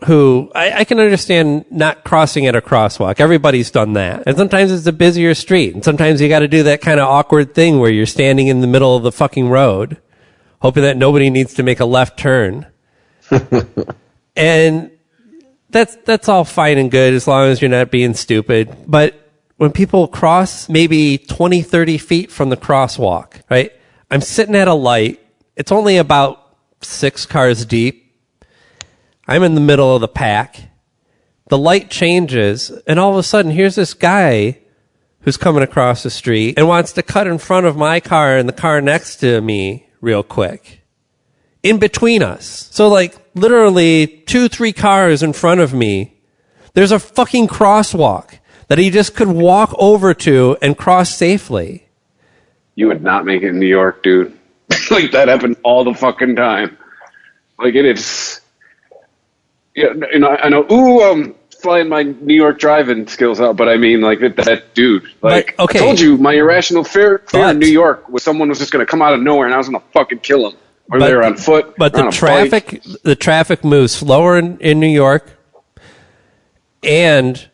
who I can understand not crossing at a crosswalk. Everybody's done that. And sometimes it's a busier street. And sometimes you got to do that kind of awkward thing where you're standing in the middle of the fucking road, hoping that nobody needs to make a left turn. And that's all fine and good as long as you're not being stupid. But when people cross maybe 20, 30 feet from the crosswalk, right? I'm sitting at a light. It's only about 6 cars deep. I'm in the middle of the pack. The light changes, and all of a sudden, here's this guy who's coming across the street and wants to cut in front of my car and the car next to me real quick. In between us. So, literally 2-3 cars in front of me. There's a fucking crosswalk that he just could walk over to and cross safely. You would not make it in New York, dude. That happened all the fucking time. It is... Yeah, I know. I'm flying my New York driving skills out, but I mean, that dude. Okay. I told you, my irrational fear in New York was someone was just going to come out of nowhere and I was going to fucking kill him. Or they were on foot. But the traffic moves slower in New York, and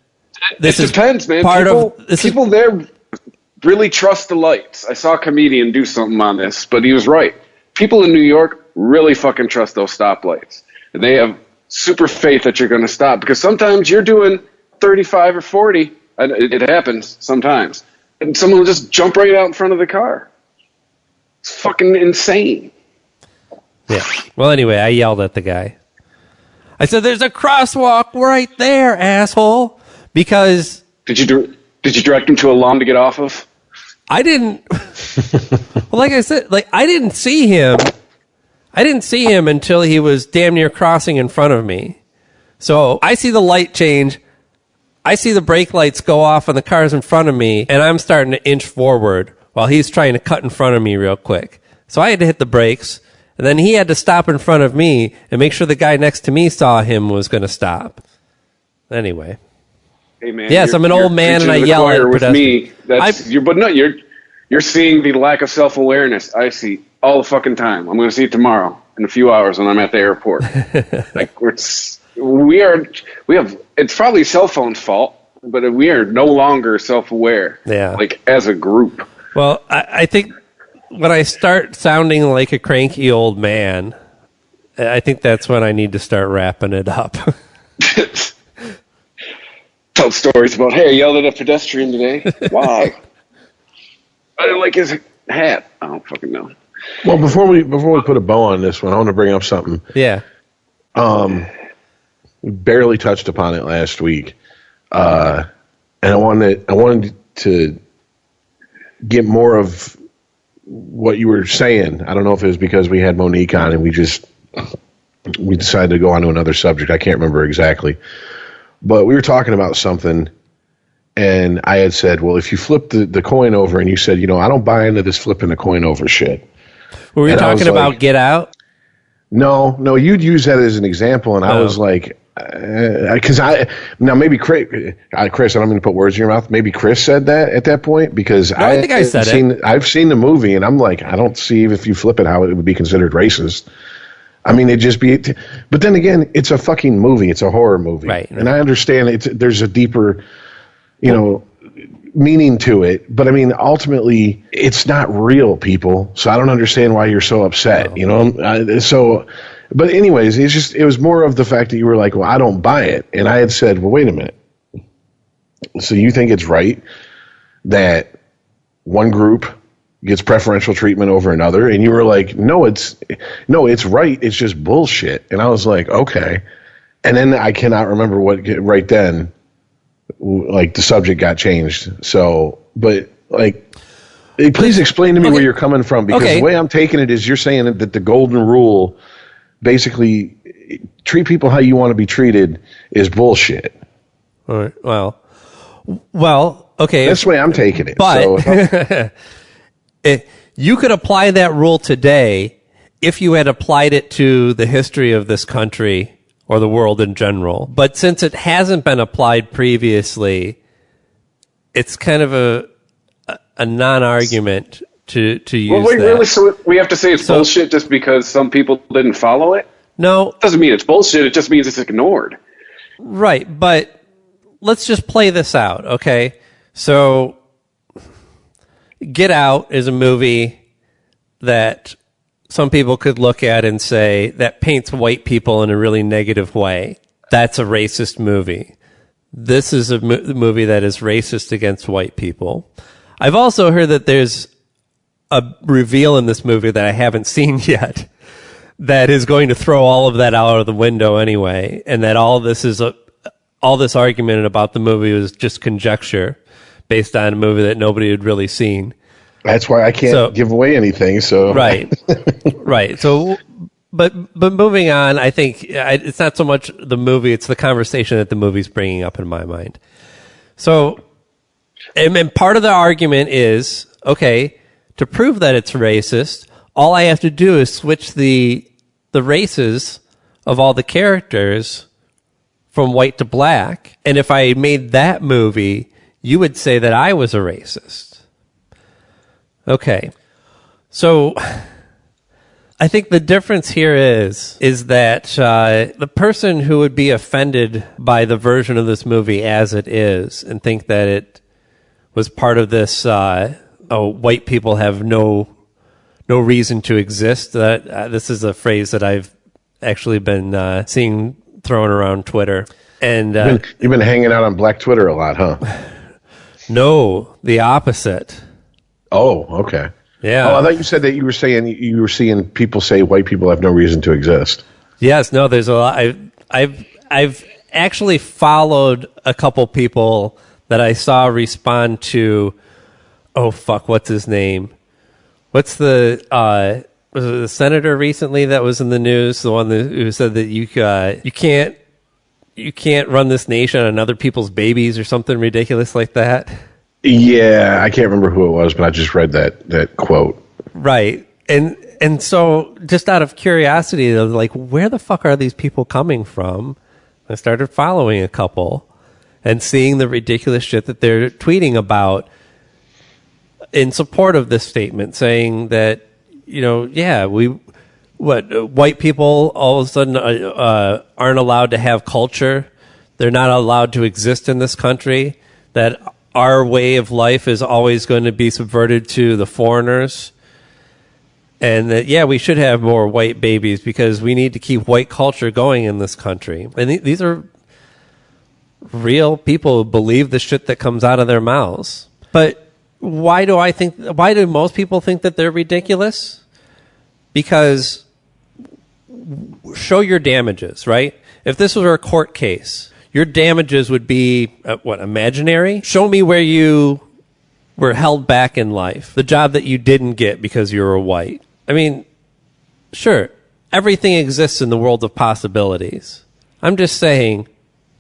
this depends, man. People there really trust the lights. I saw a comedian do something on this, but he was right. People in New York really fucking trust those stoplights, and they have super faith that you're going to stop, because sometimes you're doing 35 or 40, and it happens sometimes, and someone will just jump right out in front of the car. It's fucking insane. Yeah. Well, anyway, I yelled at the guy. I said, "There's a crosswalk right there, asshole!" Because did you direct him to a lawn to get off of? I didn't. Well, like I said, I didn't see him. I didn't see him until he was damn near crossing in front of me. So I see the light change. I see the brake lights go off on the cars in front of me, and I'm starting to inch forward while he's trying to cut in front of me real quick. So I had to hit the brakes, and then he had to stop in front of me and make sure the guy next to me saw him was going to stop. Anyway. Hey man, yes, I'm an old man and I yell at pedestrians. You're seeing the lack of self-awareness I see all the fucking time. I'm going to see it tomorrow in a few hours when I'm at the airport. It's probably cell phone's fault, but we are no longer self-aware. Yeah. As a group. Well, I think when I start sounding like a cranky old man, I think that's when I need to start wrapping it up. Tell stories about, hey, I yelled at a pedestrian today. Why? I didn't like his hat. I don't fucking know. Well, before we put a bow on this one, I want to bring up something. Yeah. We barely touched upon it last week, and I wanted to get more of what you were saying. I don't know if it was because we had Monique on and we decided to go on to another subject. I can't remember exactly, but we were talking about something. And I had said, well, if you flip the coin over, and you said, I don't buy into this flipping the coin over shit. Were we talking about Get Out? No, you'd use that as an example, and I was like, because maybe Chris, I don't mean to put words in your mouth. Maybe Chris said that at that point, because I think I said it. I've seen the movie, and I'm like, I don't see if you flip it how it would be considered racist. I mean, it'd just be, but then again, it's a fucking movie. It's a horror movie, right? And I understand there's a deeper, meaning to it, but I mean, ultimately, it's not real, people. So I don't understand why you're so upset, but anyways, it was more of the fact that you were like, well, I don't buy it. And I had said, well, wait a minute. So you think it's right that one group gets preferential treatment over another, and you were like, no, it's right, it's just bullshit. And I was like, okay. And then I cannot remember what right then, like, the subject got changed. So, but like, please explain to me where you're coming from, because the way I'm taking it is you're saying that the golden rule, basically, treat people how you want to be treated, is bullshit. All right. Well, okay. That's the way I'm taking it. But you could apply that rule today if you had applied it to the history of this country or the world in general. But since it hasn't been applied previously, it's kind of a non-argument to use that. Really? So we have to say it's bullshit just because some people didn't follow it? No. It doesn't mean it's bullshit. It just means it's ignored. Right. But let's just play this out, okay? So Get Out is a movie that some people could look at and say that paints white people in a really negative way. That's a racist movie. This is a movie that is racist against white people. I've also heard that there's a reveal in this movie that I haven't seen yet that is going to throw all of that out of the window anyway, and that all this argument about the movie was just conjecture based on a movie that nobody had really seen. That's why I can't give away anything. So right. So, but moving on, I think it's not so much the movie; it's the conversation that the movie's bringing up in my mind. So, and part of the argument is, okay, to prove that it's racist, all I have to do is switch the races of all the characters from white to black, and if I made that movie, you would say that I was a racist. Okay. So I think the difference here is that the person who would be offended by the version of this movie as it is and think that it was part of this, white people have no reason to exist. This is a phrase that I've actually been seeing thrown around Twitter. And you've been hanging out on Black Twitter a lot, huh? No, the opposite. Oh, okay. Yeah. Oh, I thought you said that you were seeing people say white people have no reason to exist. Yes, no, there's a lot. I've actually followed a couple people that I saw respond to. Oh fuck, what's his name? What's was it the senator recently that was in the news? The one who said that you can't run this nation on other people's babies or something ridiculous like that. Yeah, I can't remember who it was, but I just read that quote. Right. And so just out of curiosity, like, where the fuck are these people coming from? I started following a couple and seeing the ridiculous shit that they're tweeting about in support of this statement, saying that, white people all of a sudden aren't allowed to have culture. They're not allowed to exist in this country. That our way of life is always going to be subverted to the foreigners. And that, we should have more white babies because we need to keep white culture going in this country. And these are real people who believe the shit that comes out of their mouths. But why do most people think that they're ridiculous? Because show your damages, right? If this was a court case, your damages would be, imaginary? Show me where you were held back in life. The job that you didn't get because you were white. I mean, sure, everything exists in the world of possibilities. I'm just saying,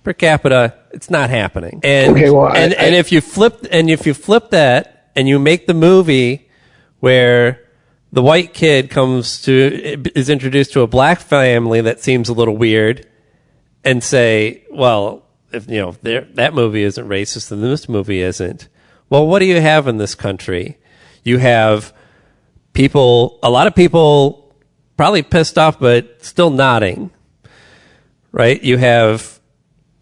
per capita, it's not happening. And, okay, well, and if you flip that and you make the movie where the white kid is introduced to a black family that seems a little weird, and say, well, if that movie isn't racist, then this movie isn't. Well, what do you have in this country? You have a lot of people probably pissed off, but still nodding, right? You have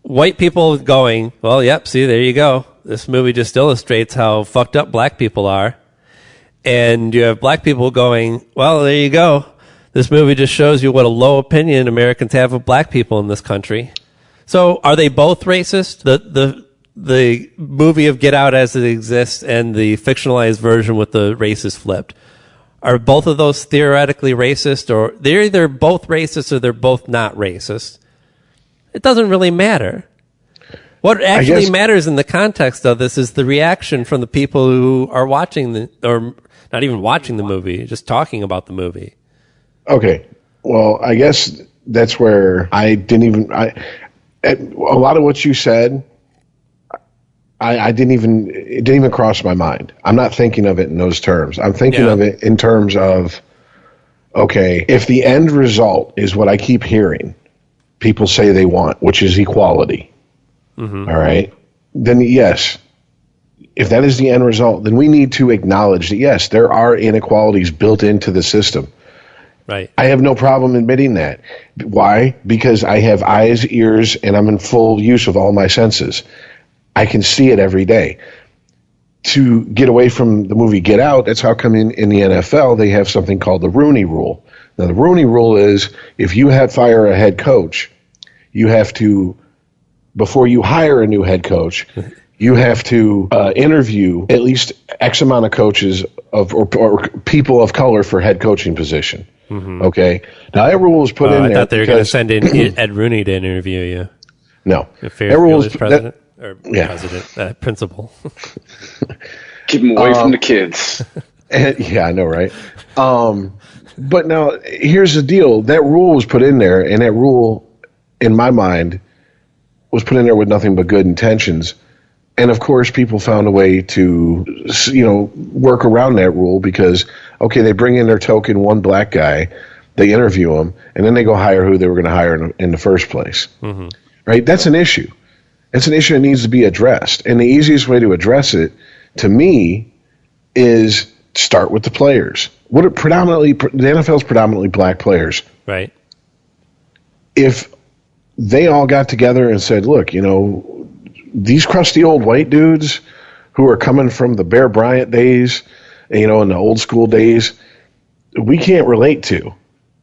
white people going, well, yep, see, there you go. This movie just illustrates how fucked up black people are. And you have black people going, well, there you go. This movie just shows you what a low opinion Americans have of black people in this country. So are they both racist? the movie of Get Out as it exists and the fictionalized version with the races flipped. Are both of those theoretically racist, or they're either both racist or they're both not racist? It doesn't really matter. What actually matters in the context of this is the reaction from the people who are watching or not even watching the movie, just talking about the movie. Okay. Well, I guess that's where I didn't even, a lot of what you said, it didn't even cross my mind. I'm not thinking of it in those terms. I'm thinking of it in terms of, okay, if the end result is what I keep hearing people say they want, which is equality, all right, then yes, if that is the end result, then we need to acknowledge that, yes, there are inequalities built into the system. Right. I have no problem admitting that. Why? Because I have eyes, ears, and I'm in full use of all my senses. I can see it every day. To get away from the movie Get Out, that's how come in the NFL they have something called the Rooney Rule. Now, the Rooney Rule is if you fire a head coach, you have to, before you hire a new head coach, you have to interview at least X amount of coaches or people of color for head coaching position. Okay? Now, that rule was put in there. I thought they were going to send in Ed Rooney to interview you. No. If that rule was president. President, principal. Keep them away from the kids. Yeah, I know, right? But now, here's the deal. That rule was put in there, and that rule, in my mind, was put in there with nothing but good intentions. And, of course, people found a way to, work around that rule because, okay, they bring in their token one black guy, they interview him, and then they go hire who they were going to hire in the first place. Right? That's an issue. It's an issue that needs to be addressed. And the easiest way to address it, to me, is start with the players. The NFL is predominantly black players. Right. If they all got together and said, look, these crusty old white dudes who are coming from the Bear Bryant days, in the old school days, we can't relate to.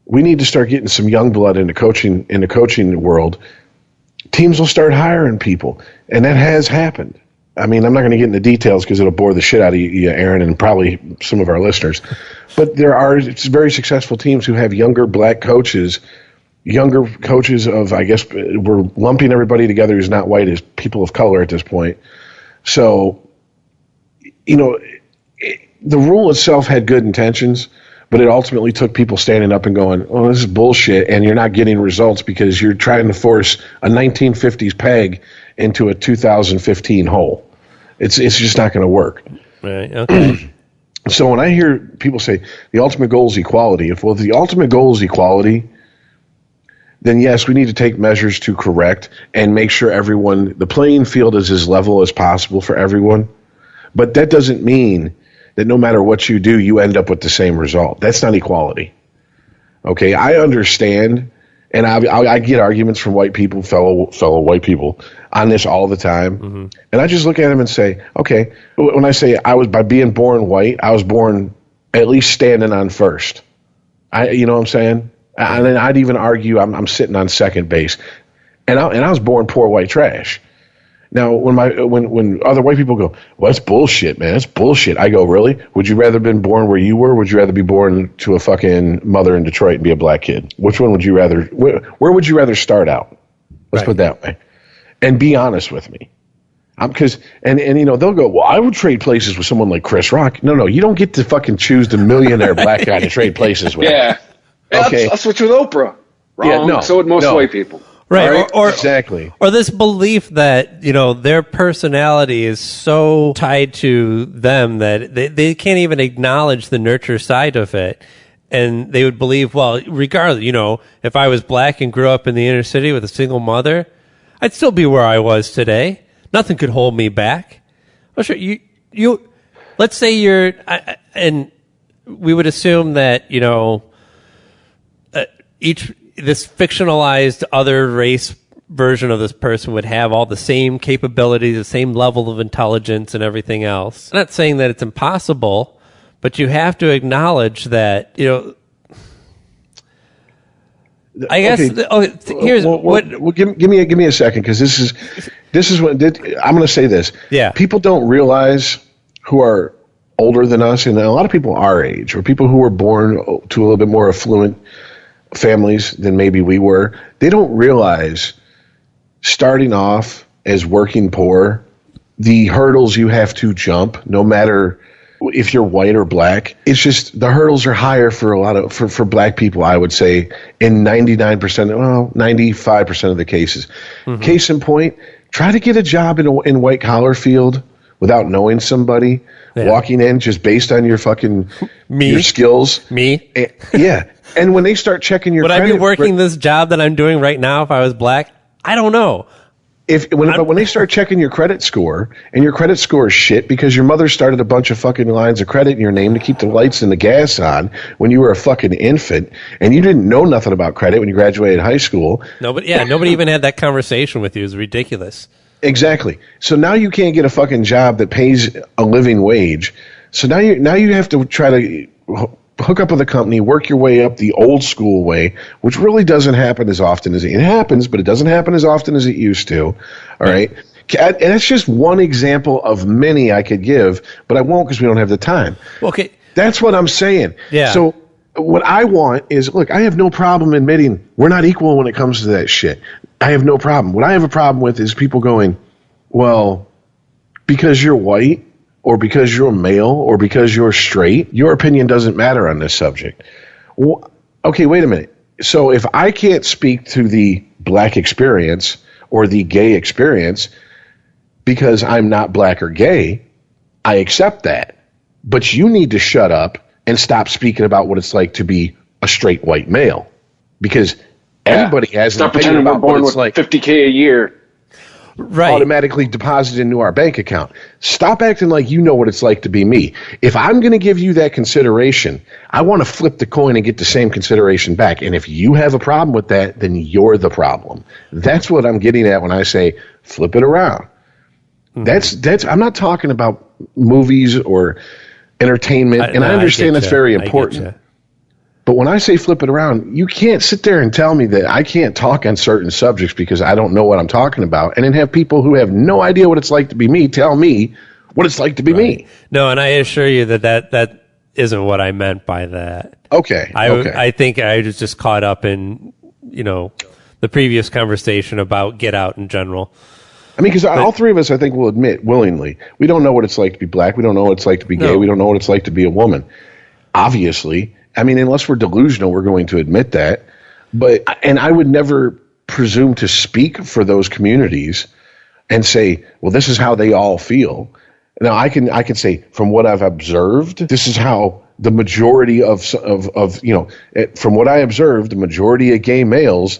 We need to start getting some young blood in the coaching world. Teams will start hiring people, and that has happened. I mean, I'm not going to get into details because it'll bore the shit out of you, Aaron, and probably some of our listeners. But there are very successful teams who have younger black coaches, of, I guess, we're lumping everybody together who's not white as people of color at this point. So, the rule itself had good intentions, but it ultimately took people standing up and going, oh, this is bullshit, and you're not getting results because you're trying to force a 1950s peg into a 2015 hole. It's just not going to work. Right, okay. So when I hear people say the ultimate goal is equality, if the ultimate goal is equality, then yes, we need to take measures to correct and make sure the playing field is as level as possible for everyone. But that doesn't mean that no matter what you do, you end up with the same result. That's not equality. Okay, I understand, and I get arguments from white people, fellow white people, on this all the time. And I just look at them and say, okay, when I say by being born white, I was born at least standing on first. You know what I'm saying? And then I'd even argue I'm sitting on second base, and I was born poor white trash. Now, when other white people go, well, that's bullshit, man. That's bullshit. I go, really? Would you rather have been born where you were? Would you rather be born to a fucking mother in Detroit and be a black kid? Which one would you rather? Where would you rather start out? Let's put it that way. And be honest with me. Because they'll go, well, I would trade places with someone like Chris Rock. No, you don't get to fucking choose the millionaire black guy to trade places with. Yeah. Okay. I'll switch with Oprah. Wrong. Yeah, no, so would most white people. Right. Or exactly. Or this belief that, their personality is so tied to them that they can't even acknowledge the nurture side of it. And they would believe, well, regardless, if I was black and grew up in the inner city with a single mother, I'd still be where I was today. Nothing could hold me back. Well, sure, you let's say and we would assume that, this fictionalized other race version of this person would have all the same capabilities, the same level of intelligence and everything else. I'm not saying that it's impossible, but you have to acknowledge that, I guess. Here's what. Give me a second, because this is what I'm going to say this. Yeah. People don't realize, who are older than us, and a lot of people our age, or people who were born to a little bit more affluent families than maybe we were. They don't realize, starting off as working poor, the hurdles you have to jump, no matter if you're white or black. It's just the hurdles are higher for black people, I would say, in 95% of the cases. Mm-hmm. Case in point, try to get a job in white collar field without knowing somebody, walking in just based on your fucking your skills. Yeah. And when they start checking your credit, would I be working this job that I'm doing right now if I was black? I don't know. But when they start checking your credit score, and your credit score is shit because your mother started a bunch of fucking lines of credit in your name to keep the lights and the gas on when you were a fucking infant, and you didn't know nothing about credit when you graduated high school. Nobody even had that conversation with you. It was ridiculous. Exactly. So now you can't get a fucking job that pays a living wage. So now you have to try to hook up with a company, work your way up the old school way, which really doesn't happen as often as it happens, but it doesn't happen as often as it used to. All right. And that's just one example of many I could give, but I won't because we don't have the time. Okay. That's what I'm saying. Yeah. So what I want is, look, I have no problem admitting we're not equal when it comes to that shit. I have no problem. What I have a problem with is people going, well, because you're white, or because you're male, or because you're straight, your opinion doesn't matter on this subject. Well, okay, wait a minute. So if I can't speak to the black experience or the gay experience because I'm not black or gay, I accept that. But you need to shut up and stop speaking about what it's like to be a straight white male, because everybody has an opinion about what it's like. $50K a year. Right. Automatically deposited into our bank account. Stop acting like you know what it's like to be me. If I'm going to give you that consideration, I want to flip the coin and get the same consideration back. And if you have a problem with that, then you're the problem. That's what I'm getting at when I say flip it around. Mm-hmm. That's I'm not talking about movies or entertainment, I understand that's very important. But when I say flip it around, you can't sit there and tell me that I can't talk on certain subjects because I don't know what I'm talking about, and then have people who have no idea what it's like to be me tell me what it's like to be me. No, and I assure you that isn't what I meant by that. Okay. I think I was just caught up in, the previous conversation about Get Out in general. I mean, because all three of us, I think, will admit willingly, we don't know what it's like to be black. We don't know what it's like to be gay. We don't know what it's like to be a woman. Obviously. I mean, unless we're delusional, we're going to admit that. And I would never presume to speak for those communities and say, well, this is how they all feel. Now, I can say, from what I've observed, this is how the majority from what I observed, the majority of gay males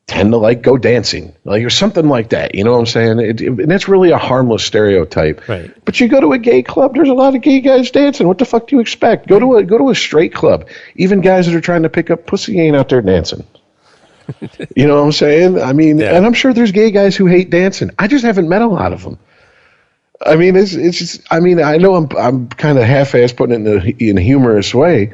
tend to go dancing, or something like that. You know what I'm saying? And that's really a harmless stereotype. Right. But you go to a gay club, there's a lot of gay guys dancing. What the fuck do you expect? Go to a straight club. Even guys that are trying to pick up pussy ain't out there dancing. You know what I'm saying? I mean, and I'm sure there's gay guys who hate dancing. I just haven't met a lot of them. I mean, it's just, I mean, I know I'm kind of half-assed putting it in a humorous way,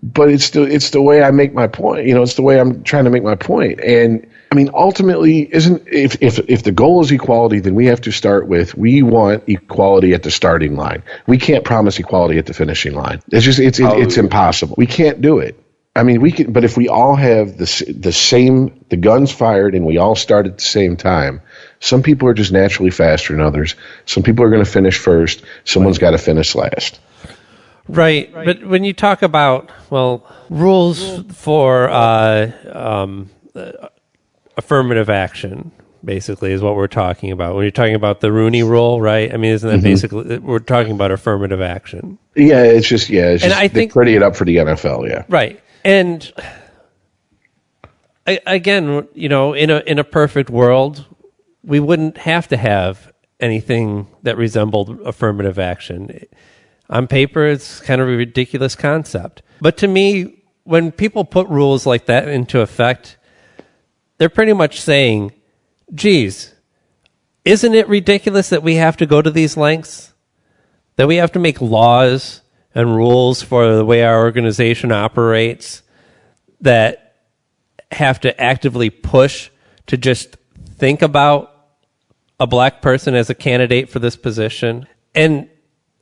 but it's the way I make my point. It's the way I'm trying to make my point. And I mean, ultimately, if the goal is equality, then we have to start with, we want equality at the starting line. We can't promise equality at the finishing line. It's impossible. We can't do it. I mean, we can, but if we all have the guns fired and we all start at the same time, some people are just naturally faster than others. Some people are going to finish first. Someone's got to finish last. Right. But when you talk about, rules for affirmative action, basically, is what we're talking about. When you're talking about the Rooney Rule, right? I mean, isn't that basically, we're talking about affirmative action? Yeah, it's just I think, they pretty it up for the NFL, yeah. Right. And again, in a perfect world, we wouldn't have to have anything that resembled affirmative action. On paper, it's kind of a ridiculous concept. But to me, when people put rules like that into effect, they're pretty much saying, geez, isn't it ridiculous that we have to go to these lengths? That we have to make laws and rules for the way our organization operates that have to actively push to just think about a black person as a candidate for this position. And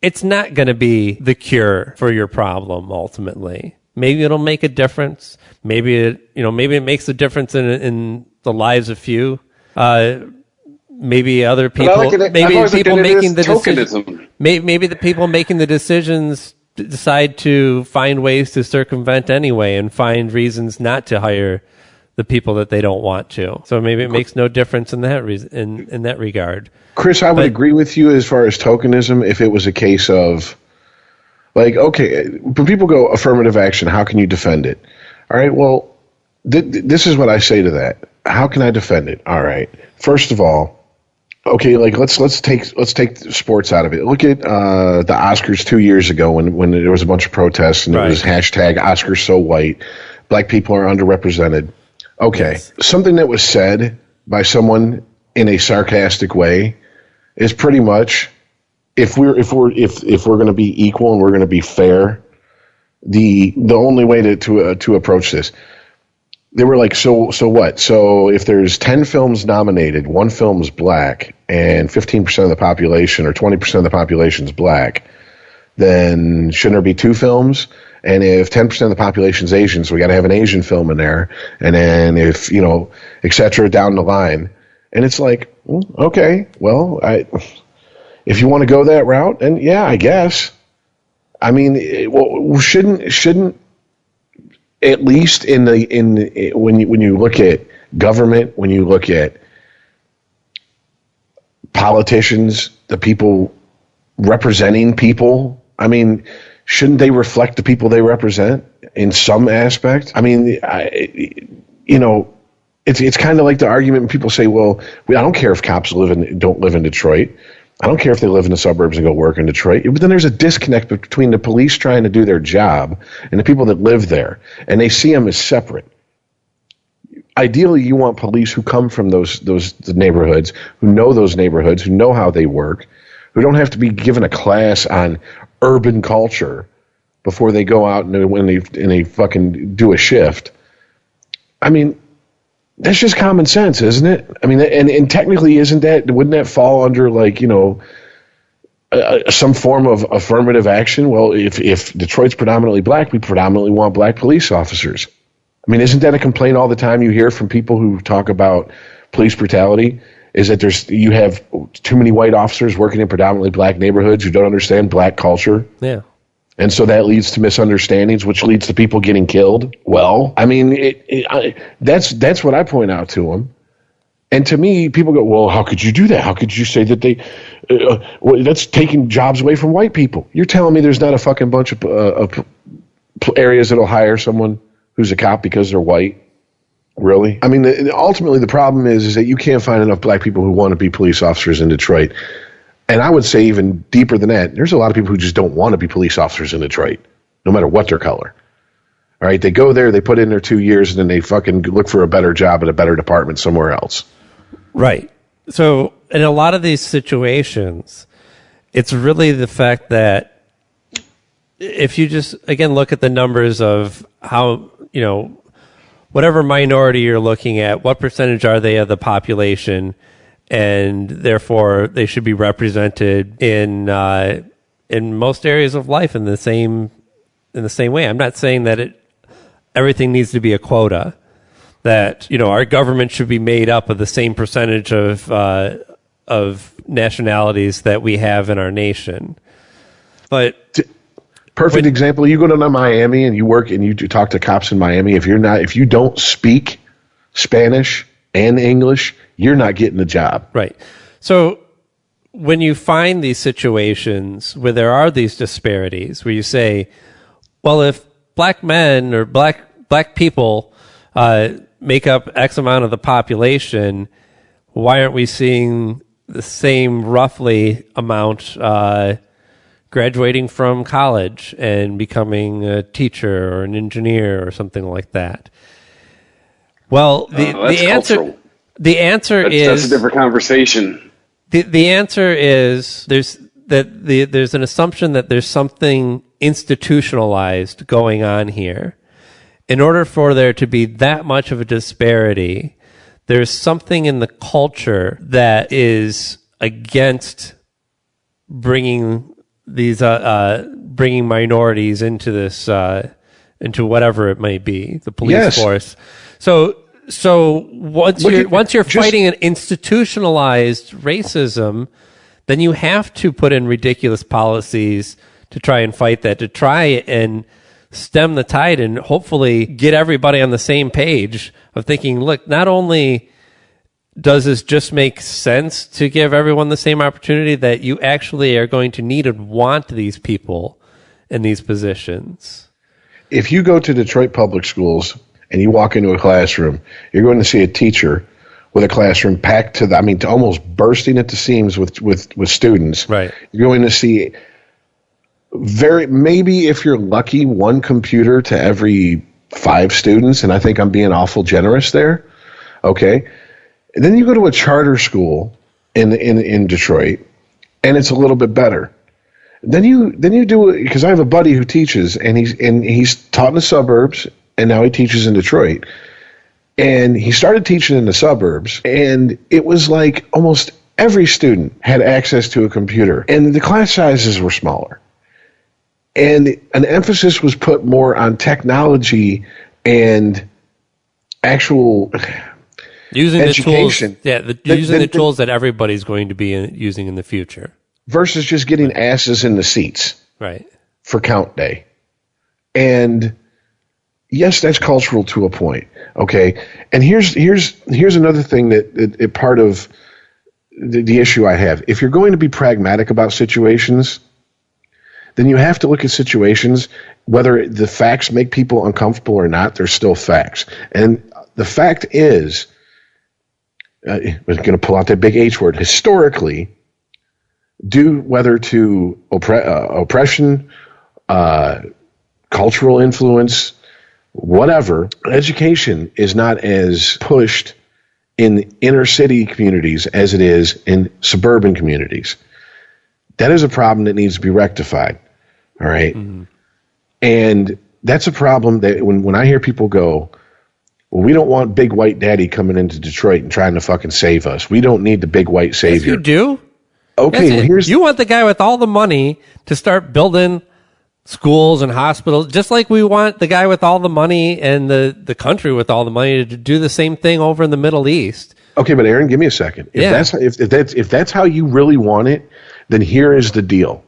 it's not going to be the cure for your problem ultimately. Maybe it'll make a difference. Maybe it makes a difference in the lives of few. Maybe other people. Maybe the people making the decisions. Maybe the people making the decisions decide to find ways to circumvent anyway and find reasons not to hire the people that they don't want to. So maybe it makes no difference in that in that regard. Chris, I would agree with you as far as tokenism if it was a case of, like, okay, when people go affirmative action, how can you defend it? All right, well, this is what I say to that. How can I defend it? All right, first of all, okay, like let's take sports out of it. Look at the Oscars 2 years ago when there was a bunch of protests and it was hashtag Oscars so white. Black people are underrepresented. Okay, yes. Something that was said by someone in a sarcastic way is pretty much, if we're going to be equal and we're going to be fair, the only way to approach this. They were like, so what? So if there's 10 films nominated, one film's black, and 15% of the population or 20% of the population is black, then shouldn't there be 2 films? And if 10% of the population is Asian, so we got to have an Asian film in there. And then if, et cetera, down the line. And it's like, okay, well, if you want to go that route, then yeah, I guess. I mean, shouldn't at least when you look at government, when you look at politicians, the people representing people, I mean, shouldn't they reflect the people they represent in some aspect? I mean, it's kind of like the argument when people say, well, I don't care if cops don't live in Detroit. I don't care if they live in the suburbs and go work in Detroit. But then there's a disconnect between the police trying to do their job and the people that live there, and they see them as separate. Ideally, you want police who come from those neighborhoods, who know those neighborhoods, who know how they work, who don't have to be given a class on urban culture before they go out and when they fucking do a shift. I mean, that's just common sense, isn't it? I mean, and technically, wouldn't that fall under, like, some form of affirmative action? Well, if Detroit's predominantly black, we predominantly want black police officers. I mean, isn't that a complaint all the time you hear from people who talk about police brutality? Is that you have too many white officers working in predominantly black neighborhoods who don't understand black culture? Yeah. And so that leads to misunderstandings, which leads to people getting killed. Well, I mean, that's what I point out to them. And to me, people go, well, how could you do that? How could you say that that's taking jobs away from white people? You're telling me there's not a fucking bunch of areas that'll hire someone who's a cop because they're white? Really? I mean, ultimately, the problem is that you can't find enough black people who want to be police officers in Detroit. And I would say even deeper than that, there's a lot of people who just don't want to be police officers in Detroit, no matter what their color. All right, they go there, they put in their 2 years, and then they fucking look for a better job at a better department somewhere else. Right. So in a lot of these situations, it's really the fact that if you just, again, look at the numbers of how, whatever minority you're looking at, what percentage are they of the population, and therefore they should be represented in most areas of life in the same way. I'm not saying that everything needs to be a quota, that our government should be made up of the same percentage of nationalities that we have in our nation. But perfect example, you go to Miami and you work and you talk to cops in Miami, if you don't speak Spanish and English, you're not getting the job. Right. So when you find these situations where there are these disparities, where you say, well, if black men or black people make up X amount of the population, why aren't we seeing the same roughly amount graduating from college and becoming a teacher or an engineer or something like that? Well, the answer is that's a different conversation. The answer is there's an assumption that there's something institutionalized going on here, in order for there to be that much of a disparity, there's something in the culture that is against bringing these bringing minorities into this into whatever it may be, the police force. So once you're fighting an institutionalized racism, then you have to put in ridiculous policies to try and fight that, to try and stem the tide and hopefully get everybody on the same page of thinking, look, not only does this just make sense to give everyone the same opportunity, that you actually are going to need and want these people in these positions. If you go to Detroit public schools and you walk into a classroom, you're going to see a teacher with a classroom packed to almost bursting at the seams with students. Right. You're going to see maybe if you're lucky, one computer to every 5 students, and I think I'm being awful generous there. Okay. And then you go to a charter school in Detroit, and it's a little bit better. Then you do it, because I have a buddy who teaches, and he's taught in the suburbs, and now he teaches in Detroit. And he started teaching in the suburbs, and it was like almost every student had access to a computer, and the class sizes were smaller. And an emphasis was put more on technology and actual using education. The tools, using the tools that everybody's going to be using in the future, versus just getting asses in the seats, right, for count day. And yes, that's cultural to a point. Okay, and here's another thing that part of the issue I have. If you're going to be pragmatic about situations, then you have to look at situations, whether the facts make people uncomfortable or not, they're still facts. And the fact is, we're going to pull out that big H word, historically, due whether to oppression, cultural influence, whatever, education is not as pushed in inner city communities as it is in suburban communities. That is a problem that needs to be rectified. All right. Mm-hmm. And that's a problem that when I hear people go, well, we don't want big white daddy coming into Detroit and trying to fucking save us. We don't need the big white savior. Yes, you do. Okay, well, you want the guy with all the money to start building schools and hospitals, just like we want the guy with all the money and the country with all the money to do the same thing over in the Middle East. Okay, but Aaron, give me a second. If that's how you really want it, then here is the deal.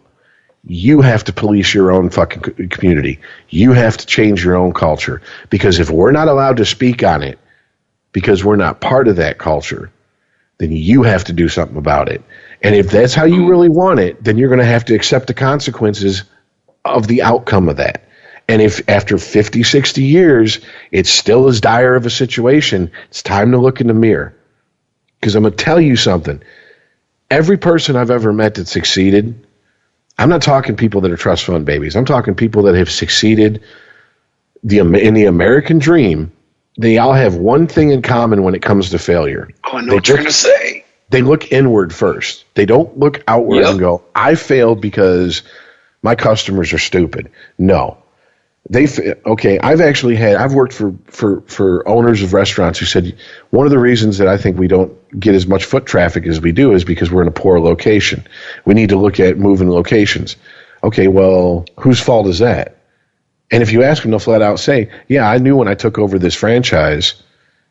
You have to police your own fucking community. You have to change your own culture. Because if we're not allowed to speak on it, because we're not part of that culture, then you have to do something about it. And if that's how you really want it, then you're going to have to accept the consequences of the outcome of that. And if after 50, 60 years, it's still as dire of a situation, it's time to look in the mirror. Because I'm going to tell you something. Every person I've ever met that succeeded, I'm not talking people that are trust fund babies. I'm talking people that have succeeded in the American dream. They all have one thing in common when it comes to failure. Oh, I know what you're going to say. They look inward first. They don't look outward and go, I failed because my customers are stupid. No. I've worked for owners of restaurants who said one of the reasons that I think we don't get as much foot traffic as we do is because we're in a poor location. We need to look at moving locations. Okay, well, whose fault is that? And if you ask them, they'll flat out say, yeah, I knew when I took over this franchise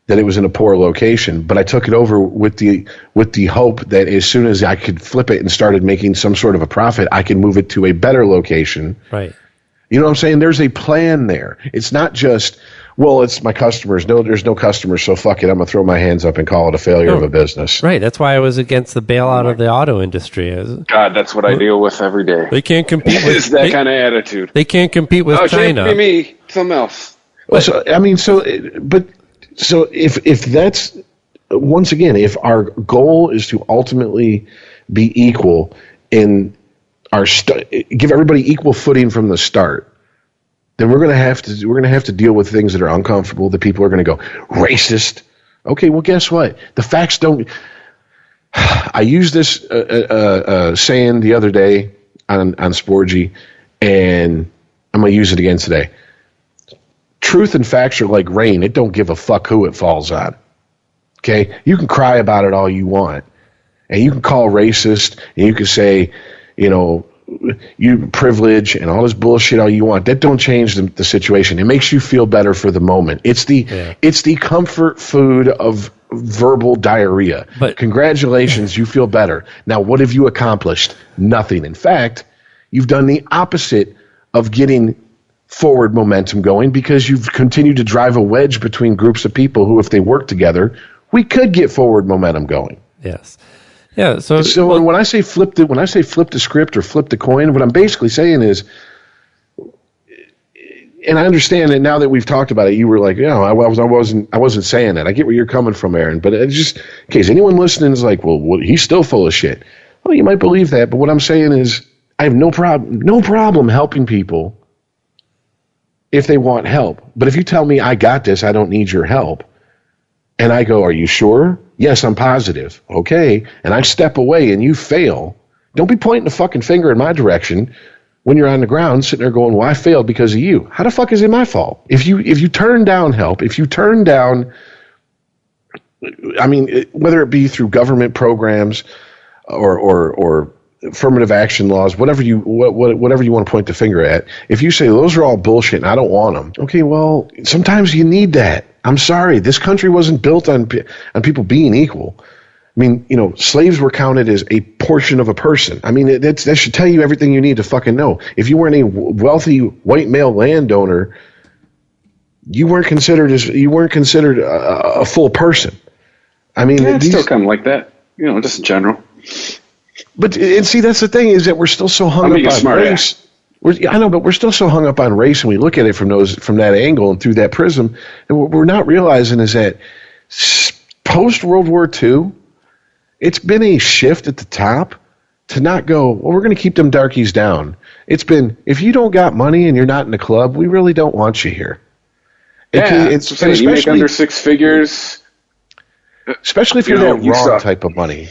that it was in a poor location, but I took it over with the hope that as soon as I could flip it and started making some sort of a profit, I could move it to a better location. Right. You know what I'm saying? There's a plan there. It's not just, well, it's my customers. No, there's no customers, so fuck it. I'm going to throw my hands up and call it a failure of a business. Right. That's why I was against the bailout of the auto industry. God, that's what I deal with every day. They can't compete with... It's that kind of attitude. They can't compete with China. It can't be me. Something else. Well, so if that's, once again, if our goal is to ultimately be equal in give everybody equal footing from the start, then we're going to have to deal with things that are uncomfortable, that people are going to go racist. Okay, well, guess what? The facts don't. I used this saying the other day on Sporgy, and I'm going to use it again today. truth and facts are like rain. It don't give a fuck who it falls on. Okay? You can cry about it all you want. And you can call racist, and you can say, you privilege and all this bullshit all you want. That don't change the situation. It makes you feel better for the moment. It's the comfort food of verbal diarrhea. But congratulations, you feel better. Now, what have you accomplished? Nothing. In fact, you've done the opposite of getting forward momentum going, because you've continued to drive a wedge between groups of people who, if they work together, we could get forward momentum going. Yes. Yeah. So when I say flip the script or flip the coin, what I'm basically saying is, and I understand that now that we've talked about it, you were like, I wasn't saying that. I get where you're coming from, Aaron. But it's just in case anyone listening is like, well, he's still full of shit. Well, you might believe that, but what I'm saying is, I have no problem helping people if they want help. But if you tell me I got this, I don't need your help, and I go, are you sure? Yes, I'm positive. Okay. And I step away and you fail. Don't be pointing a fucking finger in my direction when you're on the ground sitting there going, well, I failed because of you. How the fuck is it my fault? If you turn down help, if you turn down, whether it be through government programs or affirmative action laws, whatever you want to point the finger at, if you say those are all bullshit and I don't want them, okay, well, sometimes you need that. I'm sorry, this country wasn't built on people being equal. I mean, slaves were counted as a portion of a person. I mean, that should tell you everything you need to fucking know. If you weren't a wealthy white male landowner, you weren't considered a full person. I mean, it's still kind of like that, just in general. But see, that's the thing, is that we're still so hung up on race. I know, but we're still so hung up on race, and we look at it from that angle and through that prism. And what we're not realizing is that post World War II, it's been a shift at the top to not go, well, we're going to keep them darkies down. It's been, if you don't got money and you're not in the club, we really don't want you here. You make under six figures, especially if you're that wrong type of money.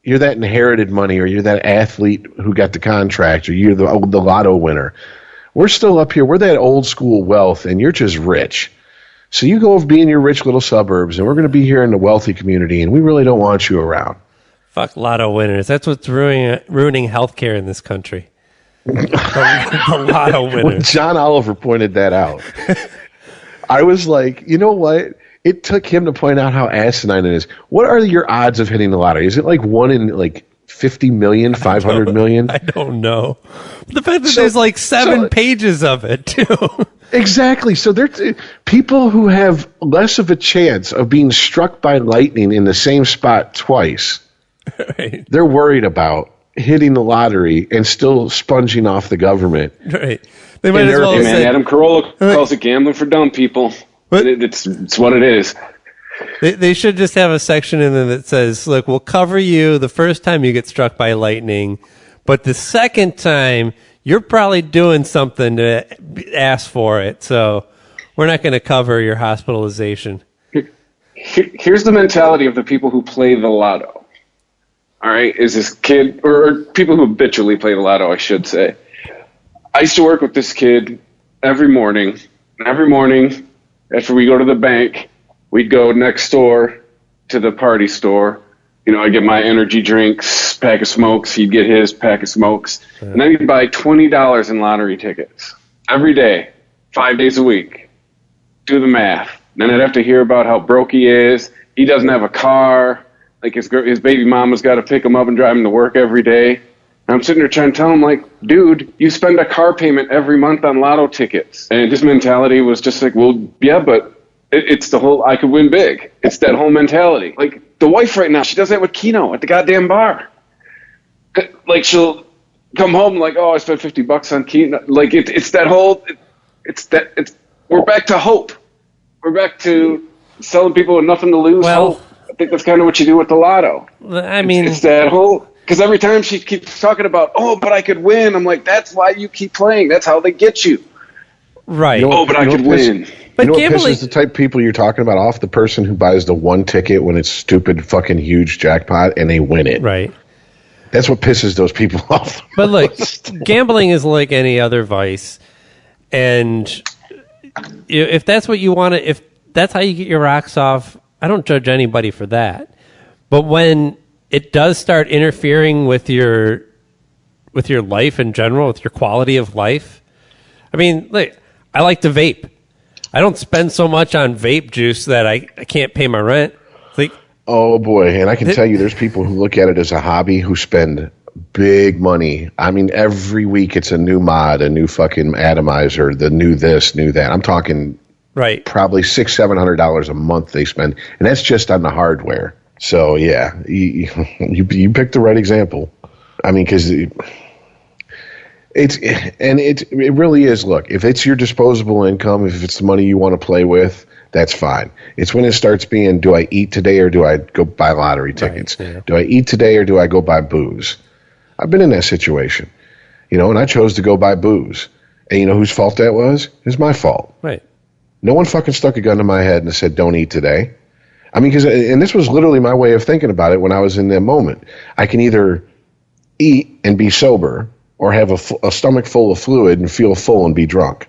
You're that inherited money, or you're that athlete who got the contract, or you're the lotto winner. We're still up here. We're that old school wealth, and you're just rich. So you go be in your rich little suburbs, and we're going to be here in the wealthy community, and we really don't want you around. Fuck lotto winners. That's what's ruining healthcare in this country. the lotto winners. When John Oliver pointed that out, I was like, you know what? It took him to point out how asinine it is. What are your odds of hitting the lottery? Is it like 1 in 50 million, 500 million? I don't know. The fact that there's like 7 pages of it, too. Exactly. So there's people who have less of a chance of being struck by lightning in the same spot twice. Right. They're worried about hitting the lottery and still sponging off the government. Right. They might as well say, Adam Carolla calls it gambling for dumb people. It's what it is. They should just have a section in there that says, look, we'll cover you the first time you get struck by lightning, but the second time, you're probably doing something to ask for it, so we're not going to cover your hospitalization. Here's the mentality of the people who play the lotto. All right, is this kid, or people who habitually play the lotto, I should say. I used to work with this kid every morning. After we go to the bank, we'd go next door to the party store. I'd get my energy drinks, pack of smokes. He'd get his pack of smokes. And then he'd buy $20 in lottery tickets every day, 5 days a week. Do the math. Then I'd have to hear about how broke he is. He doesn't have a car. Like his baby mama's got to pick him up and drive him to work every day. And I'm sitting there trying to tell him, like, dude, you spend a car payment every month on lotto tickets. And his mentality was just like, well, yeah, but it's the whole I could win big. It's that whole mentality. Like, the wife right now, she does that with Keno at the goddamn bar. Like, she'll come home like, oh, I spent $50 on Keno. Like, it's that whole, we're back to hope. We're back to selling people with nothing to lose. Well, hope. I think that's kind of what you do with the lotto. I mean, it's that whole, because every time she keeps talking about, oh, but I could win. I'm like, that's why you keep playing. That's how they get you. Right. But I could win. But you know what pisses the type of people you're talking about off? The person who buys the one ticket when it's stupid fucking huge jackpot and they win it. Right. That's what pisses those people off. But look, gambling is like any other vice. And if that's what you want to, if that's how you get your rocks off, I don't judge anybody for that. But when it does start interfering with your life in general, with your quality of life, I mean, like, I like to vape. I don't spend so much on vape juice that I can't pay my rent. Like, oh boy, and I can tell you, there's people who look at it as a hobby who spend big money. I mean, every week it's a new mod, a new fucking atomizer, the new this, new that. I'm talking right, probably $600-700 a month they spend, and that's just on the hardware. So yeah, you picked the right example. I mean, because it really is. Look, if it's your disposable income, if it's the money you want to play with, that's fine. It's when it starts being, do I eat today or do I go buy lottery tickets? Right, yeah. Do I eat today or do I go buy booze? I've been in that situation, and I chose to go buy booze. And you know whose fault that was? It was my fault. Right. No one fucking stuck a gun to my head and said, don't eat today. I mean, and this was literally my way of thinking about it when I was in that moment. I can either eat and be sober or have a stomach full of fluid and feel full and be drunk.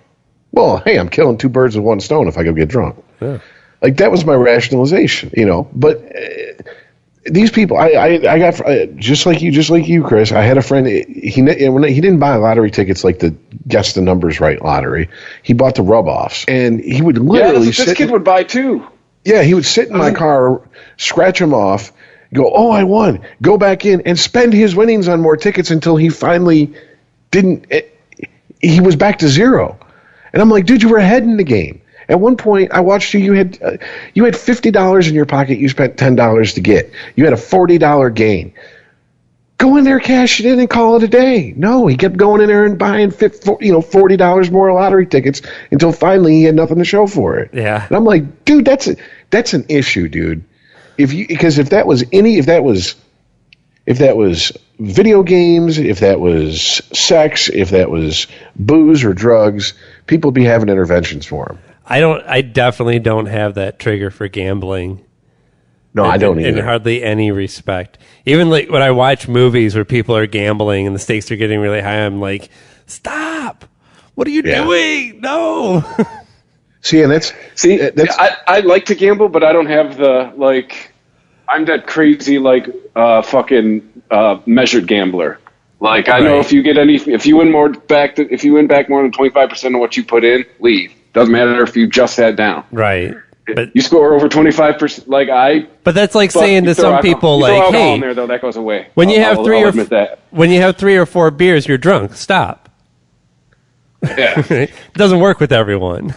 Well, hey, I'm killing two birds with one stone if I go get drunk. Yeah. Like, that was my rationalization, But these people, I got, just like you, Chris, I had a friend, he didn't buy lottery tickets like the guess the numbers right lottery. He bought the rub-offs. And he would literally this kid would buy too. Yeah, he would sit in my car, scratch them off, go, oh, I won, go back in, and spend his winnings on more tickets until he finally he was back to zero. And I'm like, dude, you were ahead in the game. At one point, I watched you had $50 in your pocket, you spent $10 to get. You had a $40 gain. Go in there, cash it in, and call it a day. No, he kept going in there and buying $40 more lottery tickets until finally he had nothing to show for it. Yeah. And I'm like, dude, that's an issue, dude. Because if that was video games, if that was sex, if that was booze or drugs, people would be having interventions for them. I definitely don't have that trigger for gambling. No, I don't either. In hardly any respect. Even like when I watch movies where people are gambling and the stakes are getting really high, I'm like, stop! What are you doing? No. I like to gamble, but I don't have the I'm that crazy fucking measured gambler. Like, I know if you win back more than 25% of what you put in, leave. Doesn't matter if you just sat down. Right. But you score over 25%, But that's like saying to some people, like, "Hey, in there, though, that goes away." When you have 3 or 4 beers, you're drunk. Stop. Yeah, it doesn't work with everyone.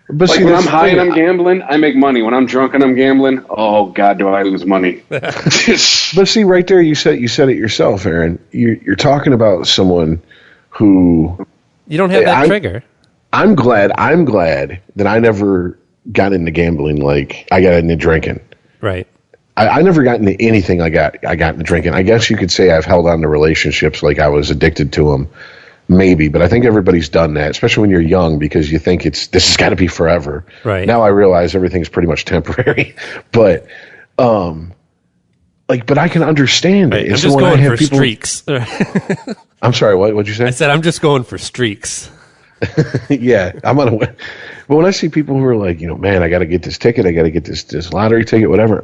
But when I'm high and I'm gambling, I make money. When I'm drunk and I'm gambling, oh God, do I lose money? But see, right there, you said it yourself, Aaron. You're talking about someone who you don't have that trigger. I'm glad that I never got into gambling like I got into drinking. Right. I never got into anything I got into drinking. I guess you could say I've held on to relationships like I was addicted to them, maybe. But I think everybody's done that, especially when you're young, because you think this has got to be forever. Right. Now I realize everything's pretty much temporary. But but I can understand it. I'm just going for streaks. I'm sorry, what'd you say? I said I'm just going for streaks. Yeah, I'm on a win. But when I see people who are like, man, I got to get this ticket, I got to get this lottery ticket, whatever.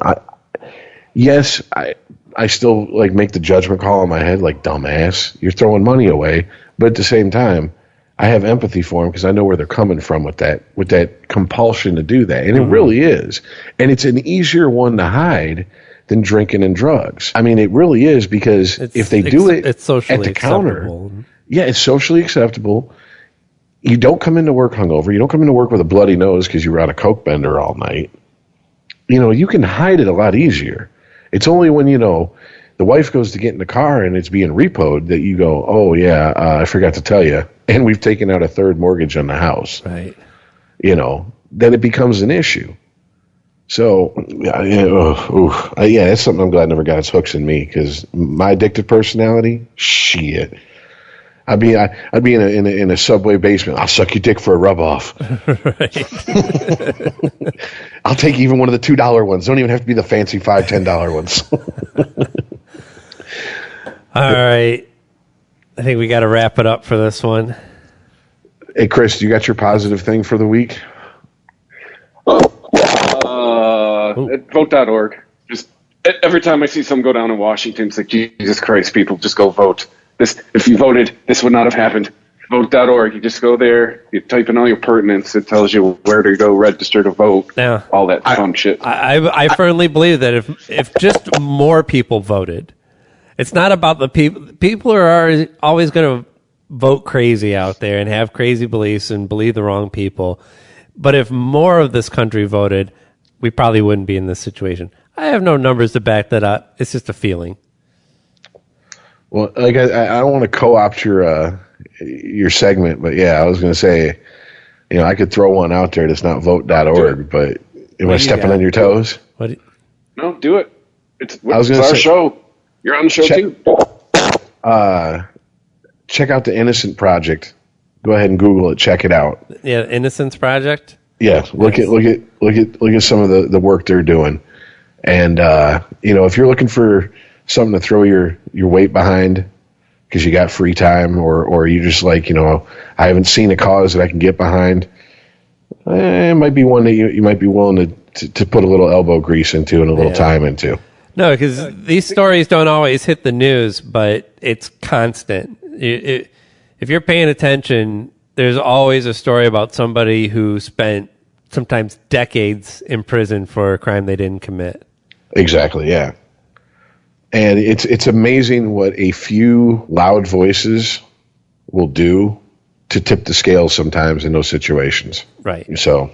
I still make the judgment call in my head, like, dumbass, you're throwing money away. But at the same time, I have empathy for them because I know where they're coming from with that compulsion to do that, and it really is. And it's an easier one to hide than drinking and drugs. I mean, it really is, because if they do it it's socially at the counter, acceptable. Yeah, it's socially acceptable. You don't come into work hungover. You don't come into work with a bloody nose because you were on a coke bender all night. You can hide it a lot easier. It's only when, the wife goes to get in the car and it's being repoed that you go, oh, yeah, I forgot to tell you. And we've taken out a third mortgage on the house. Right. Then it becomes an issue. So, that's something I'm glad never got its hooks in me, because my addictive personality, shit. I'd be in a Subway basement. I'll suck your dick for a rub off. Right. I'll take even one of the $2 ones. Don't even have to be the fancy $5, $10 ones. All right. I think we got to wrap it up for this one. Hey, Chris, you got your positive thing for the week? Vote.org. Just every time I see some go down in Washington, it's like, Jesus Christ, people, just go vote. If you voted, this would not have happened. Vote.org. You just go there, you type in all your pertinence. It tells you where to go register to vote. Yeah. All that fun shit. I firmly believe that if just more people voted, it's not about the people. People are always going to vote crazy out there and have crazy beliefs and believe the wrong people. But if more of this country voted, we probably wouldn't be in this situation. I have no numbers to back that up. It's just a feeling. Well, like I don't want to co-opt your segment, but yeah, I was going to say, I could throw one out there that's not vote.org, but am I stepping on your toes? No, do it. It's our show. You're on the show too. Check out the Innocent Project. Go ahead and Google it. Check it out. Yeah, Innocence Project. Yeah, look at some of the work they're doing, and if you're looking for something to throw your weight behind because you got free time, or you just like, I haven't seen a cause that I can get behind, it might be one that you might be willing to put a little elbow grease into and a little time into. No, because these stories don't always hit the news, but it's constant. If you're paying attention, there's always a story about somebody who spent sometimes decades in prison for a crime they didn't commit. Exactly, yeah. And it's amazing what a few loud voices will do to tip the scales sometimes in those situations. Right. So,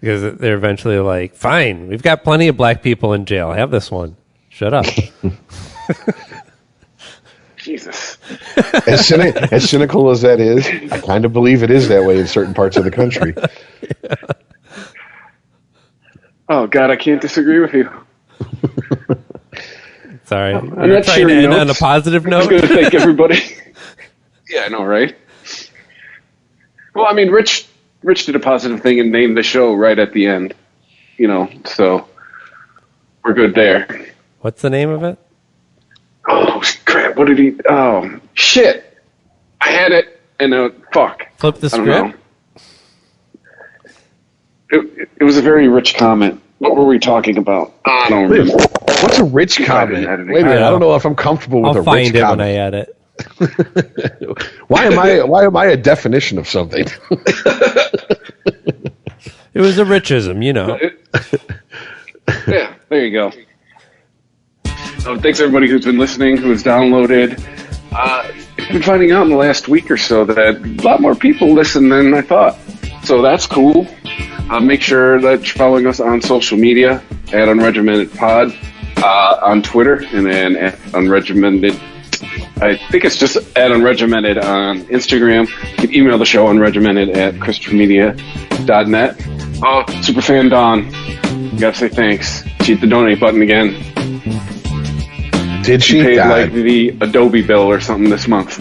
because they're eventually like, fine, we've got plenty of black people in jail. Have this one. Shut up. Jesus. As cynical as that is, I kind of believe it is that way in certain parts of the country. Yeah. Oh, God, I can't disagree with you. Sorry. You're trying to end on a positive note? I'm going to thank everybody. Yeah, I know, right? Well, I mean, Rich did a positive thing and named the show right at the end. So we're good there. What's the name of it? Oh, crap. What did he... Oh, shit. I had it, and fuck. Flip the script? I don't know. It was a very rich comment. What were we talking about? I don't remember. What's a rich comment? Wait a minute. I don't know if I'm comfortable with a rich comment. I'll find it when I add it. Why am I a definition of something? It was a richism, Yeah, there you go. Thanks everybody who's been listening, who has downloaded. I've been finding out in the last week or so that a lot more people listen than I thought. So that's cool. Make sure that you're following us on social media at Unregimented Pod on Twitter, and then at Unregimented. I think it's just at Unregimented on Instagram. You can email the show unregimented@ChristopherMedia.net. Oh, Superfan Dawn, gotta say thanks. She hit the donate button again. Did she paid like the Adobe bill or something this month?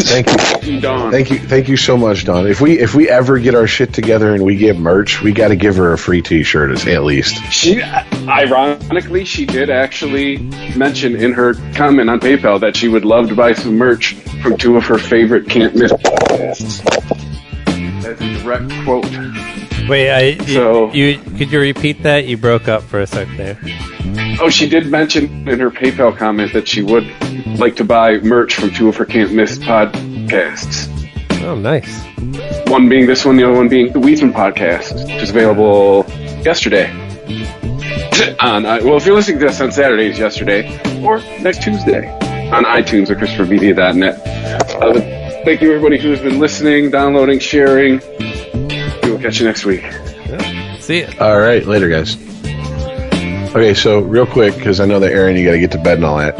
Thank you, Dawn. Thank you so much, Dawn. If we ever get our shit together and we get merch, we got to give her a free T-shirt at least. Ironically, she did actually mention in her comment on PayPal that she would love to buy some merch from two of her favorite can't miss podcasts. That's a direct quote. Wait, could you repeat that? You broke up for a sec there. Oh, she did mention in her PayPal comment that she would like to buy merch from two of her can't miss podcasts. Oh, nice. One being this one, the other one being the Weedsman podcast, which is available yesterday. If you're listening to this on Saturday, it's yesterday, or next Tuesday on iTunes or ChristopherMedia.net. Thank you, everybody who has been listening, downloading, sharing. We will catch you next week. Yeah. See ya. All right, later, guys. Okay, so real quick, because I know that Aaron, you got to get to bed and all that.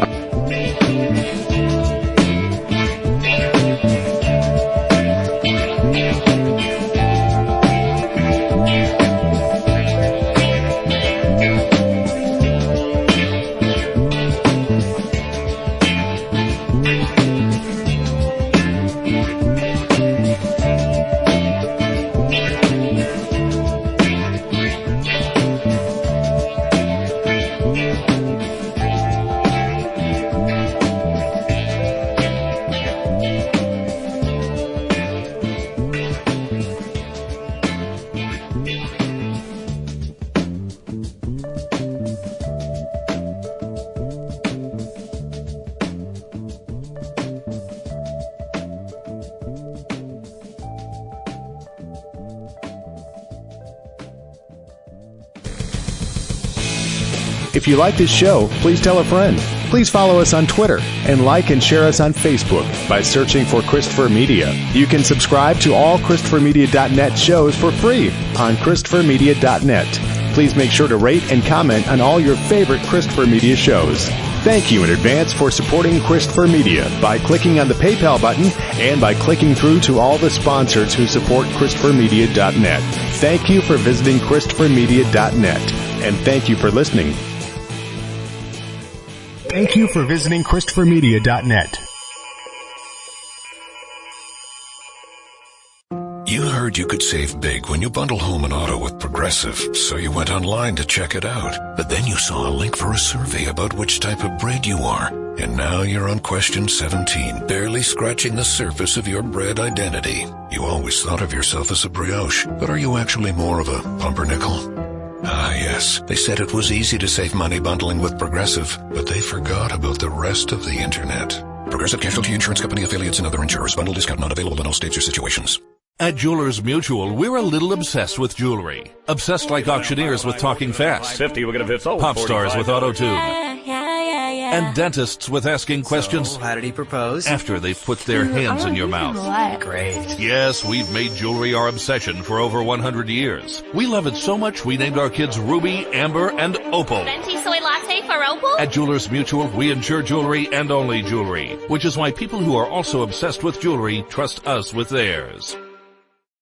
If you like this show, please tell a friend. Please follow us on Twitter and like and share us on Facebook by searching for Christopher Media. You can subscribe to all ChristopherMedia.net shows for free on ChristopherMedia.net. Please make sure to rate and comment on all your favorite Christopher Media shows. Thank you in advance for supporting Christopher Media by clicking on the PayPal button and by clicking through to all the sponsors who support ChristopherMedia.net. Thank you for visiting ChristopherMedia.net, and thank you for listening. Thank you for visiting ChristopherMedia.net. You heard you could save big when you bundle home and auto with Progressive, so you went online to check it out. But then you saw a link for a survey about which type of bread you are. And now you're on question 17, barely scratching the surface of your bread identity. You always thought of yourself as a brioche, but are you actually more of a pumpernickel? Ah, yes. They said it was easy to save money bundling with Progressive, but they forgot about the rest of the internet. Progressive Casualty Insurance Company affiliates and other insurers. Bundle discount not available in all states or situations. At Jewelers Mutual, we're a little obsessed with jewelry. Obsessed like auctioneers with talking fast. 50, we're gonna fit sold. Pop stars with auto-tune. Yeah. And dentists with asking questions. So, how did he propose? After they've put their hands in your mouth. Great. Yes, we've made jewelry our obsession for over 100 years. We love it so much we named our kids Ruby, Amber, and Opal. Venti soy latte for Opal? At Jewelers Mutual, we insure jewelry and only jewelry, which is why people who are also obsessed with jewelry trust us with theirs.